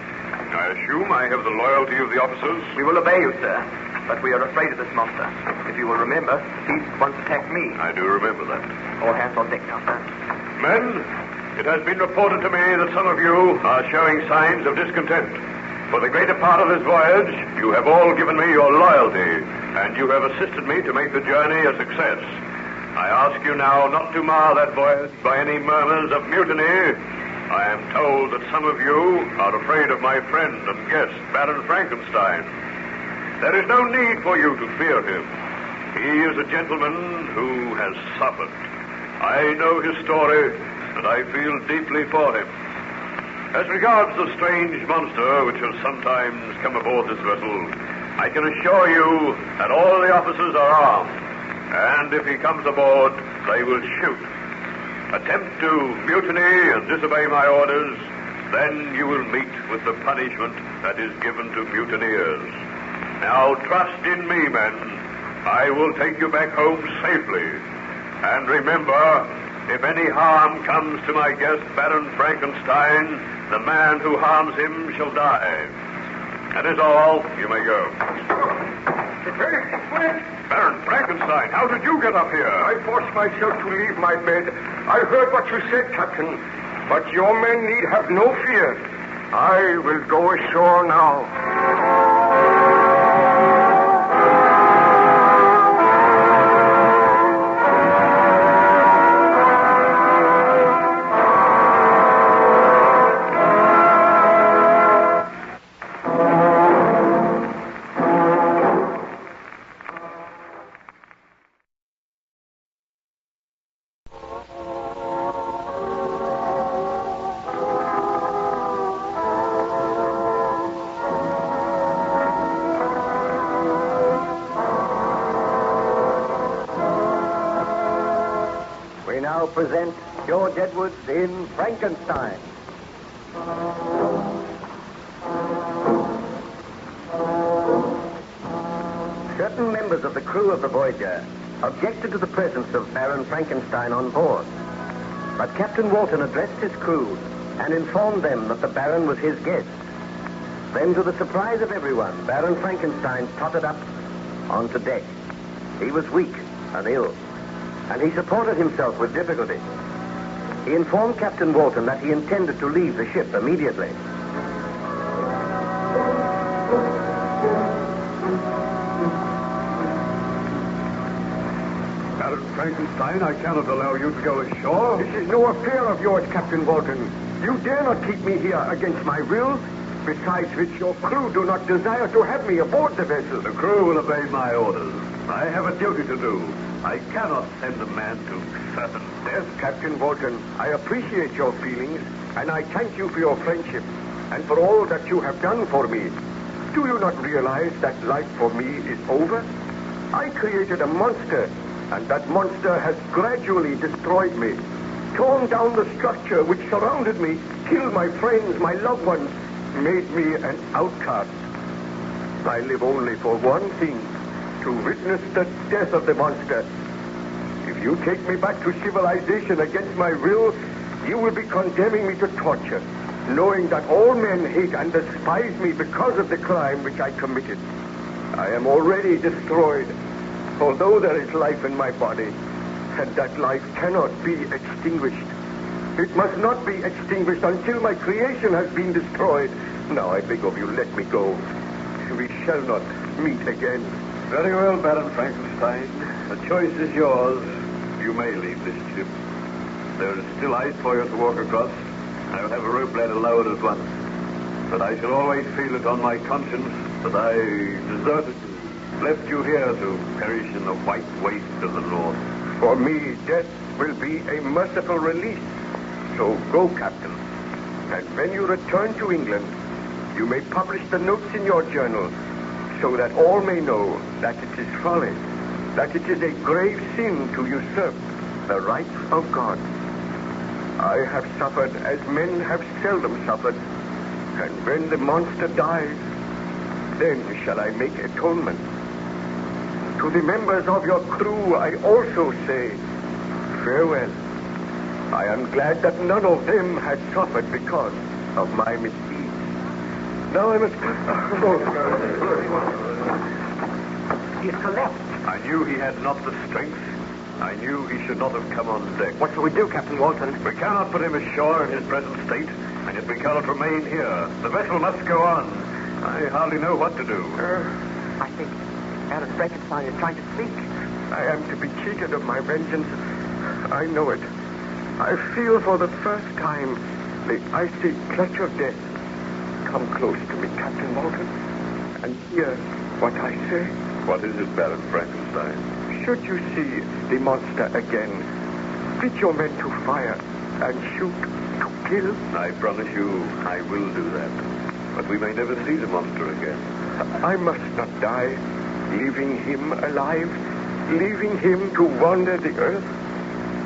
I assume I have the loyalty of the officers. We will obey you, sir, but we are afraid of this monster. If you will remember, he once attacked me. I do remember that. All hands on deck now, sir. Men, it has been reported to me that some of you are showing signs of discontent. For the greater part of this voyage, you have all given me your loyalty, and you have assisted me to make the journey a success. I ask you now not to mar that voyage by any murmurs of mutiny. I am told that some of you are afraid of my friend and guest, Baron Frankenstein. There is no need for you to fear him. He is a gentleman who has suffered. I know his story, and I feel deeply for him. As regards the strange monster which has sometimes come aboard this vessel, I can assure you that all the officers are armed, and if he comes aboard, they will shoot. Attempt to mutiny and disobey my orders, then you will meet with the punishment that is given to mutineers. Now trust in me, men. I will take you back home safely. And remember, if any harm comes to my guest, Baron Frankenstein, the man who harms him shall die. That is all. You may go. Baron Frankenstein, how did you get up here? I forced myself to leave my bed. I heard what you said, Captain. But your men need have no fear. I will go ashore now. Present George Edwards in Frankenstein. Certain members of the crew of the Voyager objected to the presence of Baron Frankenstein on board. But Captain Walton addressed his crew and informed them that the Baron was his guest. Then, to the surprise of everyone, Baron Frankenstein tottered up onto deck. He was weak and ill. and he supported himself with difficulty. He informed Captain Walton that he intended to leave the ship immediately. Captain Frankenstein, I cannot allow you to go ashore. This is no affair of yours, Captain Walton. You dare not keep me here against my will. Besides which, your crew do not desire to have me aboard the vessel. The crew will obey my orders. I have a duty to do. I cannot send a man to certain death. Captain Walton, I appreciate your feelings, and I thank you for your friendship and for all that you have done for me. Do you not realize that life for me is over? I created a monster, and that monster has gradually destroyed me, torn down the structure which surrounded me, killed my friends, my loved ones, made me an outcast. I live only for one thing, to witness the death of the monster. If you take me back to civilization against my will, you will be condemning me to torture, knowing that all men hate and despise me because of the crime which I committed. I am already destroyed, although there is life in my body, and that life cannot be extinguished. It must not be extinguished until my creation has been destroyed. Now, I beg of you, let me go. We shall not meet again. Very well, Baron Frankenstein. The choice is yours. You may leave this ship. There is still ice for you to walk across. I will have a rope ladder lowered at once. But I shall always feel it on my conscience that I deserted you, left you here to perish in the white waste of the north. For me, death will be a merciful release. So go, Captain. And when you return to England, you may publish the notes in your journal so that all may know that it is folly, that it is a grave sin to usurp the rights of God. I have suffered as men have seldom suffered, and when the monster dies, then shall I make atonement. To the members of your crew, I also say farewell. I am glad that none of them has suffered because of my misdeeds. Now I must... He's collapsed. I knew he had not the strength. I knew he should not have come on deck. What shall we do, Captain Walton? We cannot put him ashore in his present state, and yet we cannot remain here. The vessel must go on. I hardly know what to do. I think Baron Frankenstein is trying to speak. I am to be cheated of my vengeance. I know it. I feel for the first time the icy clutch of death. Come close to me, Captain Walton, and hear what I say. What is it, Baron Frankenstein? Should you see the monster again, fit your men to fire and shoot to kill. I promise you I will do that. But we may never see the monster again. I must not die, leaving him alive, leaving him to wander the earth.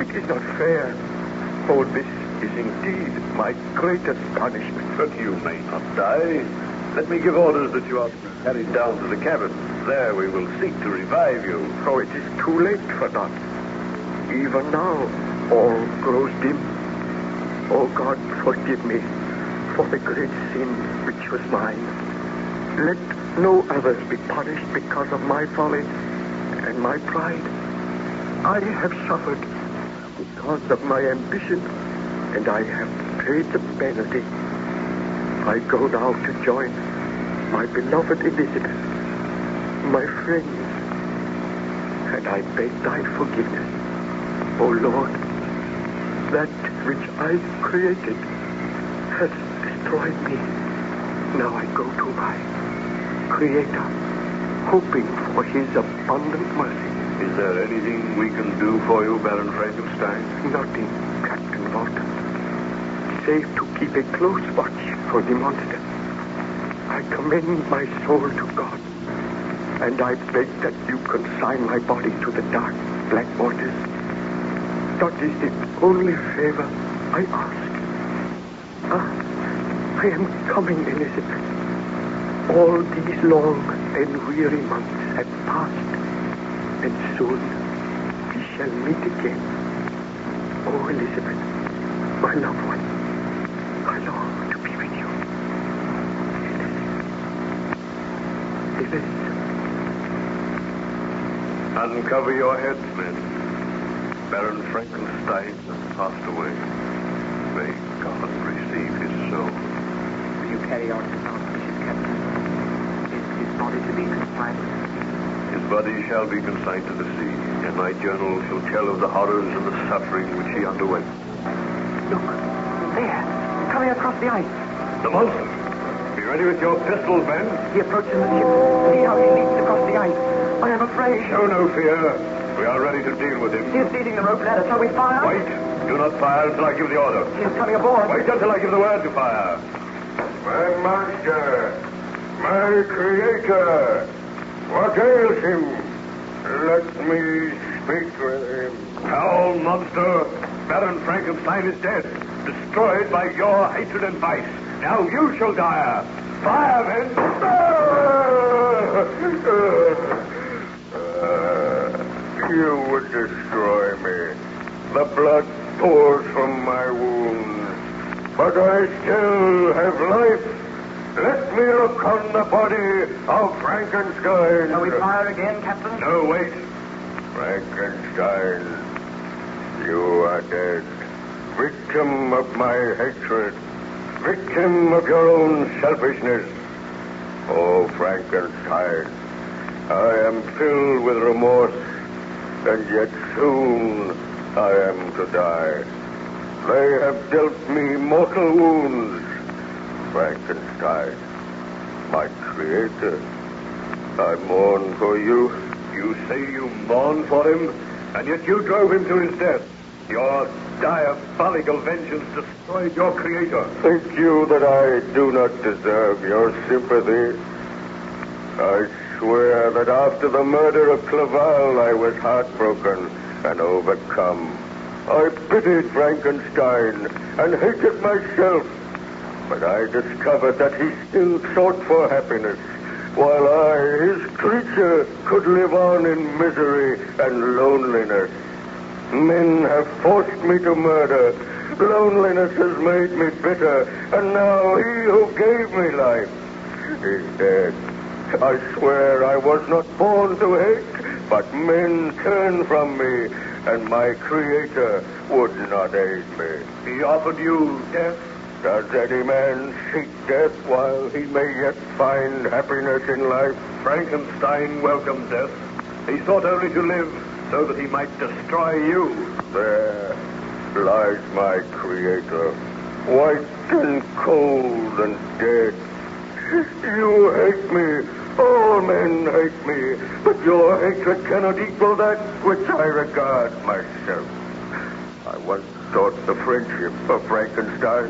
It is not fair. For this is indeed my greatest punishment. But you may not die. Let me give orders that you are to be carried down to the cabin. There we will seek to revive you. Oh, it is too late for that. Even now, all grows dim. Oh, God, forgive me for the great sin which was mine. Let no others be punished because of my folly and my pride. I have suffered because of my ambition, and I have paid the penalty. I go now to join my beloved Elizabeth, my friends, and I beg thy forgiveness. O Lord, that which I created has destroyed me. Now I go to my Creator, hoping for his abundant mercy. Is there anything we can do for you, Baron Frankenstein? Nothing, Captain Walton. Save to keep a close watch for the monster. I commend my soul to God, and I beg that you consign my body to the dark, black waters. That is the only favor I ask. I am coming, Elizabeth. All these long and weary months have passed, and soon we shall meet again. Oh, Elizabeth, my loved one, I long to be with you. Elizabeth. Uncover your heads, men. Baron Frankenstein has passed away. May God receive his soul. Will you carry out his last wishes, Captain? Is his body to be consigned to the sea? His body shall be consigned to the sea, and my journal shall tell of the horrors and the suffering which he underwent. Look, there, coming across the ice. The monster! Be ready with your pistols, men. He approaches the ship. See how he leaps across the ice. I am afraid. Show no fear. We are ready to deal with him. He is leading the rope ladder. Shall we fire? Wait. Do not fire until I give the order. He is coming aboard. Wait until I give the word to fire. My master, my creator, what ails him? Let me speak with him. Foul monster! Baron Frankenstein is dead, destroyed by your hatred and vice. Now you shall die. Fire, men! You would destroy me. The blood pours from my wounds. But I still have life. Let me look on the body of Frankenstein. Shall we fire again, Captain? No, wait. Frankenstein, you are dead. Victim of my hatred. Victim of your own selfishness. Oh, Frankenstein, I am filled with remorse, and yet soon I am to die. They have dealt me mortal wounds. Frankenstein, my creator, I mourn for you. You say you mourn for him, and yet you drove him to his death. Your diabolical vengeance destroyed your creator. Think you that I do not deserve your sympathy? I swear that after the murder of Clerval, I was heartbroken and overcome. I pitied Frankenstein and hated myself, but I discovered that he still sought for happiness, while I, his creature, could live on in misery and loneliness. Men have forced me to murder. Loneliness has made me bitter, and now he who gave me life is dead. I swear I was not born to hate, but men turned from me, and my creator would not aid me. He offered you death. Does any man seek death while he may yet find happiness in life? Frankenstein welcomed death. He sought only to live so that he might destroy you. There lies my creator, white and cold and dead. You hate me. All men hate me, but your hatred cannot equal that which I regard myself. I once sought the friendship of Frankenstein.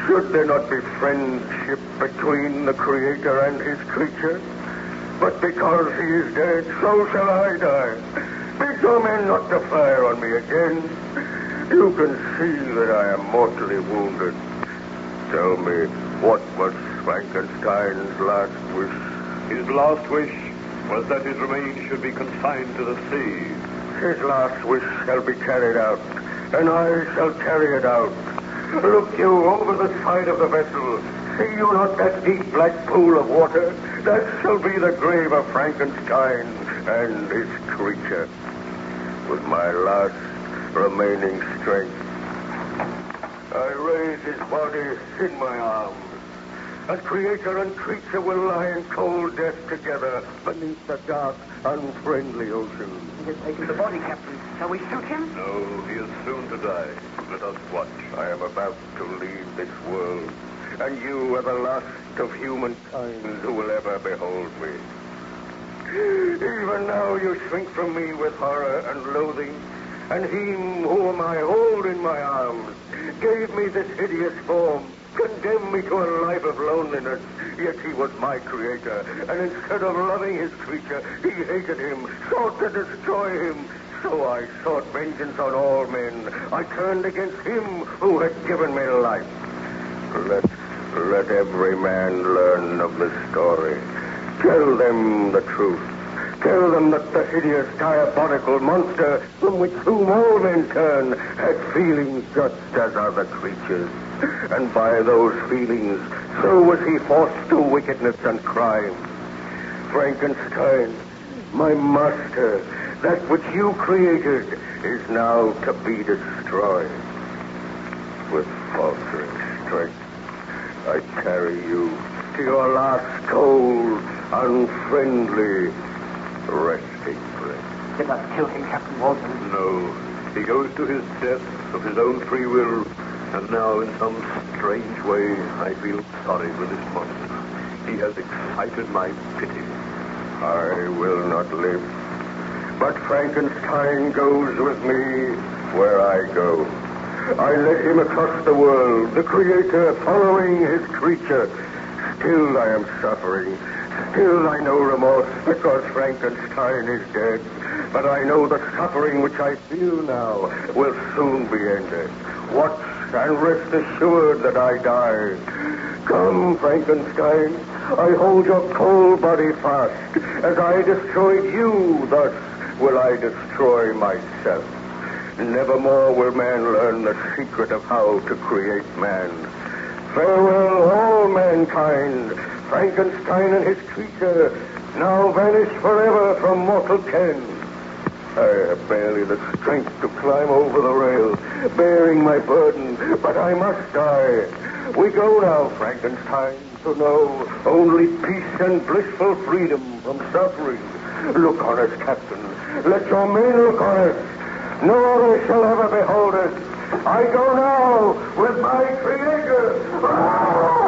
Should there not be friendship between the creator and his creature? But because he is dead, so shall I die. Bid your men not to fire on me again. You can see that I am mortally wounded. Tell me, what was Frankenstein's last wish? His last wish was that his remains should be consigned to the sea. His last wish shall be carried out, and I shall carry it out. Look you over the side of the vessel. See you not that deep black pool of water? That shall be the grave of Frankenstein and his creature. With my last remaining strength, I raise his body in my arms. And creator and creature will lie in cold death together beneath the dark, unfriendly ocean. He has taken the body, Captain. Shall we shoot him? No, he is soon to die. Let us watch. I am about to leave this world, and you are the last of humankind who will ever behold me. Even now you shrink from me with horror and loathing, and him whom I hold in my arms gave me this hideous form, condemned me to a life of loneliness, yet he was my creator, and instead of loving his creature, he hated him, sought to destroy him. So I sought vengeance on all men. I turned against him who had given me life. Let every man learn of this story. Tell them the truth. Tell them that the hideous, diabolical monster from whom all men turn had feelings just as other creatures. And by those feelings, so was he forced to wickedness and crime. Frankenstein, my master, That which you created is now to be destroyed. With faltering strength, I carry you to your last cold, unfriendly resting place. Did not kill him, Captain Walton. No, he goes to his death of his own free will, and now in some strange way I feel sorry for this monster. He has excited my pity. I will not live, but Frankenstein goes with me where I go. I led him across the world, the creator following his creature. Still I am suffering. Still I know remorse because Frankenstein is dead. But I know the suffering which I feel now will soon be ended. Watch and rest assured that I die. Come, Frankenstein. I hold your cold body fast. As I destroyed you, thus will I destroy myself. Nevermore will man learn the secret of how to create man. Farewell, all mankind. Frankenstein and his creature now vanish forever from mortal ken. I have barely the strength to climb over the rail, bearing my burden, but I must die. We go now, Frankenstein, to know only peace and blissful freedom from suffering. Look on us, Captain. Let your men look on us. No other shall ever behold us. I go now with my Creator.